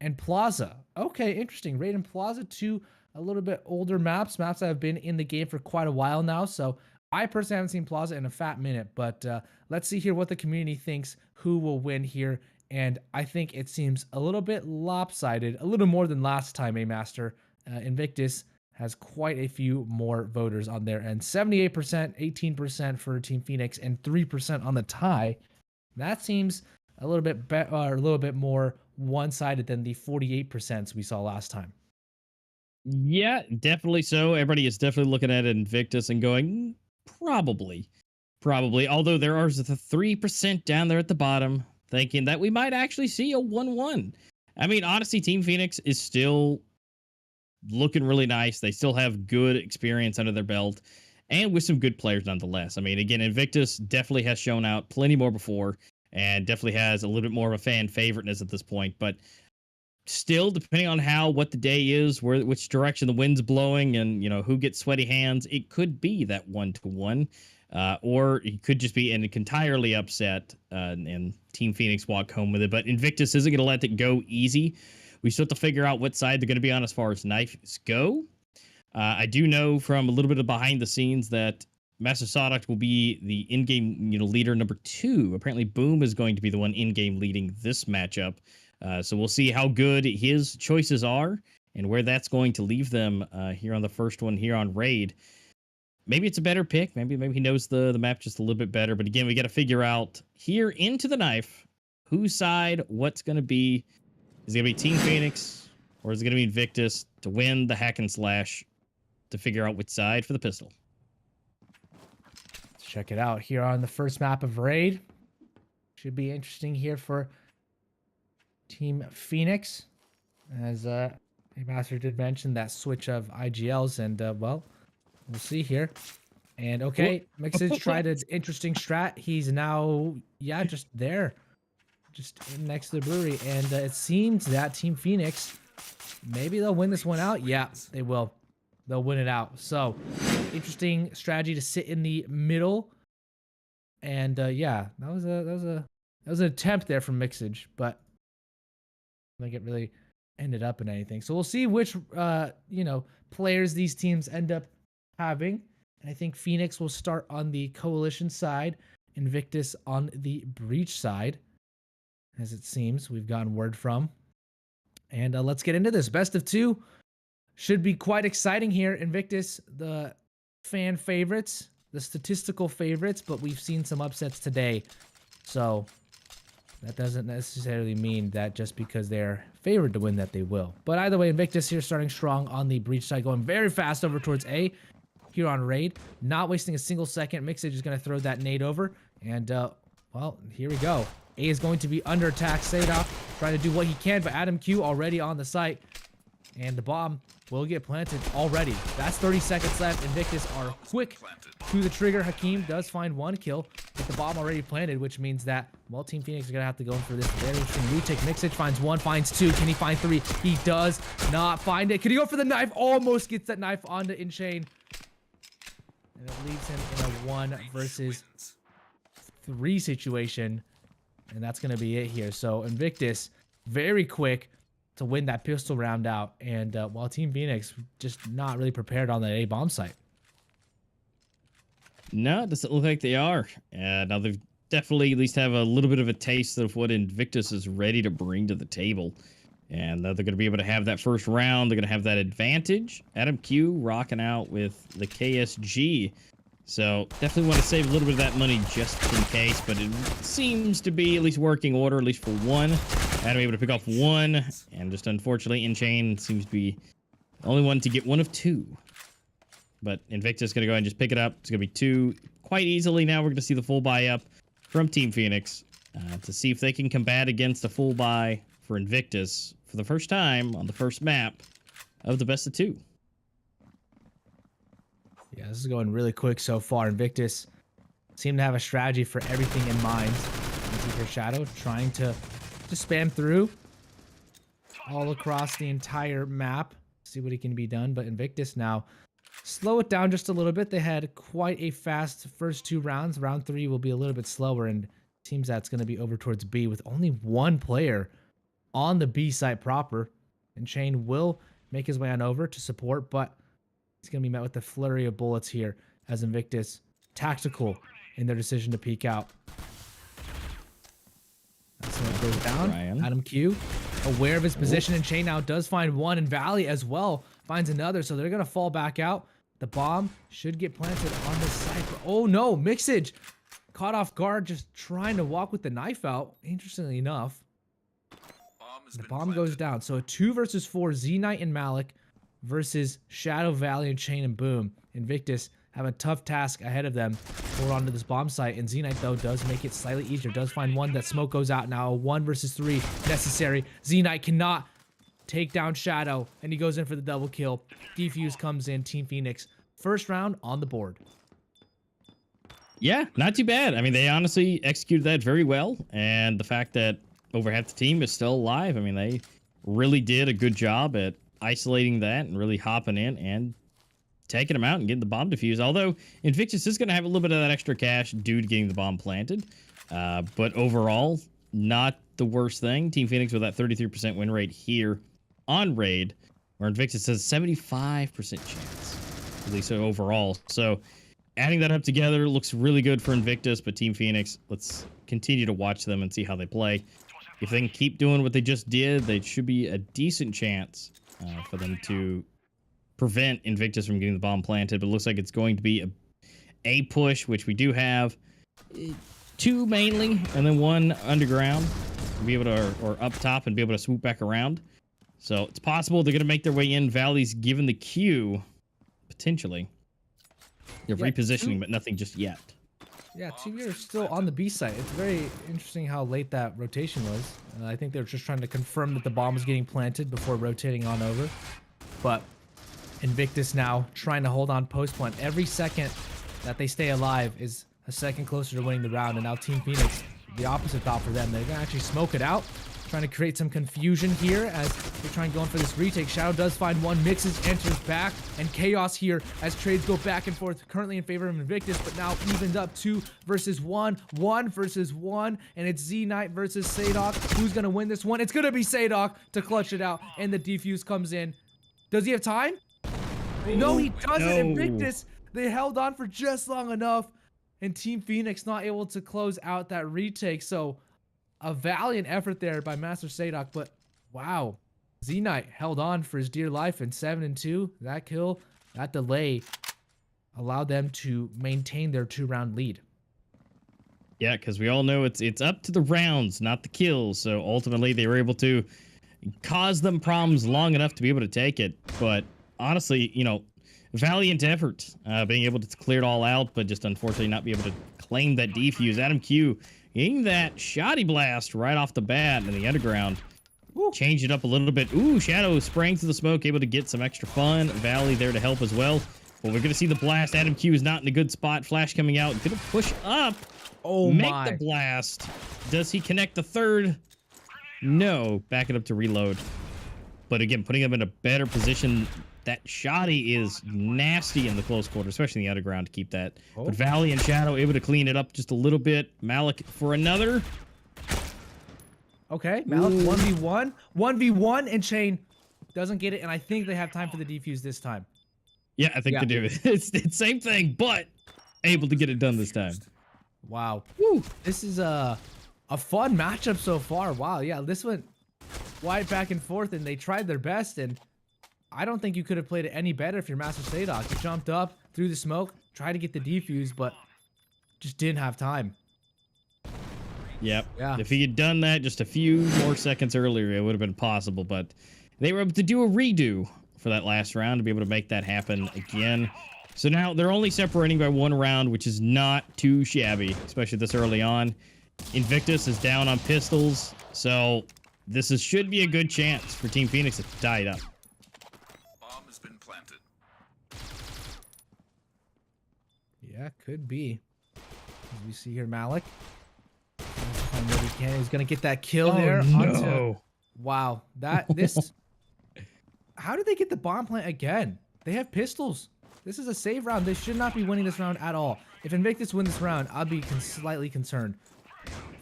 and Plaza. Okay, interesting. Raid and Plaza, two a little bit older maps that have been in the game for quite a while now. So I personally haven't seen Plaza in a fat minute, but let's see here what the community thinks, who will win here. And I think it seems a little bit lopsided, a little more than last time, A-Master. Invictus has quite a few more voters on there, and 78%, 18% for Team Phoenix, and 3% on the tie. That seems a little bit more one-sided than the 48% we saw last time. Yeah, definitely so. Everybody is definitely looking at Invictus and going, probably. Although there are the 3% down there at the bottom thinking that we might actually see a 1-1. I mean, honestly, Team Phoenix is still looking really nice. They still have good experience under their belt and with some good players nonetheless. I mean, again, Invictus definitely has shown out plenty more before and definitely has a little bit more of a fan favoriteness at this point. But still, depending on what the day is, which direction the wind's blowing, and who gets sweaty hands, it could be that 1-1, or it could just be an entirely upset and Team Phoenix walk home with it. But Invictus isn't going to let it go easy. We still have to figure out what side they're going to be on as far as knives go. I do know from a little bit of behind the scenes that Master Sadok will be the in-game leader number 2. Apparently, Boom is going to be the one in-game leading this matchup. So we'll see how good his choices are and where that's going to leave them here on the first one here on Raid. Maybe it's a better pick. Maybe he knows the map just a little bit better. But again, we got to figure out here into the knife whose side, what's going to be. Is it going to be Team Phoenix or is it going to be Invictus to win the hack and slash to figure out which side for the pistol? Let's check it out here on the first map of Raid. Should be interesting here for Team Phoenix, as A-Master did mention that switch of IGLs, and well, we'll see here. And okay, Mixage tried an interesting strat. He's now, just there, just next to the brewery, and it seems that Team Phoenix, maybe they'll win this one out. Yeah, they will. They'll win it out. So, interesting strategy to sit in the middle, and yeah, that was an attempt there from Mixage, but I think it really ended up in anything. So we'll see which players these teams end up having. And I think Phoenix will start on the Coalition side, Invictus on the Breach side, as it seems we've gotten word from. And let's get into this. Best of 2 should be quite exciting here. Invictus, the fan favorites, the statistical favorites, but we've seen some upsets today. So that doesn't necessarily mean that just because they're favored to win that they will. But either way, Invictus here starting strong on the Breach side, going very fast over towards A here on Raid. Not wasting a single second. Mixage is going to throw that nade over. And, well, here we go. A is going to be under attack. Sadok trying to do what he can, but Adam Q already on the site. And the bomb will get planted already. That's 30 seconds left. Invictus are quick to the trigger. Hakeem does find 1 kill with the bomb already planted, which means that, well, Team Phoenix is going to have to go in for this very interesting retake. Mixage finds 1, finds 2. Can he find 3? He does not find it. Can he go for the knife? Almost gets that knife onto InChain. And it leaves him in a 1 versus 3 situation. And that's going to be it here. So Invictus, very quick. to win that pistol round out. And while Team Phoenix just not really prepared on that A bomb site. No, it doesn't look like they are. Now they've definitely at least have a little bit of a taste of what Invictus is ready to bring to the table. And they're going to be able to have that first round. They're going to have that advantage. Adam Q rocking out with the KSG. So definitely want to save a little bit of that money just in case. But it seems to be at least working order, at least for one. Adam able to pick off one. And just unfortunately, InChain seems to be the only one to get one of two. But Invictus is going to go ahead and just pick it up. It's going to be two quite easily. Now we're going to see the full buy up from Team Phoenix to see if they can combat against a full buy for Invictus for the first time on the first map of the best of two. Yeah, this is going really quick so far. Invictus seem to have a strategy for everything in mind. For Shadow trying to spam through all across the entire map, see what he can be done. But Invictus now slow it down just a little bit. They had quite a fast first two rounds. Round three will be a little bit slower, and seems that's going to be over towards B with only one player on the B site proper. And Shane will make his way on over to support, but he's going to be met with a flurry of bullets here as Invictus tactical in their decision to peek out. That's when it goes down. Ryan. Adam Q aware of his position, and Shane now does find one, and Valley as well finds another, so they're going to fall back out. The bomb should get planted on the site. Oh no, Mixage caught off guard just trying to walk with the knife out. Interestingly enough, the bomb goes down. So a 2 versus 4, Z-Knight and Malik versus Shadow, Valley, and Chain and Boom. Invictus have a tough task ahead of them. Hold on to this bomb site, and Z-Knight though does make it slightly easier. Does find one. That smoke goes out now. A 1 versus 3 necessary. Z-Knight cannot take down Shadow, and he goes in for the double kill. Defuse comes in. Team Phoenix first round on the board. Yeah, not too bad. I mean, they honestly executed that very well, and the fact that over half the team is still alive, I mean, they really did a good job at isolating that and really hopping in and taking them out and getting the bomb defused. Although Invictus is going to have a little bit of that extra cash due to getting the bomb planted, but overall, not the worst thing. Team Phoenix with that 33% win rate here on raid, where Invictus has 75% chance, at least overall. So adding that up together looks really good for Invictus, but Team Phoenix, let's continue to watch them and see how they play. If they can keep doing what they just did, they should be a decent chance for them to prevent Invictus from getting the bomb planted. But it looks like it's going to be a push, which we do have 2 mainly, and then 1 underground to be able to, or up top and be able to swoop back around. So it's possible they're going to make their way in. Valley's given the Q, potentially. They're repositioning, but nothing just yet. Yeah, 2 years still on the B site. It's very interesting how late that rotation was. I think they were just trying to confirm that the bomb was getting planted before rotating on over. But Invictus now trying to hold on post point. Every second that they stay alive is a second closer to winning the round. And now Team Phoenix, the opposite thought for them. They're going to actually smoke it out. Trying to create some confusion here as they try and go in for this retake. Shadow does find one, mixes, enters back, and chaos here as trades go back and forth, currently in favor of Invictus, but now evened up 2 versus 1, 1 versus 1, and it's Z-Knight versus Sadok. Who's going to win this one? It's going to be Sadok to clutch it out, and the defuse comes in. Does he have time? No, he doesn't. No. Invictus, they held on for just long enough, and Team Phoenix not able to close out that retake, so a valiant effort there by Master Sadok, but wow, Z-Knight held on for his dear life in 7-2. That kill, that delay allowed them to maintain their 2-round lead. Yeah, because we all know it's up to the rounds, not the kills. So ultimately, they were able to cause them problems long enough to be able to take it. But honestly, you know, valiant effort, being able to clear it all out, but just unfortunately not be able to claim that defuse. Adam Q getting that shoddy blast right off the bat in the underground. Changed it up a little bit. Ooh, Shadow sprang through the smoke, able to get some extra fun. Valley there to help as well. But we're going to see the blast. Adam Q is not in a good spot. Flash coming out. Going to push up. Oh, make the blast. Does he connect the third? No. Back it up to reload. But again, putting him in a better position. That shoddy is nasty in the close quarter, especially in the underground to keep that. Oh. But Valley and Shadow able to clean it up just a little bit. Malik for another. Okay, Malik 1v1. 1v1, and Chain doesn't get it, and I think they have time for the defuse this time. Yeah, I think they do. It's the same thing, but able to get it done this time. Wow. Woo. This is a fun matchup so far. Wow, yeah, this went wide back and forth, and they tried their best, and I don't think you could have played it any better if you're Master Sadok. You jumped up, through the smoke, tried to get the defuse, but just didn't have time. Yep. Yeah. If he had done that just a few more seconds earlier, it would have been possible, but they were able to do a redo for that last round to be able to make that happen again. So now they're only separating by 1 round, which is not too shabby, especially this early on. Invictus is down on pistols, so should be a good chance for Team Phoenix to tie it up. Bomb has been planted. Yeah, could be. As we see here, Malik. What he can. He's gonna get that kill there. No. Wow, this. How did they get the bomb plant again? They have pistols. This is a save round. They should not be winning this round at all. If Invictus win this round, I'll be slightly concerned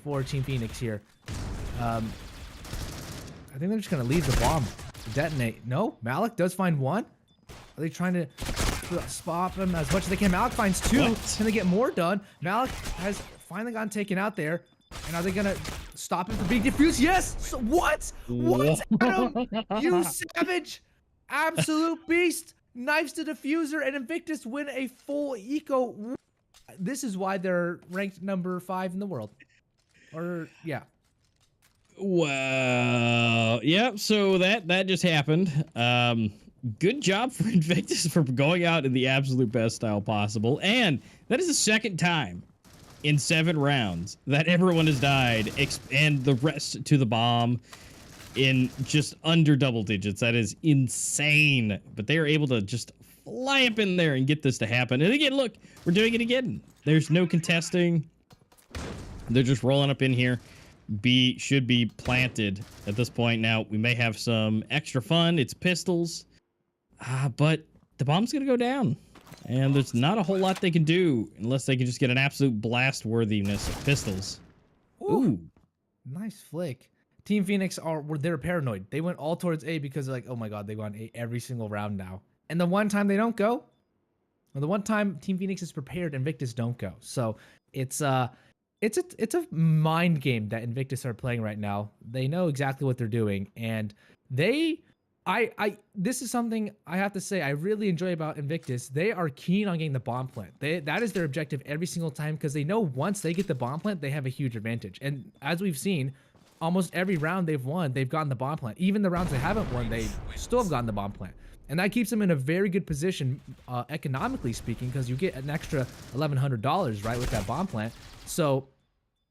for Team Phoenix here. I think they're just gonna leave the bomb to detonate. No, Malik does find one. Are they trying to spot him as much as they can? Malik finds 2. What? Can they get more done? Malik has finally gotten taken out there. And are they gonna stop him from being diffused? Yes! So what? What, Adam? You savage! Absolute beast! Knives to diffuser, and Invictus win a full eco. This is why they're ranked number 5 in the world. Or, yeah. Well, yep, so that just happened. Good job for Invictus for going out in the absolute best style possible. And that is the second time in 7 rounds that everyone has died, and the rest to the bomb in just under double digits. That is insane. But they are able to just fly up in there and get this to happen. And again, look, we're doing it again. There's no contesting. They're just rolling up in here. B should be planted at this point. Now, we may have some extra fun. It's pistols. But the bomb's going to go down. And there's not a whole lot they can do unless they can just get an absolute blast worthiness of pistols. Ooh. Nice flick. Team Phoenix they're paranoid. They went all towards A because they're like, oh my god, they go on A every single round now. And the one time they don't go, or the one time Team Phoenix is prepared, Invictus don't go. So it's a mind game that Invictus are playing right now. They know exactly what they're doing, and this is something I have to say I really enjoy about Invictus. They are keen on getting the bomb plant. That is their objective every single time, because they know once they get the bomb plant, they have a huge advantage. And as we've seen, almost every round they've won, they've gotten the bomb plant. Even the rounds they haven't won, they still have gotten the bomb plant. And that keeps them in a very good position, economically speaking, because you get an extra $1,100, right, with that bomb plant. So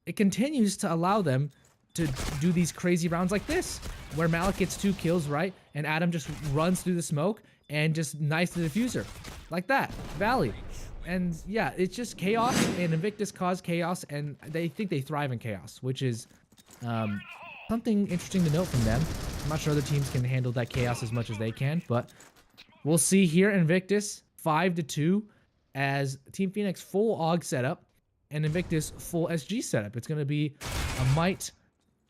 it continues to allow them to do these crazy rounds like this, where Malik gets 2 kills, right? And Adam just runs through the smoke and just knifes the diffuser. Like that. Valley. And yeah, it's just chaos, and Invictus cause chaos, and they think they thrive in chaos, which is something interesting to note from them. I'm not sure other teams can handle that chaos as much as they can, but we'll see here. Invictus 5-2 as Team Phoenix full AUG setup and Invictus full SG setup. It's going to be a might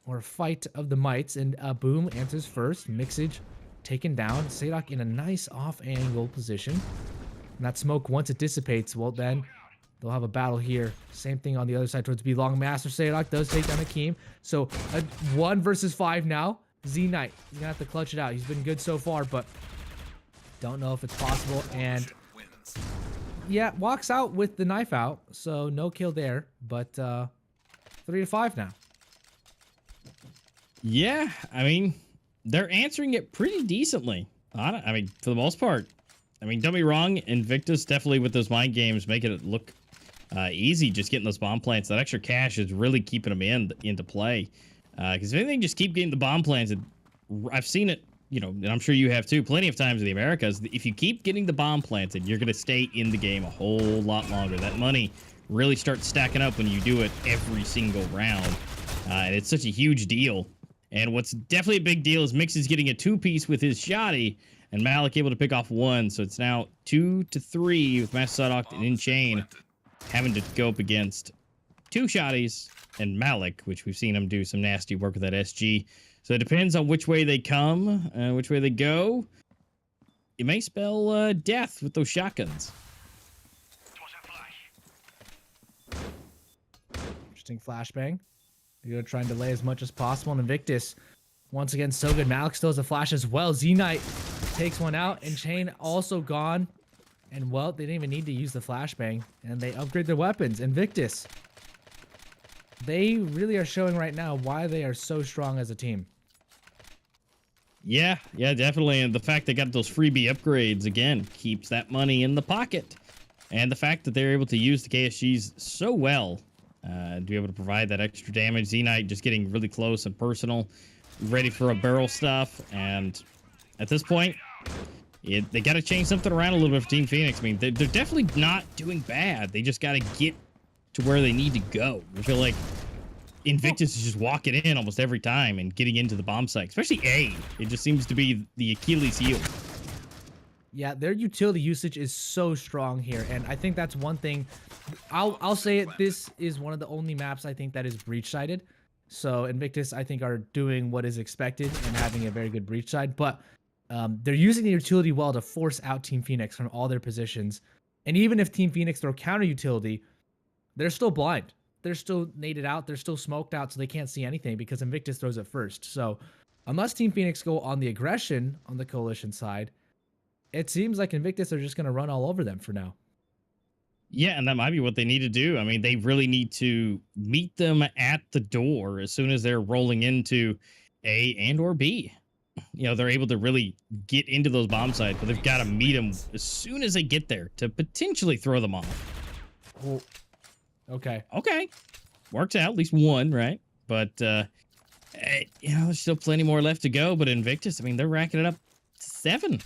or a fight of the mites, and Boom answers first. Mixage taken down. Sadok in a nice off-angle position. And that smoke, once it dissipates, well then they'll have a battle here. Same thing on the other side towards B long. Master Sadok does take down Akeem. So a 1 versus 5 now. Z Knight, he's gonna have to clutch it out. He's been good so far, but don't know if it's possible. And yeah, walks out with the knife out, so no kill there. But 3-5 now. Yeah, I mean, they're answering it pretty decently. I mean, for the most part. I mean, don't be wrong, Invictus definitely with those mind games making it look easy, just getting those bomb plants. That extra cash is really keeping them into play. Because if anything, just keep getting the bomb plants. I've seen it, you know, and I'm sure you have too, plenty of times in the Americas. If you keep getting the bomb planted, you're going to stay in the game a whole lot longer. That money really starts stacking up when you do it every single round. And it's such a huge deal. And what's definitely a big deal is Mix is getting a 2-piece with his shotty, and Malik able to pick off 1. So it's now 2-3 with Master Sadok and In Chain having to go up against two shotties, and Malik, which we've seen him do some nasty work with that SG. So it depends on which way they come, which way they go. It may spell death with those shotguns. Interesting flashbang. They're going to try and delay as much as possible. And Invictus, once again, so good. Malik still has a flash as well. Z-Knight takes one out, and Chain also gone. And, well, they didn't even need to use the flashbang. And they upgrade their weapons. Invictus, they really are showing right now why they are so strong as a team. Yeah, definitely. And the fact they got those freebie upgrades, again, keeps that money in the pocket. And the fact that they're able to use the KSGs so well to be able to provide that extra damage. Z-Knight just getting really close and personal, ready for a barrel stuff. And at this point, they got to change something around a little bit for Team Phoenix. I mean, they're definitely not doing bad. They just got to get to where they need to go. I feel like Invictus is just walking in almost every time and getting into the bomb site, especially A. It just seems to be the Achilles heel. Yeah, their utility usage is so strong here, and I think that's one thing. I'll say it. This is one of the only maps I think that is breach sided. So Invictus, I think, are doing what is expected and having a very good breach side, but they're using the utility well to force out Team Phoenix from all their positions. And even if Team Phoenix throw counter utility, they're still blind. They're still naded out. They're still smoked out, so they can't see anything because Invictus throws it first. So unless Team Phoenix go on the aggression on the Coalition side, it seems like Invictus are just going to run all over them for now. Yeah, and that might be what they need to do. I mean, they really need to meet them at the door as soon as they're rolling into A and or B. You know, they're able to really get into those bomb sites, but they've got to meet them as soon as they get there to potentially throw them off. Oh, okay. Works out, at least one, right? But, you know, there's still plenty more left to go. But Invictus, I mean, they're racking it up 7-3.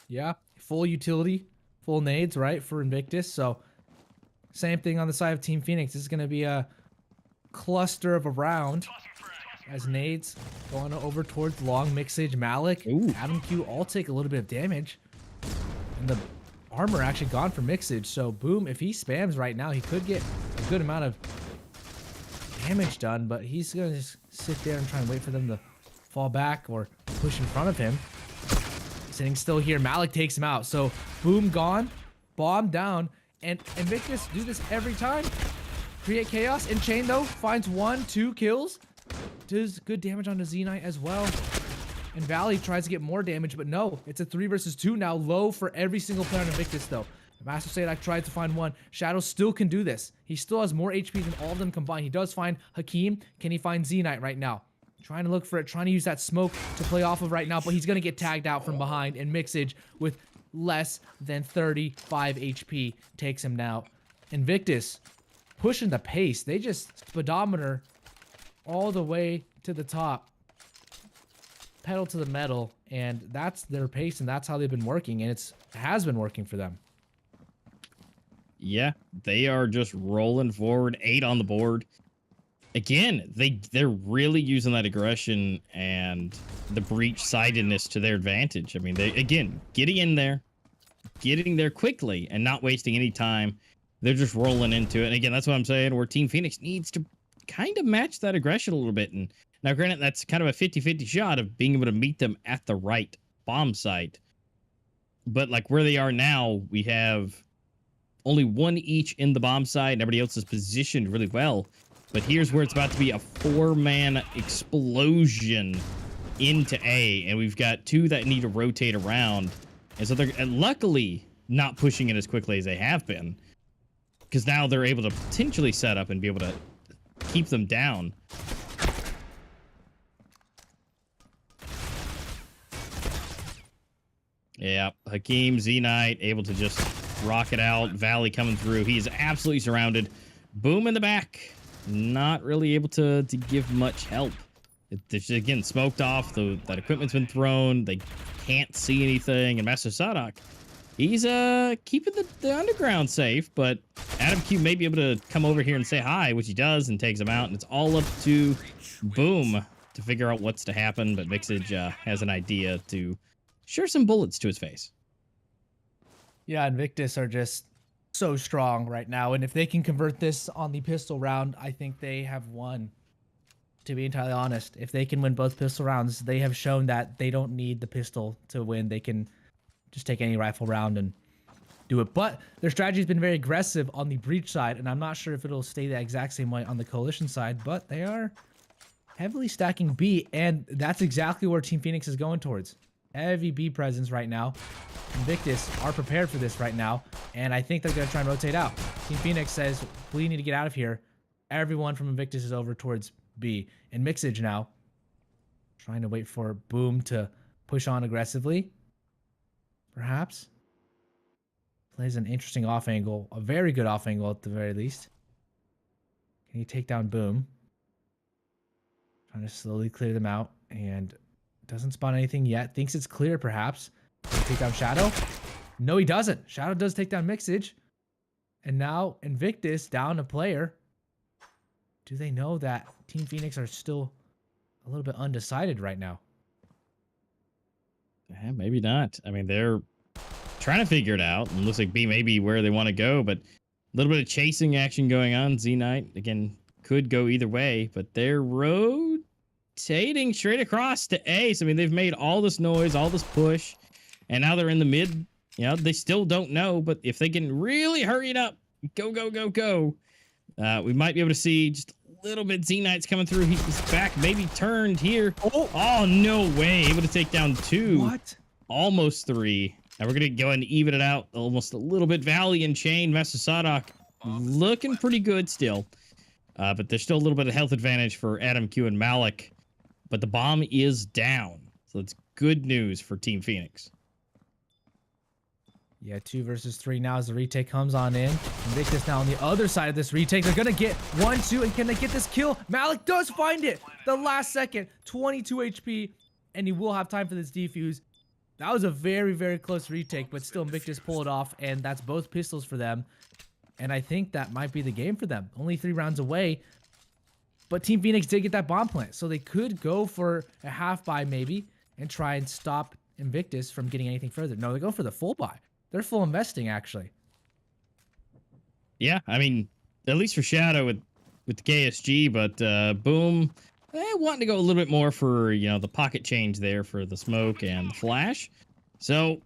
Yeah, full utility, full nades, right, for Invictus. So same thing on the side of Team Phoenix. This is going to be a cluster of a round as nades going over towards long. Mixage, Malik, Adam Q all take a little bit of damage. And the armor actually gone for Mixage. So boom, if he spams right now, he could get a good amount of damage done, but he's going to just sit there and try and wait for them to fall back or push in front of him. Sitting still here, Malik takes him out. So boom, gone, bomb down, and Invictus do this every time. Create chaos, and Chain though finds 1-2 kills. Does good damage on the Z-Knight as well. And Valley tries to get more damage, but no, it's a 3 versus 2 now. Low for every single player on Invictus though. Master Sadok tried to find one. Shadow still can do this. He still has more HP than all of them combined. He does find Hakeem. Can he find Z-Knight right now? Trying to look for it, trying to use that smoke to play off of right now, but he's going to get tagged out from behind, and Mixage with less than 35 HP takes him down. Invictus pushing the pace. They just speedometer all the way to the top. Pedal to the metal, and that's their pace, and that's how they've been working, and it has been working for them. Yeah, they are just rolling forward. 8 on the board. Again, they're really using that aggression and the breach-sidedness to their advantage. I mean, they again getting there quickly and not wasting any time. They're just rolling into it. And again, that's what I'm saying, where Team Phoenix needs to kind of match that aggression a little bit. And now, granted, that's kind of a 50-50 shot of being able to meet them at the right bomb site. But like where they are now, we have only one each in the bomb site, and everybody else is positioned really well. But here's where it's about to be a 4-man explosion into A, and we've got 2 that need to rotate around. And so they're luckily not pushing it as quickly as they have been, because now they're able to potentially set up and be able to keep them down. Yeah, Hakeem, Z-Knight able to just rock it out. Valley coming through. He's absolutely surrounded. Boom in the back. Not really able to give much help. It's again smoked off. That equipment's been thrown. They can't see anything. And Master Sadok, he's keeping the underground safe. But Adam Q may be able to come over here and say hi, which he does, and takes him out. And it's all up to Boom to figure out what's to happen. But Mixage has an idea to share some bullets to his face. Yeah, Invictus are just so strong right now. And if they can convert this on the pistol round, I think they have won. To be entirely honest, if they can win both pistol rounds, they have shown that they don't need the pistol to win. They can just take any rifle round and do it. But their strategy has been very aggressive on the breach side, and I'm not sure if it'll stay the exact same way on the coalition side, but they are heavily stacking B, and that's exactly where Team Phoenix is going towards. Heavy B presence right now. Invictus are prepared for this right now, and I think they're going to try and rotate out. Team Phoenix says, we need to get out of here. Everyone from Invictus is over towards B. And Mixage now trying to wait for Boom to push on aggressively. Perhaps. Plays an interesting off angle. A very good off angle at the very least. Can he take down Boom? Trying to slowly clear them out. And doesn't spawn anything yet. Thinks it's clear perhaps. Can he take down Shadow? No, he doesn't. Shadow does take down Mixage. And now Invictus down a player. Do they know that Team Phoenix are still a little bit undecided right now? Yeah, maybe not. I mean, they're trying to figure it out. And looks like B may be where they want to go, but a little bit of chasing action going on. Z-Knight, again, could go either way, but they're rotating straight across to Ace. I mean, they've made all this noise, all this push, and now they're in the mid. You know, they still don't know, but if they can really hurry it up, go, go, go, go, we might be able to see just a little bit. Z-Knight's coming through. He's back, maybe turned here. Oh, no way. Able to take down 2. What? Almost 3. Now we're going to go and even it out almost a little bit. Valley and Chain, Master Sadok looking pretty good still. But there's still a little bit of health advantage for Adam Q and Malik. But the bomb is down. So it's good news for Team Phoenix. Yeah, 2 versus 3 now as the retake comes on in. Invictus now on the other side of this retake. They're going to get 1-2, and can they get this kill? Malik does find it. The last second, 22 HP, and he will have time for this defuse. That was a very, very close retake, but still Invictus pull it off, and that's both pistols for them. And I think that might be the game for them. Only 3 rounds away, but Team Phoenix did get that bomb plant, so they could go for a half buy maybe and try and stop Invictus from getting anything further. No, they go for the full buy. They're full investing, actually. Yeah, I mean, at least for Shadow with the KSG, but Boom, wanting to go a little bit more for, you know, the pocket change there for the smoke and the flash. So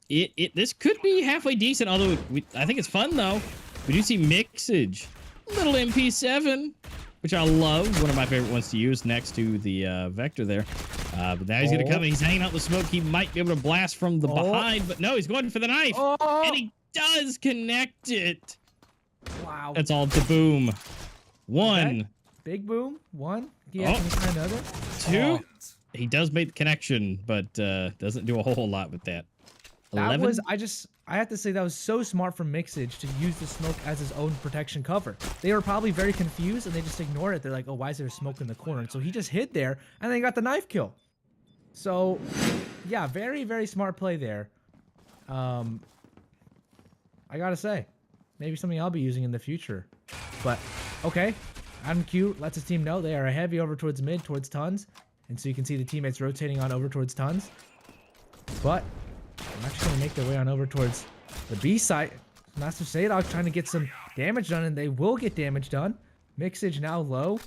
this could be halfway decent, although I think it's fun, though. We do see Mixage, little MP7, which I love. One of my favorite ones to use next to the Vector there. But now he's going to come in. He's hanging out with smoke. He might be able to blast from the behind, but no, he's going for the knife. And he does connect it. Wow. That's all to Boom. 1. Okay. Big Boom. 1. Yeah, another. 2. He does make the connection, but doesn't do a whole lot with that. 11. That was, I have to say that was so smart from Mixage to use the smoke as his own protection cover. They were probably very confused and they just ignored it. They're like, oh, why is there smoke in the corner? And so he just hid there and then got the knife kill. So, yeah, very, very smart play there. I gotta say, maybe something I'll be using in the future. But, okay. Adam Q lets his team know they are heavy over towards mid, towards Tons. And so you can see the teammates rotating on over towards Tons. But they're actually going to make their way on over towards the B site. Master Sadok trying to get some damage done, and they will get damage done. Mixage now low.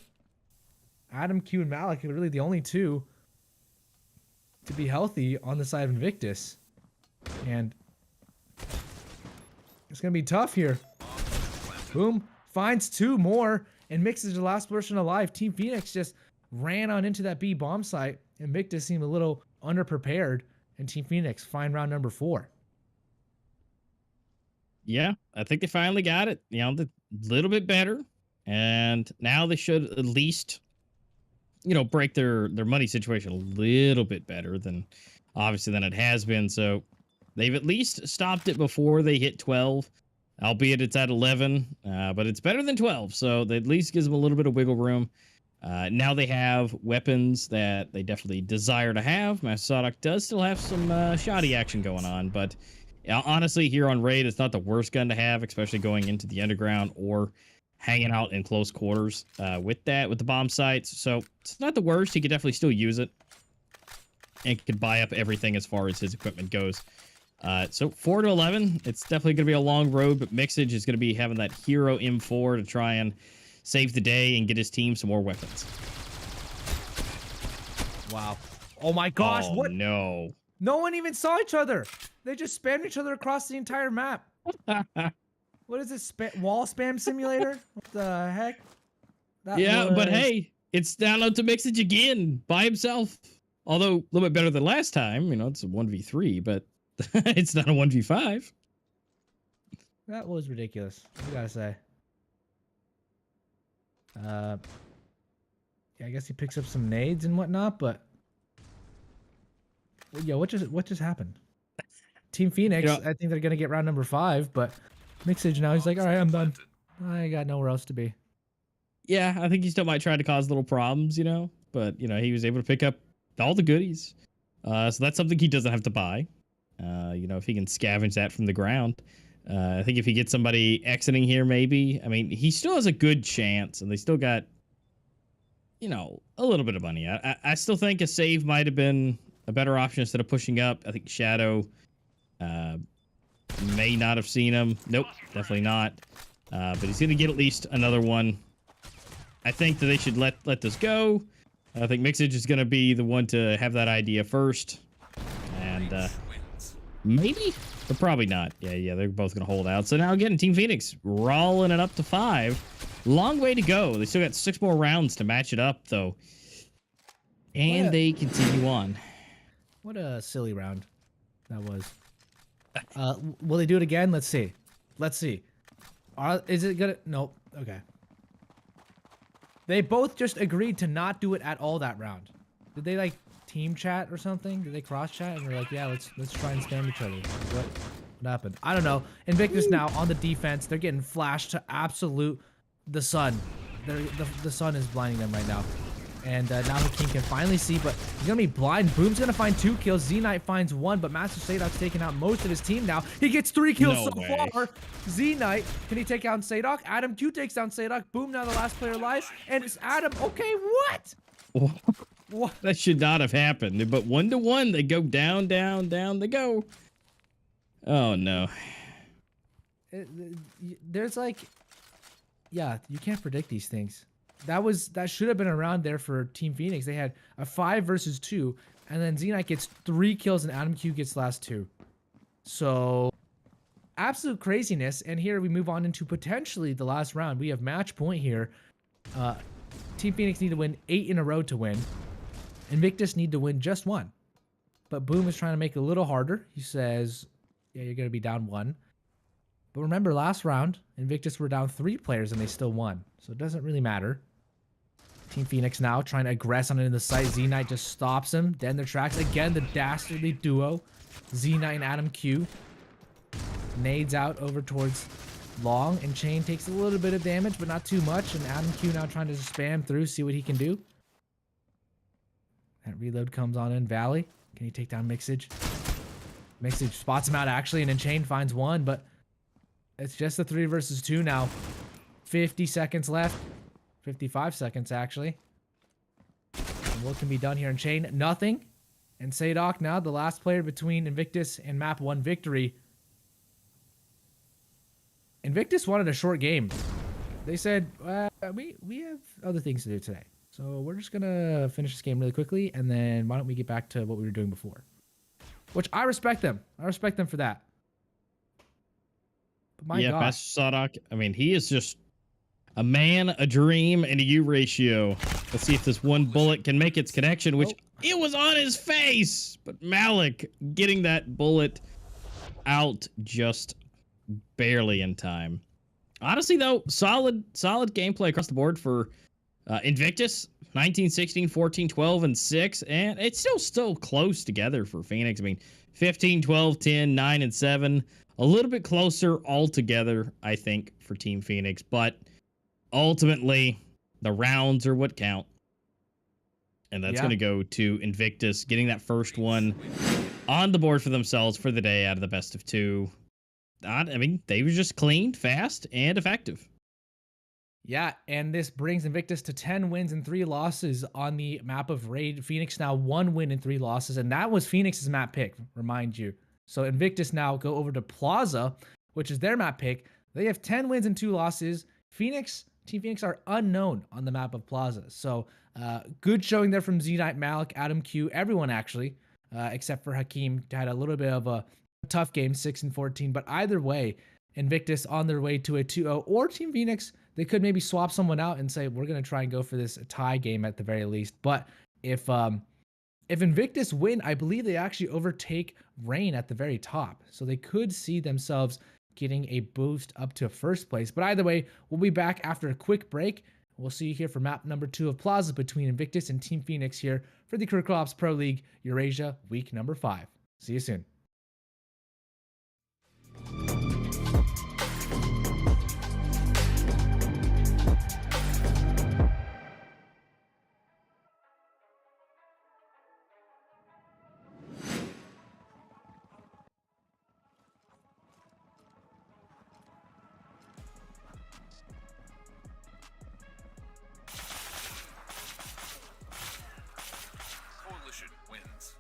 Adam Q and Malik are really the only 2 to be healthy on the side of Invictus. And it's going to be tough here. Boom. Finds 2 more, and Mixage the last person alive. Team Phoenix just ran on into that B bomb site, and Invictus seemed a little underprepared. And Team Phoenix find round number 4. Yeah, I think they finally got it. You know, a little bit better. And now they should at least, you know, break their money situation a little bit better than, obviously, than it has been. So they've at least stopped it before they hit 12, albeit it's at 11. But it's better than 12. So that at least gives them a little bit of wiggle room. Now they have weapons that they definitely desire to have. Master Sadok does still have some shoddy action going on, but honestly, here on Raid, it's not the worst gun to have, especially going into the underground or hanging out in close quarters with the bomb sites. So it's not the worst. He could definitely still use it and could buy up everything as far as his equipment goes. So 4 to 11, it's definitely going to be a long road, but Mixage is going to be having that hero M4 to try and save the day and get his team some more weapons. Wow. Oh my gosh, Oh, what? no. No one even saw each other. They just spammed each other across the entire map. What is this? Wall spam simulator? What the heck? That Yeah, but was- hey, it's down to Mixage again by himself. Although a little bit better than last time. You know, it's a 1v3, but it's not a 1v5. That was ridiculous. I gotta say. Yeah, I guess he picks up some nades and whatnot, but well, yeah, what just happened? Team Phoenix, You know- I think they're gonna get round number 5, but Mixage now he's like, all right, I'm done. I got nowhere else to be. Yeah, I think he still might try to cause little problems, you know, but you know, he was able to pick up all the goodies. So that's something he doesn't have to buy. You know, if he can scavenge that from the ground. I think if he gets somebody exiting here, maybe. I mean, he still has a good chance, and they still got, you know, a little bit of money. I still think a save might have been a better option instead of pushing up. I think Shadow may not have seen him. Nope, definitely not. But he's going to get at least another one. I think that they should let this go. I think Mixage is going to be the one to have that idea first. And maybe, but probably not. Yeah, they're both going to hold out. So now again, Team Phoenix rolling it up to 5. Long way to go. They still got 6 more rounds to match it up, though. And they continue on. What a silly round that was. Will they do it again? Let's see. Let's see. Is it gonna? Nope. Okay. They both just agreed to not do it at all that round. Did they like team chat or something? Did they cross chat and they're like, yeah, let's try and spam each other? What happened? I don't know. Invictus now on the defense. They're getting flashed to absolute the sun. The sun is blinding them right now. And now the king can finally see, but he's gonna be blind. Boom's gonna find 2 kills. Z-Knight finds 1, but Master Sadok's taking out most of his team now. He gets 3 kills No so way. far. Z-Knight, can he take down Sadok? Adam Q takes down Sadok. Boom, now the last player alive. And it's Adam. Okay, what? What? That should not have happened. But 1 to 1, they go down, down, down. They go. Oh no. There's like, yeah, you can't predict these things. That should have been around there for Team Phoenix. They had a 5 versus 2, and then Z-Knight gets 3 kills and Adam Q gets last 2. So absolute craziness. And here we move on into potentially the last round. We have match point here. Team Phoenix need to win 8 in a row to win. Invictus need to win just 1. But Boom is trying to make it a little harder. He says, yeah, you're going to be down 1. But remember, last round, Invictus were down 3 players and they still won. So it doesn't really matter. Team Phoenix now trying to aggress on it in the site. Z-Knight just stops him. Then their tracks. Again, the dastardly duo. Z-Knight and Adam Q. Nades out over towards Long. And Chain takes a little bit of damage, but not too much. And Adam Q now trying to spam through, see what he can do. That reload comes on in. Valley. Can he take down Mixage? Mixage spots him out actually, and then Chain finds 1, but it's just a 3 versus 2 now. 50 seconds left. 55 seconds, actually. And what can be done here in Chain? Nothing. And Sadok now, the last player between Invictus and Map 1 victory. Invictus wanted a short game. They said, we have other things to do today. So we're just going to finish this game really quickly, and then why don't we get back to what we were doing before? Which I respect them. I respect them for that. But my gosh. Master Sadok, I mean, he is just a man, a dream, and a U ratio. Let's see if this one bullet can make its connection, which it was on his face. But Malik getting that bullet out just barely in time. Honestly, though, solid gameplay across the board for Invictus. 19, 16, 14, 12, and 6. And it's still close together for Phoenix. I mean, 15, 12, 10, 9, and 7. A little bit closer altogether, I think, for Team Phoenix. But ultimately, the rounds are what count. And that's going to go to Invictus, getting that first one on the board for themselves for the day out of the best of 2. I mean, they were just clean, fast, and effective. Yeah, and this brings Invictus to 10 wins and 3 losses on the map of Raid. Phoenix now 1 win and 3 losses, and that was Phoenix's map pick, remind you. So Invictus now go over to Plaza, which is their map pick. They have 10 wins and 2 losses. Team Phoenix are unknown on the map of Plaza. So good showing there from Z-Knight, Malik, Adam Q, everyone actually, except for Hakeem, had a little bit of a tough game, 6-14. But either way, Invictus on their way to a 2-0, or Team Phoenix, they could maybe swap someone out and say, we're going to try and go for this tie game at the very least. But if Invictus win, I believe they actually overtake Reign at the very top. So they could see themselves getting a boost up to first place. But either way, we'll be back after a quick break. We'll see you here for map number 2 of Plaza between Invictus and Team Phoenix here for the Critical Ops Pro League Eurasia week number 5. See you soon. Coalition wins.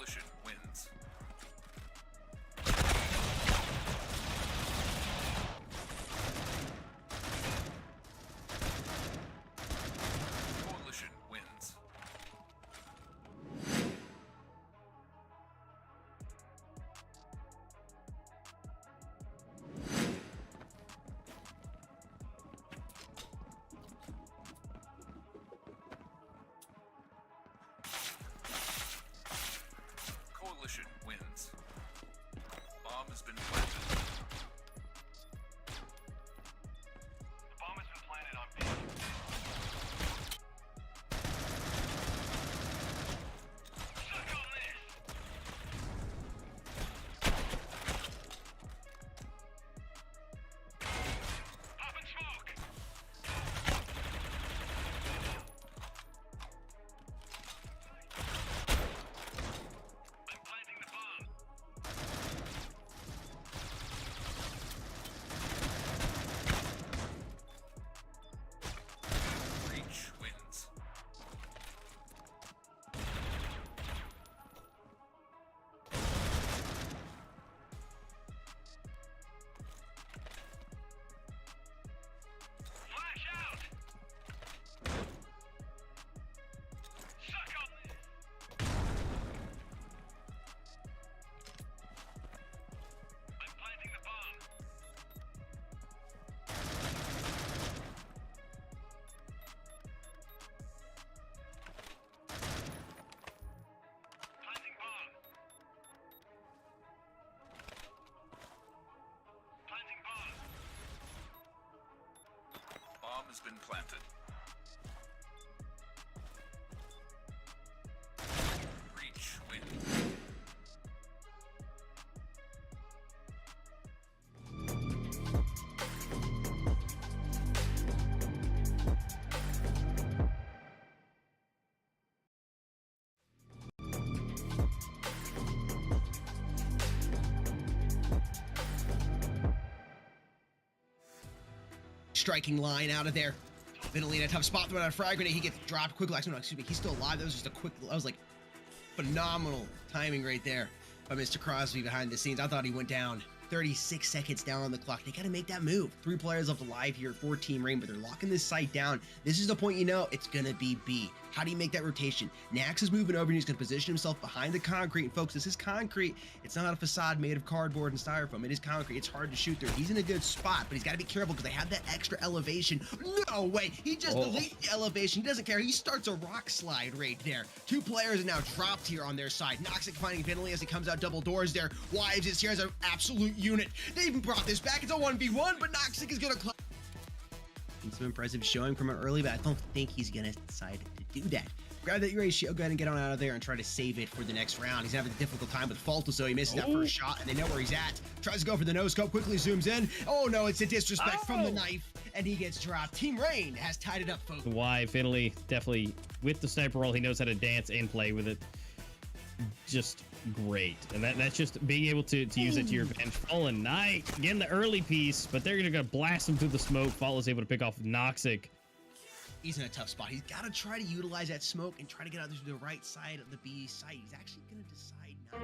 Coalition wins. Coalition wins. Coalition wins. Bomb has been planted. The bomb has been planted on B. Suck on this! Pop and smoke! I'm planting the bomb. Reach wins. Flash out! Suck on this! I'm planting the bomb. Planting bomb. Planting bomb. Bomb has been planted. Reach wins. Striking line out of there. Ventilating a tough spot, throw out a frag grenade. He gets dropped quickly. No, excuse me. He's still alive. That was just a quick. That was like phenomenal timing right there by Mr. Crosby behind the scenes. I thought he went down. 36 seconds down on the clock. They got to make that move. 3 players left alive here for Team Rain, but they're locking this site down. This is the point you know it's going to be B. How do you make that rotation? Nax is moving over and he's going to position himself behind the concrete. And folks, this is concrete. It's not a facade made of cardboard and styrofoam. It is concrete. It's hard to shoot through. He's in a good spot, but he's got to be careful because they have that extra elevation. No way. He just deleted the elevation. He doesn't care. He starts a rock slide right there. 2 players are now dropped here on their side. Noxic finding Finley as he comes out double doors there. Wives is here as an absolute unit. They even brought this back. It's a 1v1, but Noxic is going to close. Some impressive showing from him early, but I don't think he's going to decide to do that. Grab that Eurasia, go ahead and get on out of there and try to save it for the next round. He's having a difficult time with Faltus, so he misses that first shot, and they know where he's at. Tries to go for the no-scope, quickly zooms in. Oh no, it's a disrespect from the knife, and he gets dropped. Team Rain has tied it up, folks. Why Finley definitely with the sniper roll, he knows how to dance and play with it. Just great, and that's just being able to use it to your advantage. Fallen Knight again, the early piece, but they're gonna blast him through the smoke. Fall is able to pick off Noxic. He's in a tough spot. He's got to try to utilize that smoke and try to get out to the right side of the B site. He's actually going to decide not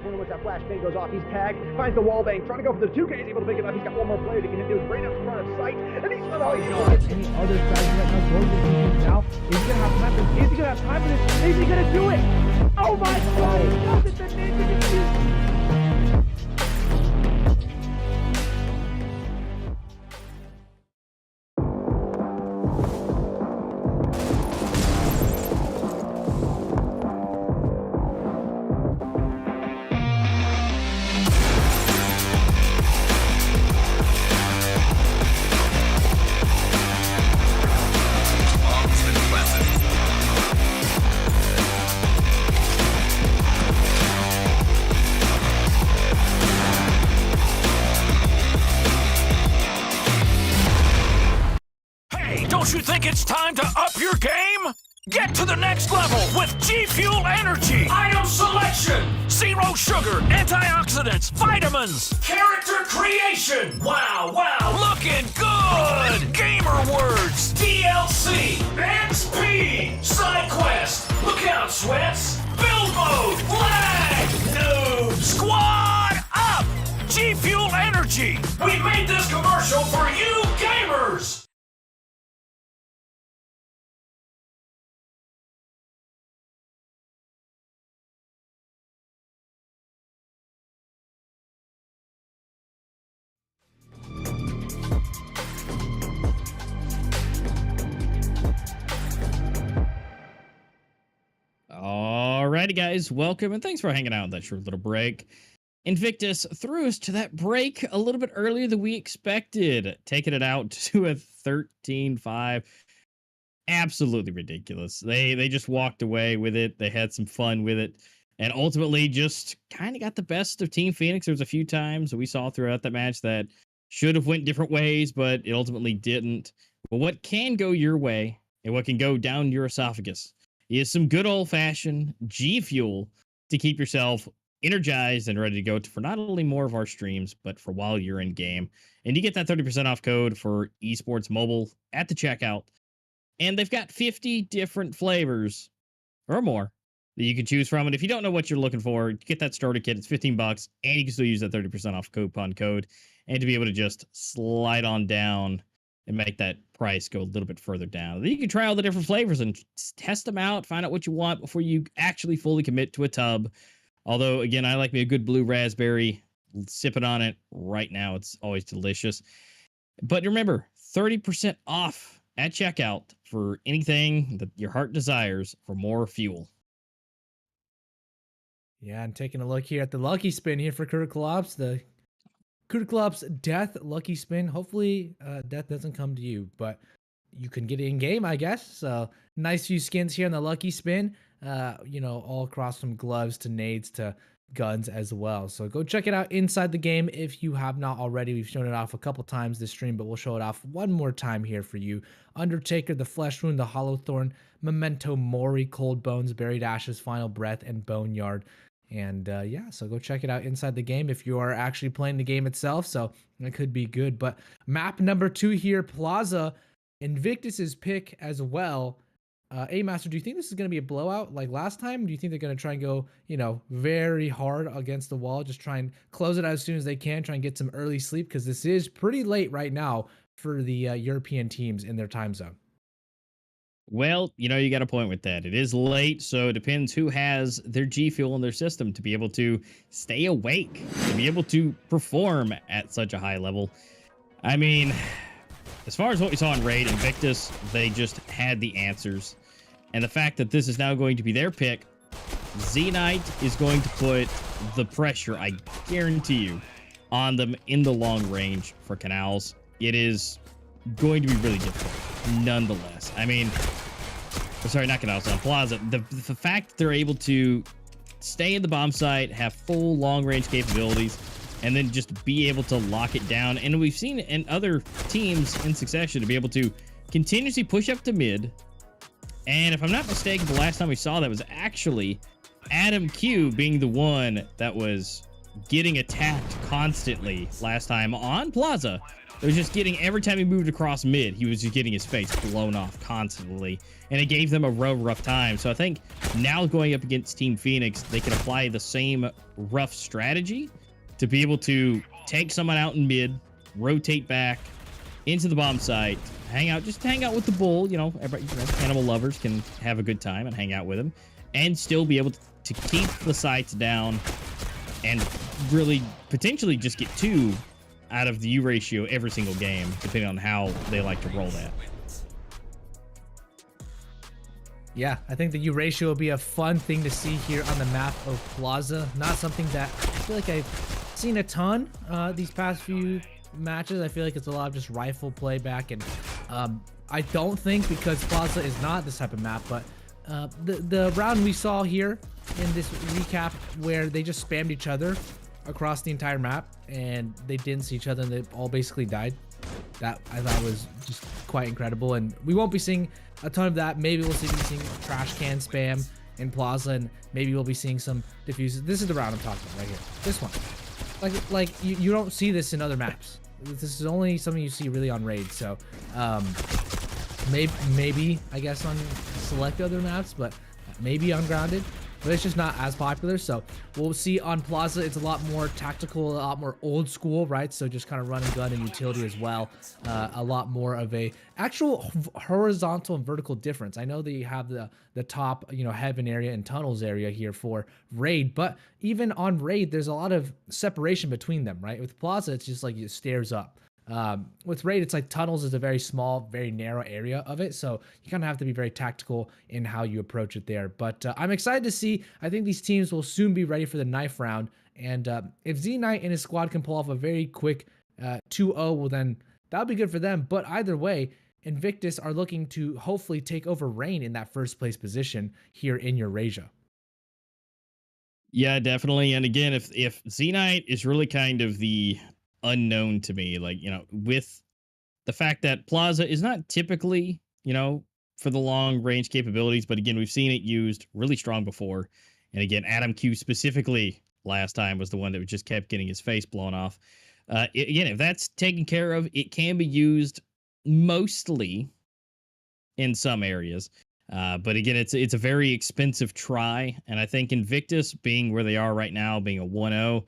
Once that flashbang goes off, he's tagged, finds the wall bang, trying to go for the 2K, he's able to pick it up. He's got one more player to get him doing great up in front of sight, and he's not all Any other strategy right now going to be now? Is he gonna have time for this? Is he gonna have time for this? Is he gonna do it? Oh my god, he does it! The ninja gets Don't you think it's time to up your game? Get to the next level with G Fuel Energy. Item selection, zero sugar, antioxidants, vitamins, character creation. Wow, looking good. Gamer words, DLC, XP, side quest. Look out, sweats. Build mode, flag, noob, squad up. G Fuel Energy. We made this commercial for you gamers. Alrighty, guys, welcome and thanks for hanging out in that short little break. Invictus threw us to that break a little bit earlier than we expected, taking it out to a 13-5. Absolutely ridiculous. They just walked away with it. They had some fun with it, and ultimately just kind of got the best of Team Phoenix. There was a few times we saw throughout that match that should have went different ways, but it ultimately didn't. But what can go your way and what can go down your esophagus is some good old-fashioned G Fuel to keep yourself energized and ready to go for not only more of our streams, but for while you're in game. And you get that 30% off code for esports mobile at the checkout. And they've got 50 different flavors or more that you can choose from. And if you don't know what you're looking for, get that starter kit. It's $15, and you can still use that 30% off coupon code. And to be able to just slide on down and make that price go a little bit further down. Then you can try all the different flavors and test them out, find out what you want before you actually fully commit to a tub. Although, again, I like me a good blue raspberry. Sipping on it right now. It's always delicious. But remember, 30% off at checkout for anything that your heart desires for more fuel. Yeah, I'm taking a look here at the lucky spin here for Critical Ops. The Critical Ops Death lucky spin. Hopefully, death doesn't come to you, but you can get it in game, I guess. So nice few skins here on the lucky spin. All across from gloves to nades to guns as well. So go check it out inside the game if you have not already. We've shown it off a couple times this stream, but we'll show it off one more time here for you. Undertaker, the Flesh Wound, the Hollow Thorn, Memento Mori, Cold Bones, Buried Ashes, Final Breath, and Boneyard. And yeah, so go check it out inside the game if you are actually playing the game itself. So it could be good. But map number 2 here, Plaza, Invictus's pick as well. A Master, do you think this is going to be a blowout like last time? Do you think they're going to try and go, very hard against the wall, just try and close it out as soon as they can, try and get some early sleep? Because this is pretty late right now for the European teams in their time zone. Well, you got a point with that. It is late, so it depends who has their G Fuel in their system to be able to stay awake, to be able to perform at such a high level. I mean, as far as what we saw in Raid, Invictus, they just had the answers. And the fact that this is now going to be their pick, Z-Knight is going to put the pressure, I guarantee you, on them in the long range for Canals. It is going to be really difficult, nonetheless. I mean, sorry, not Canals, on Plaza. The fact that they're able to stay in the bomb site, have full long-range capabilities, and then just be able to lock it down. And we've seen in other teams in succession to be able to continuously push up to mid. And if I'm not mistaken, the last time we saw that was actually Adam Q being the one that was getting attacked constantly last time on Plaza. It was just getting, every time he moved across mid, he was just getting his face blown off constantly. And it gave them a real rough time. So I think now going up against Team Phoenix, they can apply the same rough strategy to be able to take someone out in mid, rotate back into the bomb site, just hang out with the bull. Animal lovers can have a good time and hang out with him, and still be able to keep the sights down and really potentially just get 2 out of the U ratio every single game, depending on how they like to roll that. Yeah, I think the U ratio will be a fun thing to see here on the map of Plaza. Not something that I feel like I've seen a ton these past few matches. I feel like it's a lot of just rifle playback, and I don't think, because Plaza is not this type of map, but the round we saw here in this recap where they just spammed each other across the entire map and they didn't see each other and they all basically died, that I thought was just quite incredible. And we won't be seeing a ton of that. Maybe we'll be seeing trash can spam in Plaza, and maybe we'll be seeing some diffuses. This is the round I'm talking about right here. This one. Like you don't see this in other maps. This is only something you see really on Raid. So maybe I guess on select other maps, but maybe on Grounded. But it's just not as popular. So we'll see on Plaza. It's a lot more tactical, a lot more old school, right? So just kind of run and gun and utility as well. A lot more of a actual horizontal and vertical difference. I know that you have the top, heaven area and tunnels area here for Raid, but even on Raid, there's a lot of separation between them, right? With Plaza, it's just like it stairs up. With Raid, it's like tunnels is a very small, very narrow area of it, so you kind of have to be very tactical in how you approach it there. But I'm excited to see. I think these teams will soon be ready for the knife round, and if Z-Knight and his squad can pull off a very quick 2-0, well then that'll be good for them. But either way, Invictus are looking to hopefully take over Reign in that first place position here in Eurasia. Yeah, definitely. And again, if Z-Knight is really kind of the unknown to me, with the fact that Plaza is not typically, for the long range capabilities, but again, we've seen it used really strong before. And again, Adam Q specifically last time was the one that just kept getting his face blown off. Again, if that's taken care of, it can be used mostly in some areas. But again, it's a very expensive try. And I think Invictus being where they are right now, being a 1-0,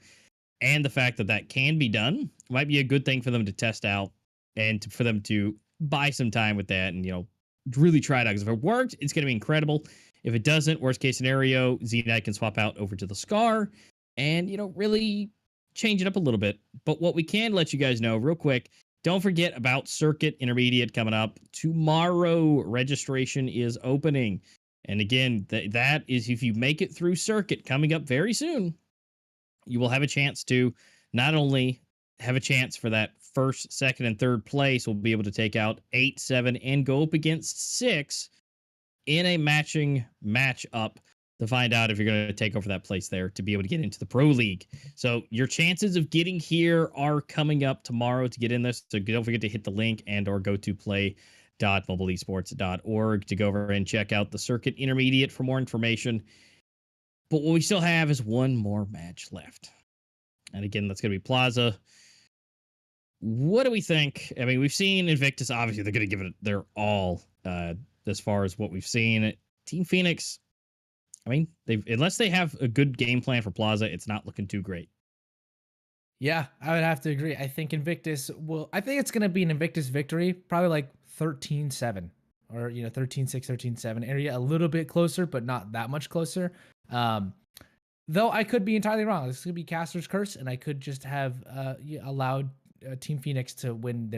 and the fact that can be done might be a good thing for them to test out and for them to buy some time with that and, really try it out. Because if it works, it's going to be incredible. If it doesn't, worst case scenario, Z-Knight can swap out over to the Scar and, really change it up a little bit. But what we can let you guys know real quick, don't forget about Circuit Intermediate coming up. Tomorrow, registration is opening. And again, that is if you make it through Circuit coming up very soon, you will have a chance to not only have a chance for that first, second, and third place, we'll be able to take out 8, 7, and go up against 6 in a matching matchup to find out if you're going to take over that place there to be able to get into the Pro League. So your chances of getting here are coming up tomorrow to get in this. So don't forget to hit the link and or go to play.mobileesports.org to go over and check out the Circuit Intermediate for more information. But what we still have is one more match left. And again, that's going to be Plaza. What do we think? I mean, we've seen Invictus. Obviously, they're going to give it their all as far as what we've seen. Team Phoenix, I mean, unless they have a good game plan for Plaza, it's not looking too great. Yeah, I would have to agree. I think Invictus I think it's going to be an Invictus victory, probably like 13-7 or, 13-6, 13-7 area, a little bit closer, but not that much closer. Though I could be entirely wrong. This could be Caster's curse, and I could just have allowed Team Phoenix to win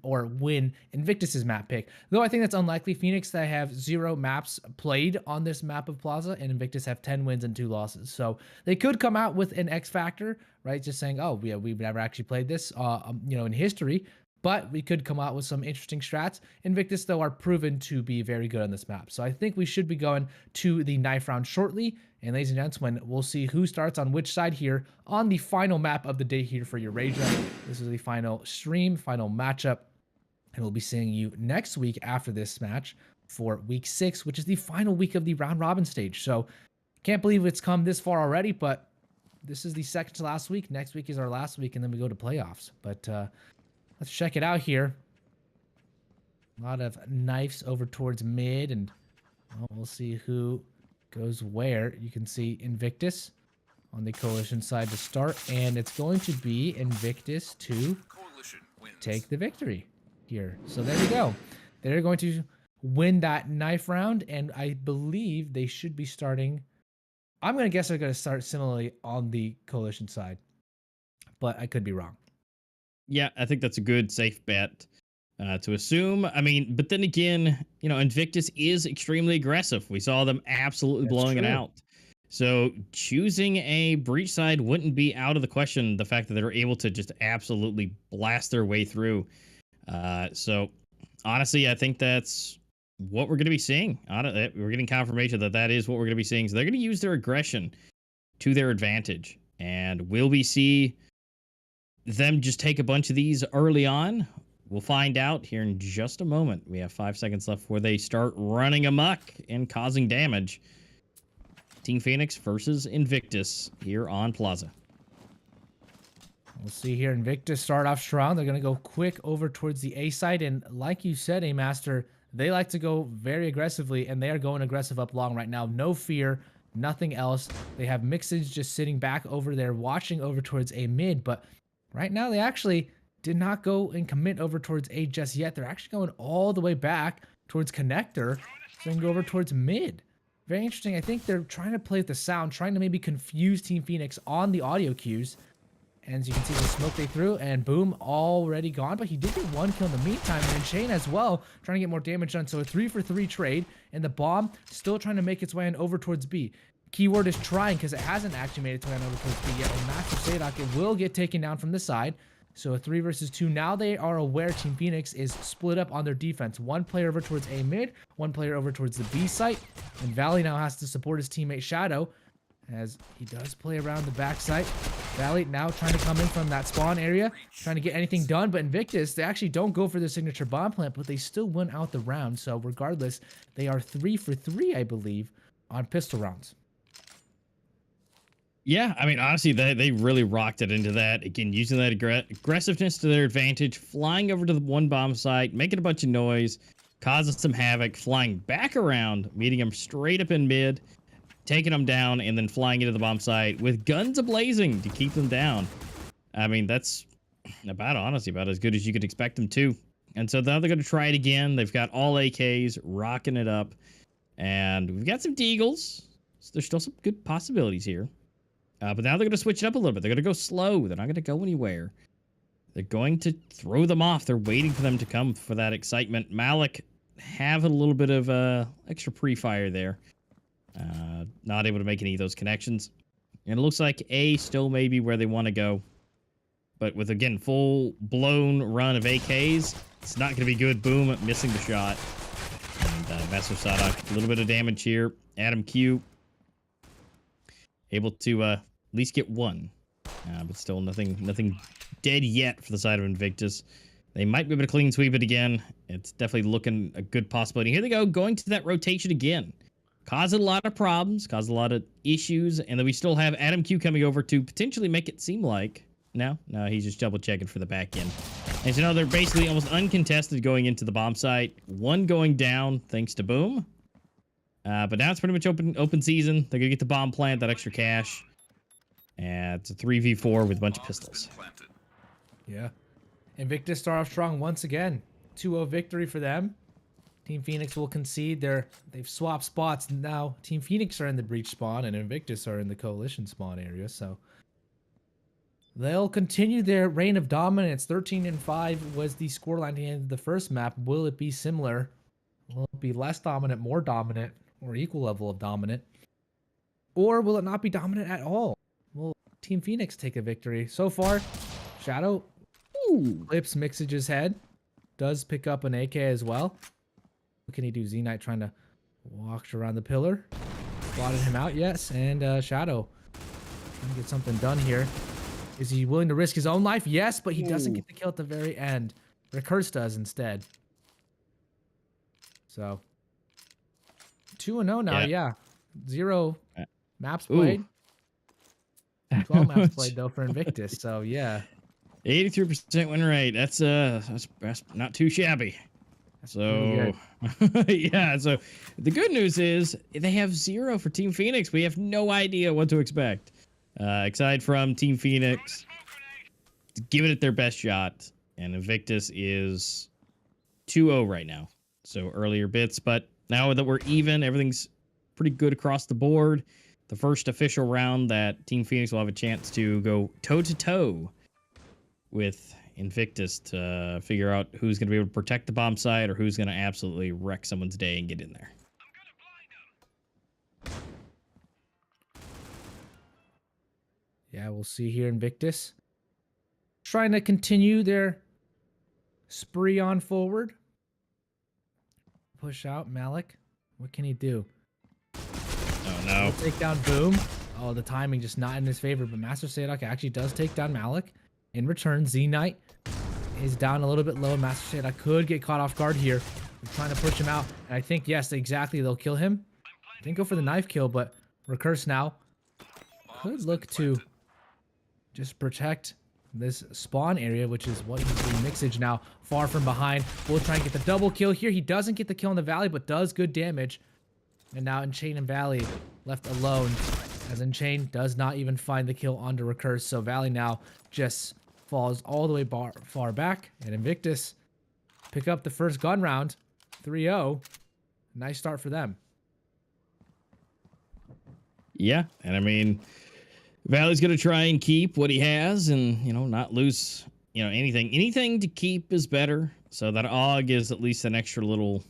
win Invictus's map pick. Though I think that's unlikely. Phoenix, they have 0 maps played on this map of Plaza, and Invictus have 10 wins and 2 losses. So they could come out with an X factor, right? Just saying, oh, yeah, we've never actually played this, in history. But we could come out with some interesting strats. Invictus, though, are proven to be very good on this map. So I think we should be going to the knife round shortly. And ladies and gentlemen, we'll see who starts on which side here on the final map of the day here for Eurasia. This is the final stream, final matchup. And we'll be seeing you next week after this match for week 6, which is the final week of the round robin stage. So can't believe it's come this far already, but this is the second to last week. Next week is our last week, and then we go to playoffs. But let's check it out here. A lot of knives over towards mid, and we'll see who goes where. You can see Invictus on the Coalition side to start, and it's going to be Invictus to take the victory here. So there we go. They're going to win that knife round, and I believe they should be starting. I'm going to guess they're going to start similarly on the Coalition side, but I could be wrong. Yeah, I think that's a good, safe bet to assume. I mean, but then again, Invictus is extremely aggressive. We saw them absolutely blowing it out. So choosing a breach side wouldn't be out of the question. The fact that they were able to just absolutely blast their way through. So honestly, I think that's what we're going to be seeing. We're getting confirmation that is what we're going to be seeing. So they're going to use their aggression to their advantage. And will we see them just take a bunch of these early on? We'll find out here in just a moment. We have 5 seconds left before they start running amok and causing damage. Team Phoenix versus Invictus here on Plaza. We'll see here. Invictus start off strong. They're going to go quick over towards the A side. And like you said, A-Master, they like to go very aggressively, and they are going aggressive up long right now. No fear, nothing else. They have Mixage just sitting back over there, watching over towards A mid. But right now, they actually did not go and commit over towards A just yet. They're actually going all the way back towards Connector, so they can go over towards mid. Very interesting. I think they're trying to play with the sound, trying to maybe confuse Team Phoenix on the audio cues. And as you can see, the smoke they threw, and boom, already gone. But he did get 1 kill in the meantime, and Shane as well, trying to get more damage done. So a 3-for-3 trade, and the bomb still trying to make its way on over towards B. Keyword is trying, because it hasn't actually made its way on over towards B yet. And Master Sadok, it will get taken down from the side. So a 3 versus 2. Now they are aware Team Phoenix is split up on their defense. 1 player over towards A mid, 1 player over towards the B site. And Valley now has to support his teammate Shadow, as he does play around the backside. Valley now trying to come in from that spawn area, trying to get anything done. But Invictus, they actually don't go for the signature bomb plant, but they still win out the round. So regardless, they are 3-for-3, I believe, on pistol rounds. Yeah, I mean, honestly, they really rocked it into that. Again, using that aggressiveness to their advantage, flying over to the 1 bomb site, making a bunch of noise, causing some havoc, flying back around, meeting them straight up in mid, taking them down, and then flying into the bomb site with guns a-blazing to keep them down. I mean, that's honestly about as good as you could expect them to. And so now they're going to try it again. They've got all AKs, rocking it up. And we've got some Deagles. So there's still some good possibilities here. But now they're going to switch it up a little bit. They're going to go slow. They're not going to go anywhere. They're going to throw them off. They're waiting for them to come for that excitement. Malik having a little bit of extra pre-fire there. Not able to make any of those connections. And it looks like A still may be where they want to go. But with, again, full-blown run of AKs, it's not going to be good. Boom, missing the shot. And Master Sadok, a little bit of damage here. Adam Q able to at least get 1. But still nothing dead yet for the side of Invictus. They might be able to clean sweep it again. It's definitely looking a good possibility. Here they go, going to that rotation again. caused a lot of problems, caused a lot of issues, and then we still have Adam Q coming over to potentially make it seem like no, he's just double checking for the back end. And so now they're basically almost uncontested going into the bomb site. One going down thanks to Boom. But now it's pretty much open season. They're gonna get the bomb plant, that extra cash. And it's a 3v4 with a bunch of pistols. Yeah. Invictus start off strong once again. 2-0 victory for them. Team Phoenix will concede. They've swapped spots now. Team Phoenix are in the breach spawn and Invictus are in the coalition spawn area. So they'll continue their reign of dominance. 13-5 was the scoreline at the end of the first map. Will it be similar? Will it be less dominant, more dominant, or equal level of dominant? Or will it not be dominant at all? Will Team Phoenix take a victory? So far, Shadow flips Mixage's head. Does pick up an AK as well. What can he do? Z-Knight trying to walk around the pillar. Spotted him out, yes. And Shadow trying to get something done here. Is he willing to risk his own life? Yes, but he doesn't get the kill at the very end. Recurse does instead. So 2-0 now, yeah. 0 maps played. 12 maps played though for Invictus. So yeah. 83% win rate. That's not too shabby. So yeah, so the good news is they have 0 for Team Phoenix. We have no idea what to expect. Aside from Team Phoenix giving it their best shot, and Invictus is 2-0 right now. So earlier bits, but now that we're even, everything's pretty good across the board. The first official round that Team Phoenix will have a chance to go toe-to-toe with Invictus to figure out who's going to be able to protect the bomb site or who's going to absolutely wreck someone's day and get in there. Yeah, we'll see here. Invictus trying to continue their spree on forward. Push out Malik. What can he do? Oh no. Take down Boom. Oh, the timing just not in his favor, but Master Sadok actually does take down Malik. In return, Z-Knight is down a little bit low. Master Sadok could get caught off guard here. They're trying to push him out. And I think, yes, exactly, they'll kill him. Didn't go for the knife kill, but Recurse now could look to just protect this spawn area, which is what he's doing. Mixage now far from behind. We'll try and get the double kill here. He doesn't get the kill in the Valley, but does good damage. And now Enchain and Valley left alone, as Enchain does not even find the kill onto Recurse. So Valley now just falls all the way far back, and Invictus pick up the first gun round. 3-0. Nice start for them. Yeah, and I mean, Valley's going to try and keep what he has and, not lose, anything. Anything to keep is better. So that AUG is at least an extra little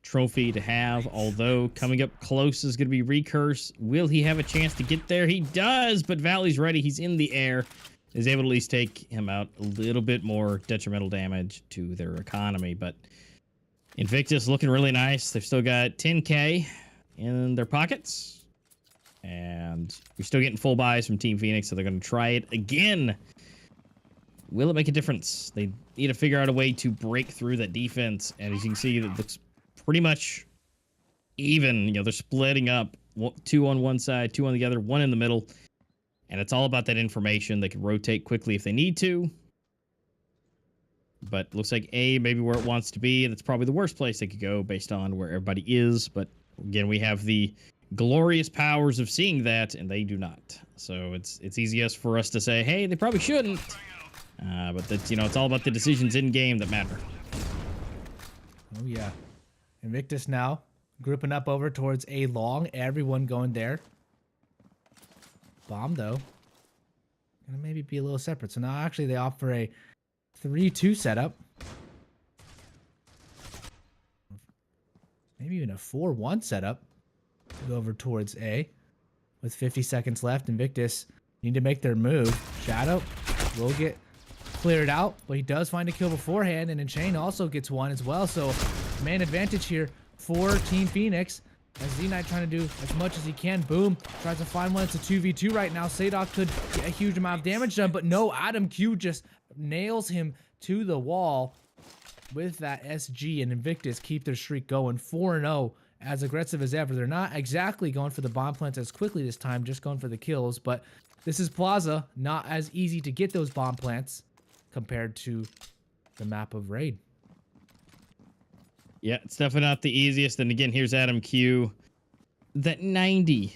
trophy to have. Although coming up close is going to be Recurse. Will he have a chance to get there? He does, but Valley's ready. He's in the air. Is able to at least take him out a little bit more detrimental damage to their economy. But Invictus looking really nice. They've still got 10K in their pockets. And we're still getting full buys from Team Phoenix, so they're going to try it again. Will it make a difference? They need to figure out a way to break through that defense. And as you can see, it looks pretty much even. They're splitting up. 2 on one side, 2 on the other, 1 in the middle. And it's all about that information. They can rotate quickly if they need to. But looks like A, maybe where it wants to be. That's probably the worst place they could go based on where everybody is. But again, we have the glorious powers of seeing that, and they do not. So it's easiest for us to say, hey, they probably shouldn't. But that's, it's all about the decisions in game that matter. Oh yeah, Invictus now grouping up over towards A long. Everyone going there. Bomb though, gonna maybe be a little separate. So now actually they opt for a 3-2 setup. Maybe even a 4-1 setup. To go over towards A. With 50 seconds left, Invictus need to make their move. Shadow will get cleared out, but he does find a kill beforehand, and Enchain also gets one as well. So man advantage here for Team Phoenix. As Z-Knight trying to do as much as he can. Boom. Tries to find one. It's a 2v2 right now. Sadok could get a huge amount of damage done, but no, Adam Q just nails him to the wall with that SG, and Invictus keep their streak going. 4-0 as aggressive as ever. They're not exactly going for the bomb plants as quickly this time, just going for the kills. But this is Plaza, not as easy to get those bomb plants compared to the map of Raid. Yeah, it's definitely not the easiest. And again, here's Adam Q. That 92%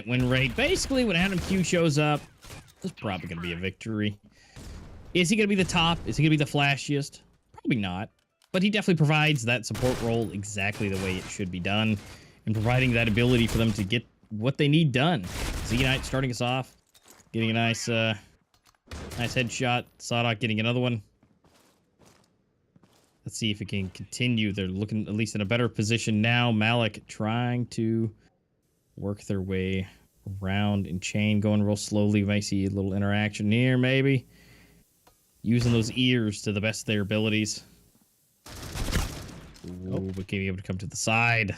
win rate. Basically, when Adam Q shows up, it's probably going to be a victory. Is he going to be the top? Is he going to be the flashiest? Probably not. But he definitely provides that support role exactly the way it should be done, and providing that ability for them to get what they need done. Z-Knight starting us off, getting a nice headshot. Sadok getting another one. Let's see if it can continue. They're looking at least in a better position now. Malik trying to work their way around in chain, going real slowly. Might see a little interaction here, maybe. Using those ears to the best of their abilities. Ooh, but being able to come to the side.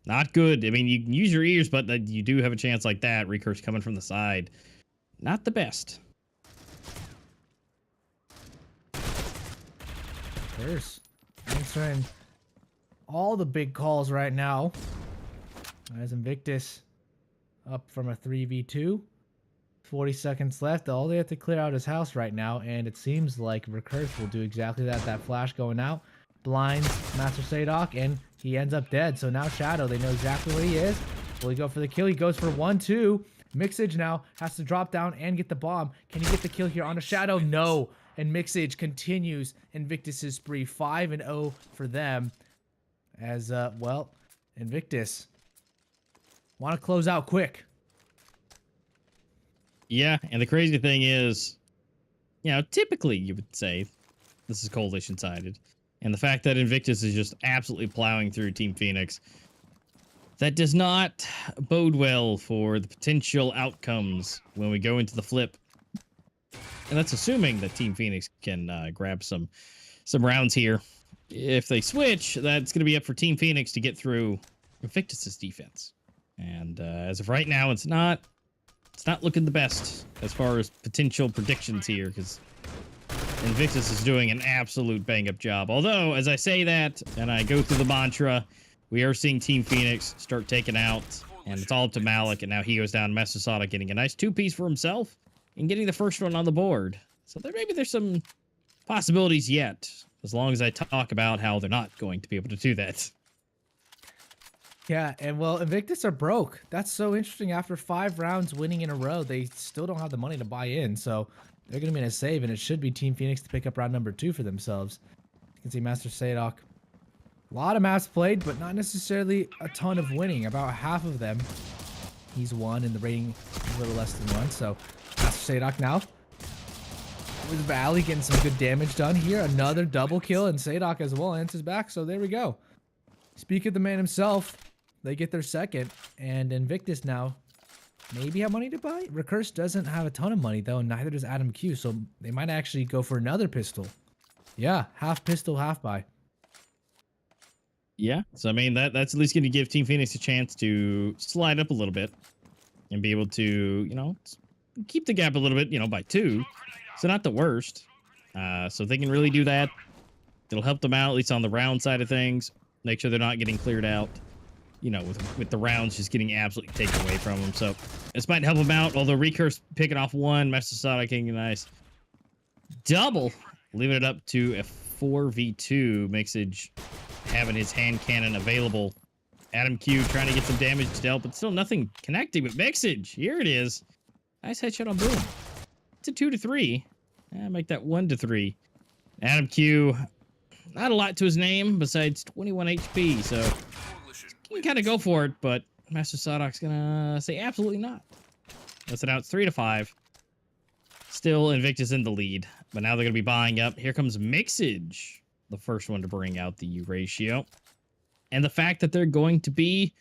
Not good. I mean, you can use your ears, but you do have a chance like that. Recurse coming from the side. Not the best. There's answering all the big calls right now. As INVICTUS up from a 3v2. 40 seconds left. All they have to clear out his house right now, and it seems like Recurse will do exactly that. That flash going out blinds Master Sadok, and he ends up dead. So now Shadow, they know exactly where he is. Will he go for the kill? He goes for 1-2. Mixage now has to drop down and get the bomb. Can he get the kill here on a Shadow? No. And Mixage continues INVICTUS' spree. 5-0 for them. As, well, INVICTUS want to close out quick. Yeah, and the crazy thing is, you know, typically you would say this is coalition-sided. And the fact that INVICTUS is just absolutely plowing through Team Phoenix, that does not bode well for the potential outcomes when we go into the flip. And that's assuming that Team Phoenix can grab some rounds here. If they switch, that's going to be up for Team Phoenix to get through INVICTUS' defense. And as of right now, it's not looking the best as far as potential predictions here, because INVICTUS is doing an absolute bang-up job. Although, as I say that, and I go through the mantra, we are seeing Team Phoenix start taking out, and it's all up to Malik, and now he goes down. Master Sada getting a nice two-piece for himself, and getting the first one on the board. So there's some possibilities yet, as long as I talk about how they're not going to be able to do that. Yeah, and well, INVICTUS are broke. That's so interesting. After 5 rounds winning in a row, they still don't have the money to buy in, so they're going to be in a save, and it should be Team Phoenix to pick up round number 2 for themselves. You can see Master Sadok. A lot of maps played, but not necessarily a ton of winning. About half of them he's won, and the rating a little less than 1. So Master Sadok now with Valley getting some good damage done here. Another double kill, and Sadok as well answers back. So there we go. Speak of the man himself. They get their second, and INVICTUS now maybe have money to buy. Recurse doesn't have a ton of money though, and neither does Adam Q. So they might actually go for another pistol. Yeah, half pistol, half buy. Yeah, so I mean that's at least going to give Team Phoenix a chance to slide up a little bit and be able to, you know, keep the gap a little bit, you know, by 2. So not the worst. So if they can really do that, it'll help them out at least on the round side of things. Make sure they're not getting cleared out, you know, with the rounds just getting absolutely taken away from them. So this might help them out. Although Recurse picking off 1, Master Sada getting a nice double, leaving it up to a 4v2. Mixage having his hand cannon available. Adam Q trying to get some damage dealt, but still nothing connecting with Mixage. Here it is. Nice headshot on Boom. It's a 2-3. Make that 1-3. Adam Q, not a lot to his name besides 21 HP, so you can kind of go for it, but Master Sadok's gonna say absolutely not. That's it out. It's 3-5. Still INVICTUS in the lead, but now they're gonna be buying up. Here comes Mixage, the first one to bring out the Eurasia. And the fact that they're going to be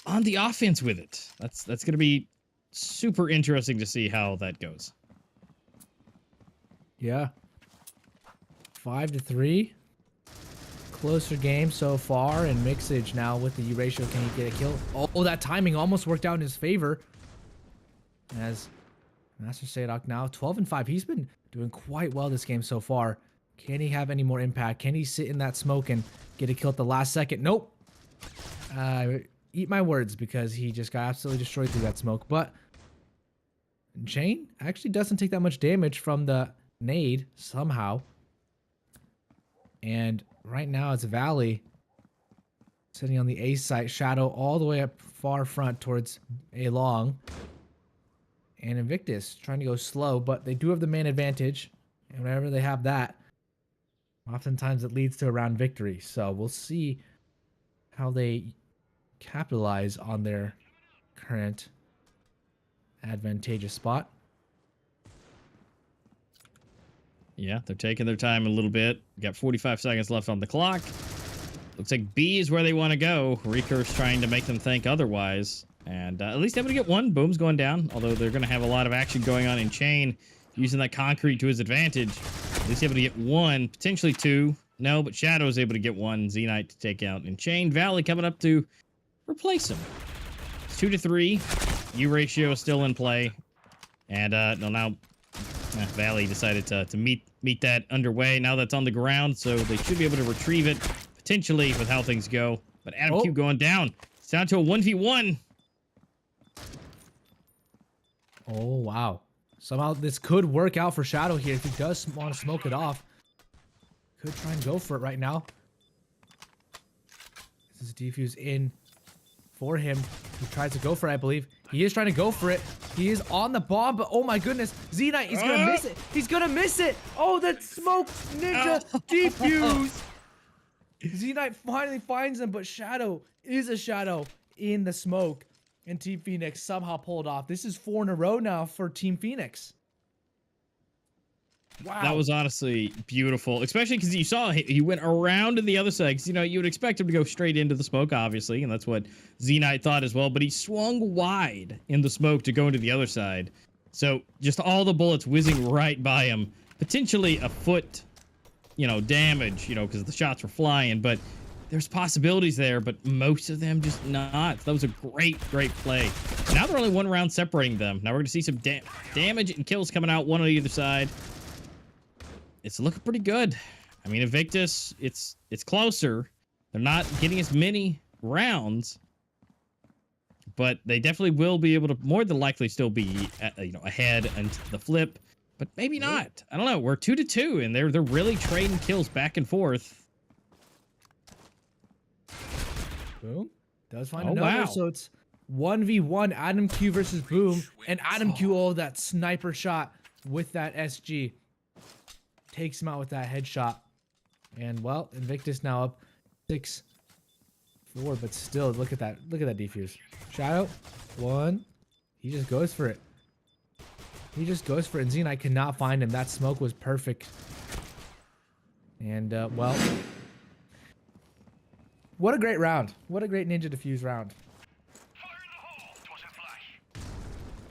on the offense with it. That's gonna be super interesting to see how that goes. Yeah. 5-3. Closer game so far, and Mixage now with the Eurasia. Can he get a kill? Oh, that timing almost worked out in his favor. As Master Sadok now 12-5. He's been doing quite well this game so far. Can he have any more impact? Can he sit in that smoke and get a kill at the last second. Nope. Eat my words, because he just got absolutely destroyed through that smoke. But Chain actually doesn't take that much damage from the nade somehow. And right now it's Valley sitting on the A site. Shadow all the way up far front towards A long. And Invictus trying to go slow, but they do have the man advantage. And whenever they have that, oftentimes it leads to a round victory. So we'll see how they capitalize on their current advantageous spot. Yeah, they're taking their time a little bit. Got 45 seconds left on the clock. Looks like B is where they want to go. Recurve's trying to make them think otherwise. And at least able to get one. Boom's going down, although they're going to have a lot of action going on in Chain, using that concrete to his advantage. At least able to get one, potentially two. No, but Shadow's able to get one. Z-Knight to take out in Chain. Valley coming up to replace him. It's 2-3. U-ratio is still in play. And now Valley decided to meet that underway. Now that's on the ground, so they should be able to retrieve it, potentially, with how things go. But Adam Q going down. It's down to a 1v1. Oh, wow. Somehow this could work out for Shadow here if he does want to smoke it off. Could try and go for it right now. This is defuse in for him. He tries to go for it, I believe. He is trying to go for it. He is on the bomb, but oh my goodness. Z-Knight, he's going to miss it. He's going to miss it. Oh, that smoke ninja defuse. Z-Knight finally finds him, but Shadow is a Shadow in the smoke. And Team Phoenix somehow pulled off. This is 4 in a row now for Team Phoenix. Wow. That was honestly beautiful, especially because you saw he went around to the other side. 'Cause, you know, you would expect him to go straight into the smoke, obviously, and that's what Z-Knight thought as well. But he swung wide in the smoke to go into the other side. So just all the bullets whizzing right by him. Potentially a foot, damage, because the shots were flying. But there's possibilities there, but most of them just not. That was a great play. Now they're only 1 round separating them. Now we're going to see some damage and kills coming out, one on either side. It's looking pretty good. I mean, Invictus, it's closer. They're not getting as many rounds, but they definitely will be able to more than likely still be ahead and the flip, but maybe not. I don't know. We're 2-2, and they're really trading kills back and forth. Boom does find another. Wow. So it's 1v1 Adam Q versus Boom, and Adam Q, that sniper shot with that SG takes him out with that headshot. And well, Invictus now up 6-4, but still, look at that defuse. Shadow 1, he just goes for it. And Z-Knight cannot find him. That smoke was perfect. And well, what a great round. What a great Ninja Defuse round.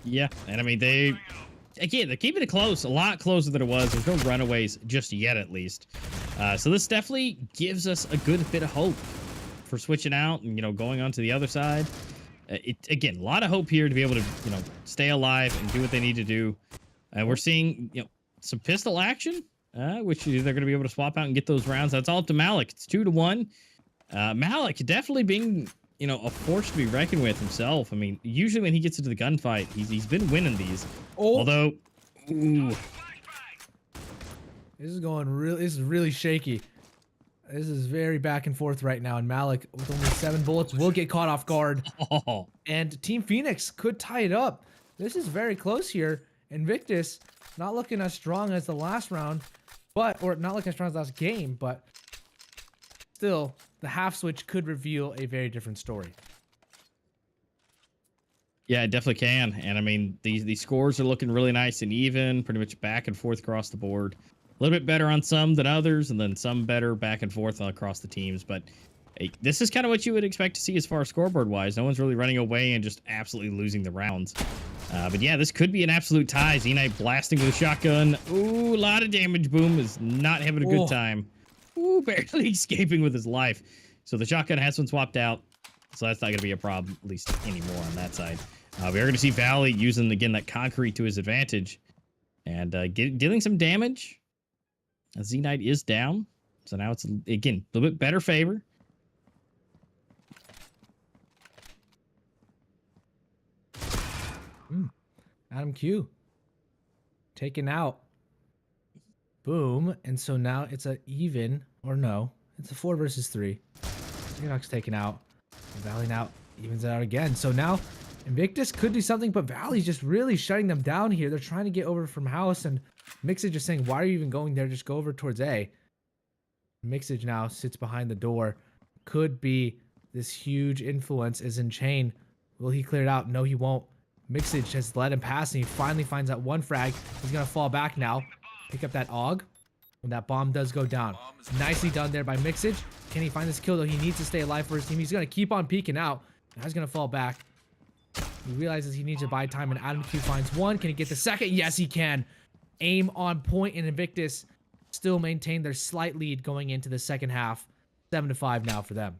Yeah, and I mean, they're keeping it close, a lot closer than it was. There's no runaways just yet, at least. So this definitely gives us a good bit of hope for switching out and, going on to the other side. Again, a lot of hope here to be able to, stay alive and do what they need to do. We're seeing, some pistol action, which they're going to be able to swap out and get those rounds. That's all up to Malik. It's 2-1. Malik definitely being, a force to be reckoned with himself. I mean, usually when he gets into the gunfight, he's been winning these. Although, ooh. This is really shaky. This is very back and forth right now, and Malik with only 7 bullets will get caught off guard. And Team Phoenix could tie it up. This is very close here. Invictus not looking as strong as the last round, or not looking as strong as last game, but still, the half switch could reveal a very different story. Yeah, it definitely can. And I mean, these scores are looking really nice and even, pretty much back and forth across the board. A little bit better on some than others, and then some better back and forth across the teams. But hey, this is kind of what you would expect to see as far as scoreboard-wise. No one's really running away and just absolutely losing the rounds. But yeah, this could be an absolute tie. Z-Knight blasting with a shotgun. Ooh, a lot of damage. Boom is not having a good time. Ooh, barely escaping with his life. So the shotgun has been swapped out. So that's not going to be a problem, at least anymore on that side. We are going to see Valley using, again, that concrete to his advantage. And dealing some damage. Z-Knight is down. So now it's, again, a little bit better favor. Adam Q taken out. Boom. And so now it's a even, or no, it's a 4 versus 3. Xenox taken out. Valley now evens it out again. So now Invictus could do something, but Valley's just really shutting them down here. They're trying to get over from house, and Mixage just saying, why are you even going there? Just go over towards A. Mixage now sits behind the door. Could be this huge influence is in Chain. Will he clear it out? No, he won't. Mixage has let him pass, and he finally finds that one frag. He's going to fall back now. Pick up that AUG. When that bomb does go down. Nicely done there by Mixage. Can he find this kill, though? He needs to stay alive for his team. He's going to keep on peeking out. Now he's going to fall back. He realizes he needs to buy time, and Adam Q finds one. Can he get the second? Yes, he can. Aim on point, and Invictus still maintain their slight lead going into the second half. 7-5 now for them.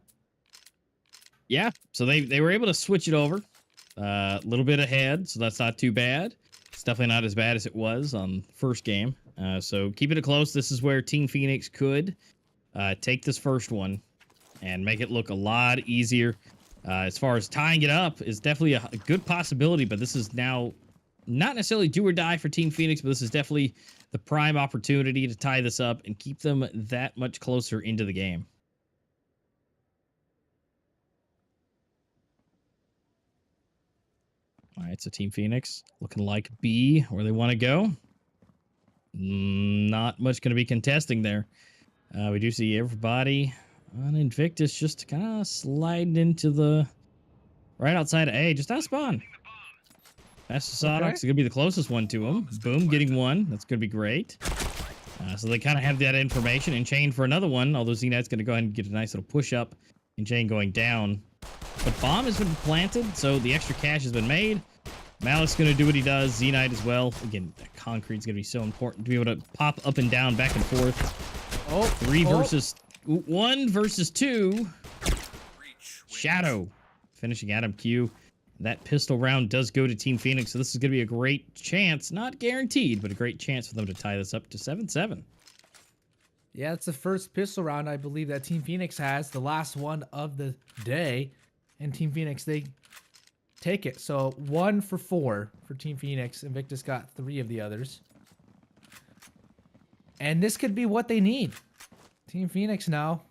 Yeah, so they were able to switch it over. A little bit ahead, so that's not too bad. It's definitely not as bad as it was on the first game. So keeping it close. This is where Team Phoenix could take this first one and make it look a lot easier. As far as tying it up is definitely a good possibility, but this is now not necessarily do or die for Team Phoenix, but this is definitely the prime opportunity to tie this up and keep them that much closer into the game. All right, so Team Phoenix looking like B, where they want to go. Not much going to be contesting there. We do see everybody on Invictus just kind of sliding into the right outside of A, just out of spawn. Fast Sonics is going to be the closest one to him. Boom, getting one. That's going to be great. So they kind of have that information. And Chain for another one, although Z-Knight's going to go ahead and get a nice little push up. And Chain going down. But bomb has been planted, so the extra cash has been made. Malik's going to do what he does. Z-Knight as well. Again, that concrete's going to be so important to be able to pop up and down, back and forth. Oh, 1 versus 2. Shadow finishing Adam Q. That pistol round does go to Team Phoenix, so this is going to be a great chance. Not guaranteed, but a great chance for them to tie this up to 7-7. Yeah, it's the first pistol round I believe that Team Phoenix has, the last one of the day. And Team Phoenix, they take it. So 1 for 4 for Team Phoenix. Invictus got 3 of the others. And this could be what they need. Team Phoenix now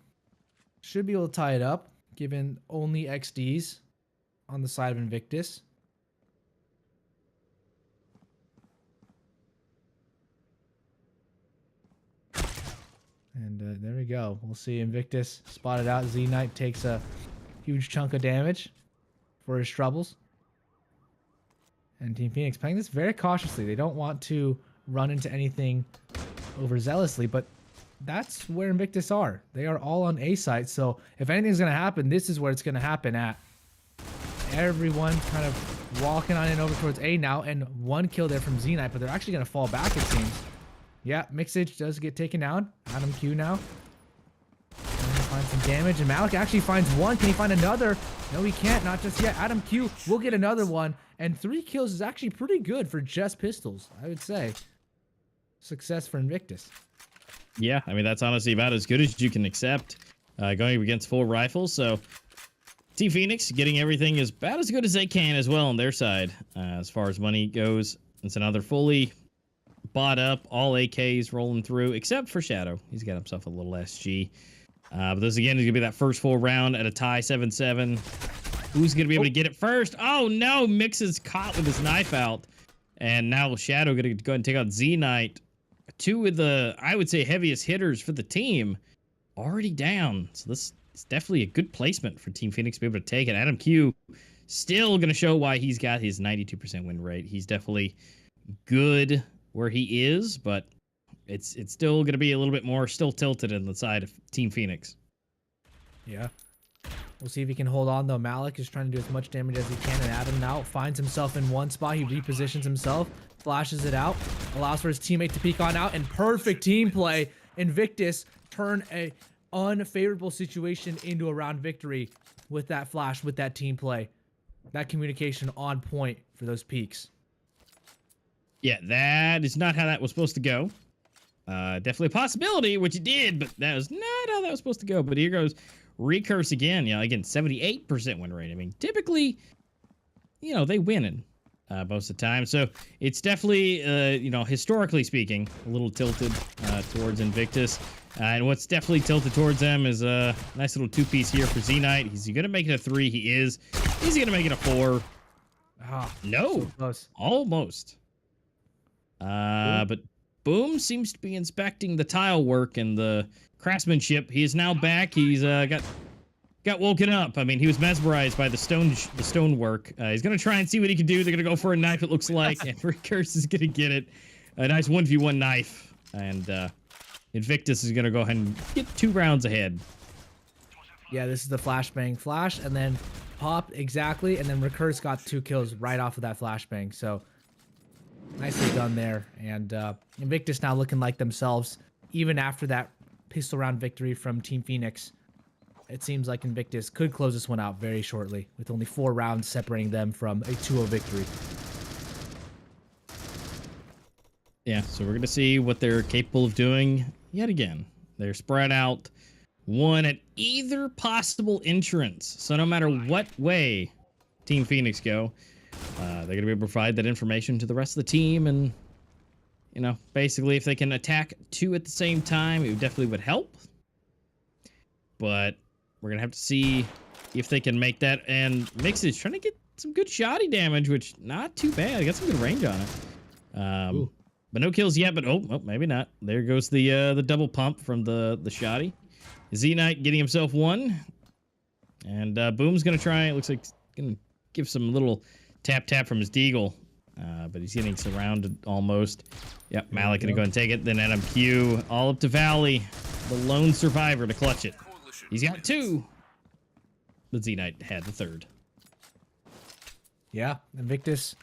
should be able to tie it up, given only XDs on the side of Invictus. And there we go. We'll see Invictus spotted out. Z-Knight takes a huge chunk of damage for his troubles. And Team Phoenix playing this very cautiously. They don't want to run into anything overzealously, but that's where Invictus are. They are all on A site, so if anything's going to happen, this is where it's going to happen at. Everyone kind of walking on in over towards A now, and 1 kill there from Z-Knight, but they're actually going to fall back, it seems. Yeah, Mixage does get taken down. Adam Q now. Find some damage, and Malik actually finds 1. Can he find another? No, he can't. Not just yet. Adam Q will get another one, and 3 kills is actually pretty good for just pistols, I would say. Success for Invictus. Yeah, I mean, that's honestly about as good as you can accept going against full rifles. So Team Phoenix getting everything is about as good as they can as well on their side. As far as money goes, it's another fully bought up, all AKs rolling through, except for Shadow. He's got himself a little SG. But this, again, is going to be that first full round at a tie, 7-7. Who's going to be able to get it first? Oh, no. Mix is caught with his knife out. And now Shadow going to go ahead and take out Z-Knight. 2 of the, I would say, heaviest hitters for the team already down. So this is definitely a good placement for Team Phoenix to be able to take it. Adam Q still going to show why he's got his 92% win rate. He's definitely good where he is, but it's still going to be a little bit more still tilted in the side of Team Phoenix. Yeah. We'll see if he can hold on, though. Malik is trying to do as much damage as he can, and Adam now finds himself in one spot. He repositions himself, flashes it out, allows for his teammate to peek on out, and perfect team play. Invictus turn a unfavorable situation into a round victory with that flash, with that team play. That communication on point for those peaks. Yeah, that is not how that was supposed to go. Definitely a possibility, which it did, but that was not how that was supposed to go. But here goes Recurse again. You know, again, 78% win rate. I mean, typically, you know, they win most of the time. So it's definitely, you know, historically speaking, a little tilted towards Invictus. And what's definitely tilted towards them is a nice little two-piece here for Z-Knight. Is he going to make it a 3? He is. Is he going to make it a 4? No. So close. Almost. But Boom seems to be inspecting the tile work and the craftsmanship. He is now back. He's got woken up. I mean, he was mesmerized by the stone work. He's going to try and see what he can do. They're going to go for a knife, it looks like. And Recurse is going to get it. A nice 1v1 knife. And Invictus is going to go ahead and get 2 rounds ahead. Yeah, this is the flashbang flash, and then pop exactly, and then Recurse got 2 kills right off of that flashbang. So nicely done there. And Invictus now looking like themselves, even after that pistol round victory from Team Phoenix. It seems like Invictus could close this one out very shortly, with only 4 rounds separating them from a 2-0 victory. Yeah, so we're going to see what they're capable of doing yet again. They're spread out, one at either possible entrance. So no matter what way Team Phoenix go, they're going to be able to provide that information to the rest of the team. And, you know, basically if they can attack 2 at the same time, it definitely would help. But we're going to have to see if they can make that. And Mixage trying to get some good shoddy damage, which not too bad. Got some good range on it. But no kills yet, but oh, maybe not. There goes the double pump from the shoddy. Z-Knight getting himself 1. And Boom's going to try. It looks like he's going to give some little tap from his deagle. But he's getting surrounded almost. Yep, Malik going to go and take it. Then NMQ all up to Valley, the lone survivor, to clutch it. He's got 2. But Z-Knight had the 3rd. Yeah, Invictus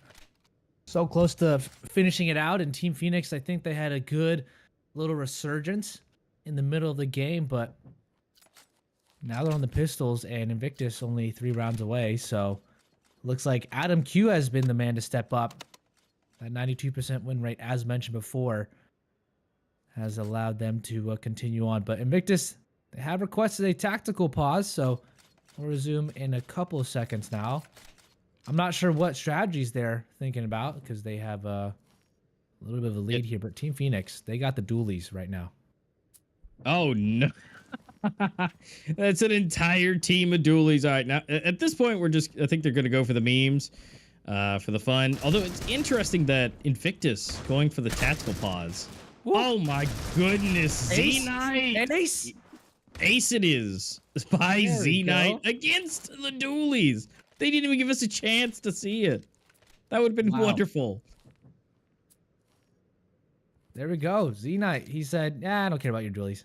so close to finishing it out, and Team Phoenix, I think they had a good little resurgence in the middle of the game, but now they're on the pistols, and Invictus only 3 rounds away, so looks like Adam Q has been the man to step up. That 92% win rate, as mentioned before, has allowed them to continue on, but Invictus, they have requested a tactical pause, so we'll resume in a couple of seconds now. I'm not sure what strategies they're thinking about because they have a little bit of a lead here. But Team Phoenix, they got the dualies right now. Oh, no. That's an entire team of dualies. All right, now, at this point, I think they're going to go for the memes, for the fun. Although it's interesting that Invictus going for the tactical pause. Woo. Oh, my goodness. Z-Knight. And Ace. Ace it is by Z-Knight against the dualies. They didn't even give us a chance to see it. That would have been wonderful. There we go. Z-Knight. He said, "Yeah, I don't care about your dualies.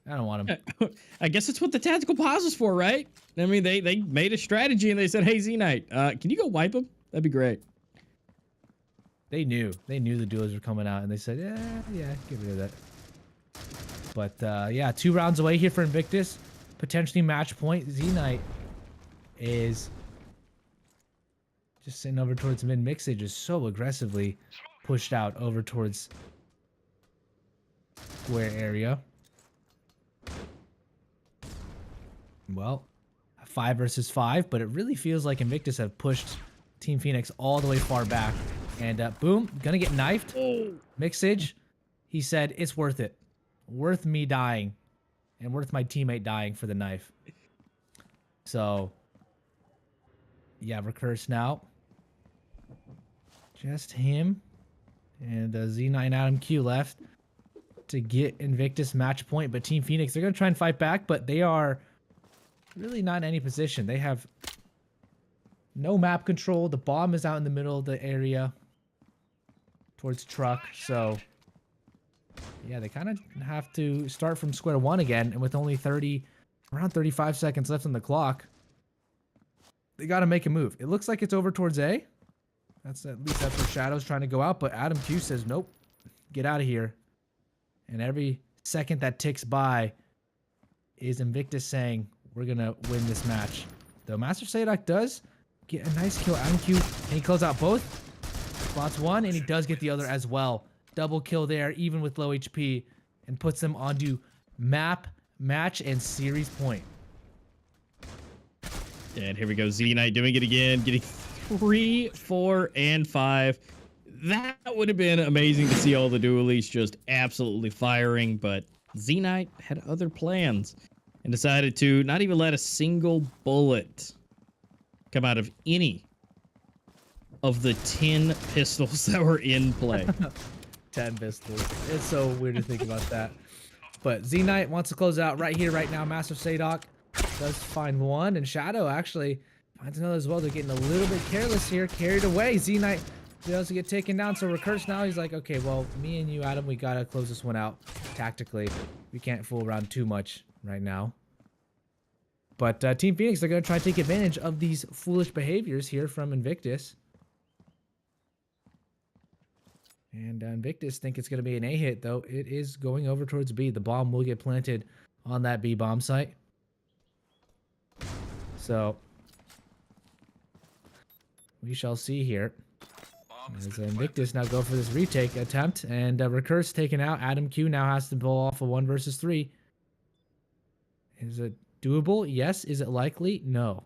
I don't want them." I guess that's what the tactical pause is for, right? I mean, they made a strategy and they said, "Hey, Z-Knight, can you go wipe them? That'd be great." They knew the dualies were coming out, and they said, "Yeah, get rid of that." But yeah, 2 rounds away here for Invictus, potentially match point. Z-Knight is just sitting over towards mid. Mixage is so aggressively pushed out over towards square area. Well, 5 versus 5, but it really feels like Invictus have pushed Team Phoenix all the way far back. And Boom, gonna get knifed. Mixage, he said, it's worth it. Worth me dying. And worth my teammate dying for the knife. So, yeah, Recurse now. Just him and Z9 Adam Q left to get Invictus match point. But Team Phoenix, they're going to try and fight back, but they are really not in any position. They have no map control. The bomb is out in the middle of the area towards truck. So, yeah, they kind of have to start from square one again. And with only around 35 seconds left on the clock, they got to make a move. It looks like it's over towards A. At least that's where Shadow's trying to go out. But Adam Q says, nope, get out of here. And every second that ticks by is Invictus saying, we're going to win this match. Though Master Sadok does get a nice kill. Adam Q, and he closes out both. Spots one, and he does get the other as well. double kill there, even with low HP, and puts them onto map, match, and series point. And here we go. Z-Knight doing it again, getting 3, 4, and 5. That would have been amazing to see all the dualies just absolutely firing, but Z-Knight had other plans and decided to not even let a single bullet come out of any of the 10 pistols that were in play. 10 pistols. It's so weird to think about that. But Z-Knight wants to close it out right here, right now. Master Sadok does find one, and Shadow actually finds another as well. They're getting a little bit careless here, carried away. Z-Knight does get taken down, so Recurse now, he's like, okay, well, me and you, Adam, we gotta close this one out tactically. We can't fool around too much right now. But Team Phoenix, they're gonna try to take advantage of these foolish behaviors here from Invictus. And Invictus think it's gonna be an A hit, though. It is going over towards B. The bomb will get planted on that B bomb site. So we shall see here. As Invictus now go for this retake attempt, and Recurse taken out. Adam Q now has to pull off a 1 versus 3. Is it doable? Yes. Is it likely? No.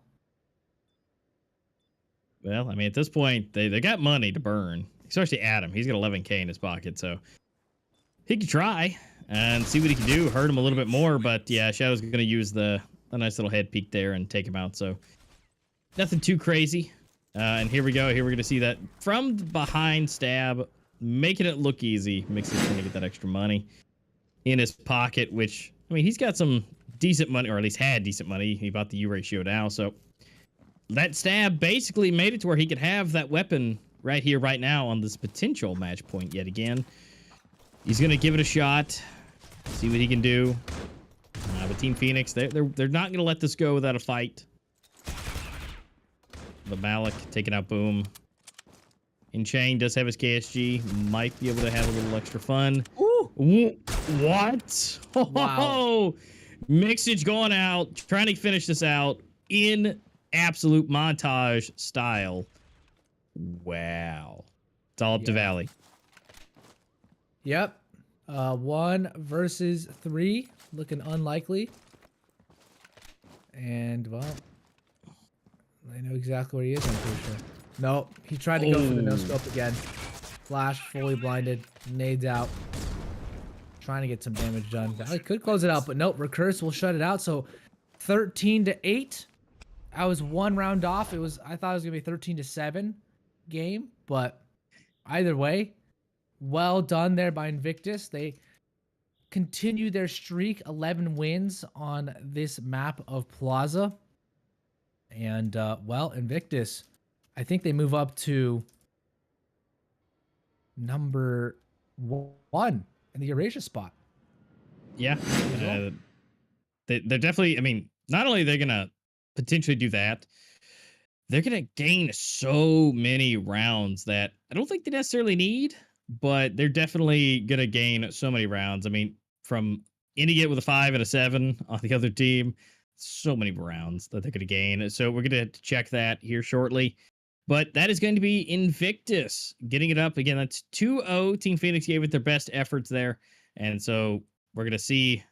Well, I mean, at this point, they got money to burn. Especially Adam. He's got 11K in his pocket, so he can try and see what he can do. Hurt him a little bit more, but yeah, Shadow's going to use a nice little head peek there and take him out, so nothing too crazy. And here we go. Here we're going to see that from behind stab, making it look easy. Mixer's going to get that extra money in his pocket, which, I mean, he's got some decent money, or at least had decent money. He bought the U ratio now, so that stab basically made it to where he could have that weapon right here, right now on this potential match point yet again. He's going to give it a shot, see what he can do. But Team Phoenix, they're not going to let this go without a fight. But Malik taking out Boom. InChain does have his KSG. Might be able to have a little extra fun. Ooh. What? Wow. Oh, Mixage going out, trying to finish this out in absolute montage style. Wow. It's all up to Valley. Yep. 1 versus 3. Looking unlikely. And, well, I know exactly where he is, I'm pretty sure. Nope. He tried to go for the no-scope again. Flash, fully blinded. Nades out. Trying to get some damage done. Valley could close it out, but nope. Recurse will shut it out. So 13-8. I was 1 round off. I thought it was going to be 13-7 game, but either way, well done there by Invictus. They continue their streak, 11 wins on this map of Plaza. And, well, Invictus, I think they move up to number 1 in the Eurasia spot. Yeah. They're definitely, I mean, not only are they going to potentially do that, they're going to gain so many rounds that I don't think they necessarily need, but they're definitely going to gain so many rounds. I mean, from ending it with a 5 and a 7 on the other team, so many rounds that they're going to gain. So we're going to have to check that here shortly. But that is going to be Invictus getting it up. Again, that's 2-0. Team Phoenix gave it their best efforts there. And so we're going to see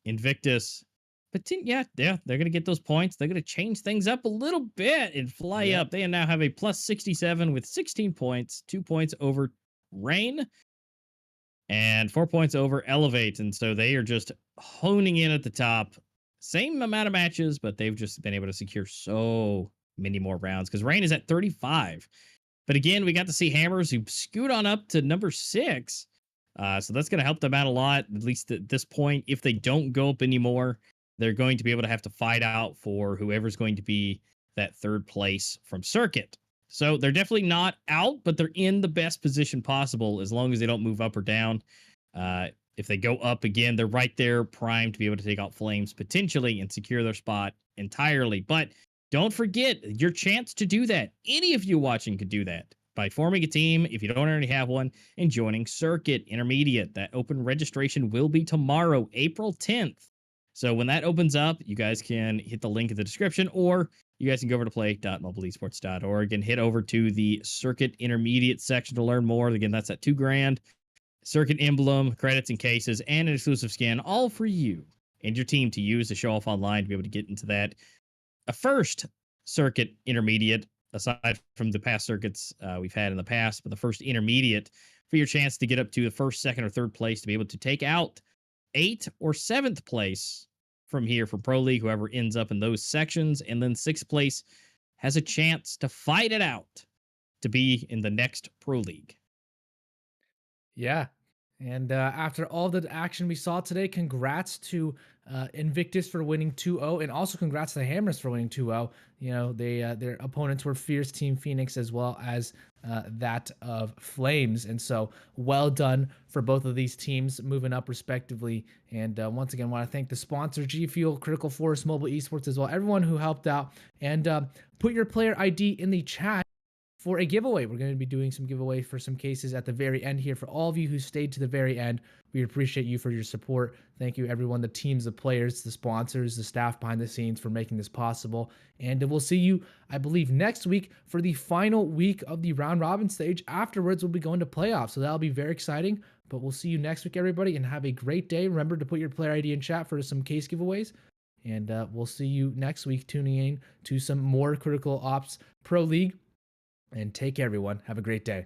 Invictus. But yeah, they're going to get those points. They're going to change things up a little bit and fly up. They now have a plus 67 with 16 points, 2 points over Rain, and 4 points over Elevate. And so they are just honing in at the top. Same amount of matches, but they've just been able to secure so many more rounds because Rain is at 35. But again, we got to see Hammers who scoot on up to number 6. So that's going to help them out a lot, at least at this point. If they don't go up anymore, they're going to be able to have to fight out for whoever's going to be that 3rd place from Circuit. So they're definitely not out, but they're in the best position possible as long as they don't move up or down. If they go up again, they're right there primed to be able to take out Flames potentially and secure their spot entirely. But don't forget your chance to do that. Any of you watching could do that by forming a team if you don't already have one and joining Circuit Intermediate. That open registration will be tomorrow, April 10th. So when that opens up, you guys can hit the link in the description, or you guys can go over to play.mobileesports.org and hit over to the Circuit Intermediate section to learn more. Again, that's at $2,000. circuit emblem, credits and cases, and an exclusive skin, all for you and your team to use to show off online to be able to get into that. A first circuit intermediate, aside from the past circuits we've had in the past, but the first intermediate for your chance to get up to the first, second, or third place to be able to take out 8th or 7th place from here for Pro League, whoever ends up in those sections. And then 6th place has a chance to fight it out to be in the next Pro League. Yeah. And after all the action we saw today, congrats to Invictus for winning 2-0, and also congrats to the Hammers for winning 2-0. You know, their opponents were Fierce Team Phoenix as well as that of Flames, and so well done for both of these teams moving up respectively. And once again, want to thank the sponsor, G Fuel, Critical Force Mobile Esports as well, everyone who helped out. And put your player ID in the chat for a giveaway. We're going to be doing some giveaway for some cases at the very end here. For all of you who stayed to the very end, we appreciate you for your support. Thank you, everyone, the teams, the players, the sponsors, the staff behind the scenes for making this possible. And we'll see you, I believe, next week for the final week of the round robin stage. Afterwards, we'll be going to playoffs, so that'll be very exciting. But we'll see you next week, everybody, and have a great day. Remember to put your player ID in chat for some case giveaways. And we'll see you next week tuning in to some more Critical Ops Pro League. And take care, everyone. Have a great day.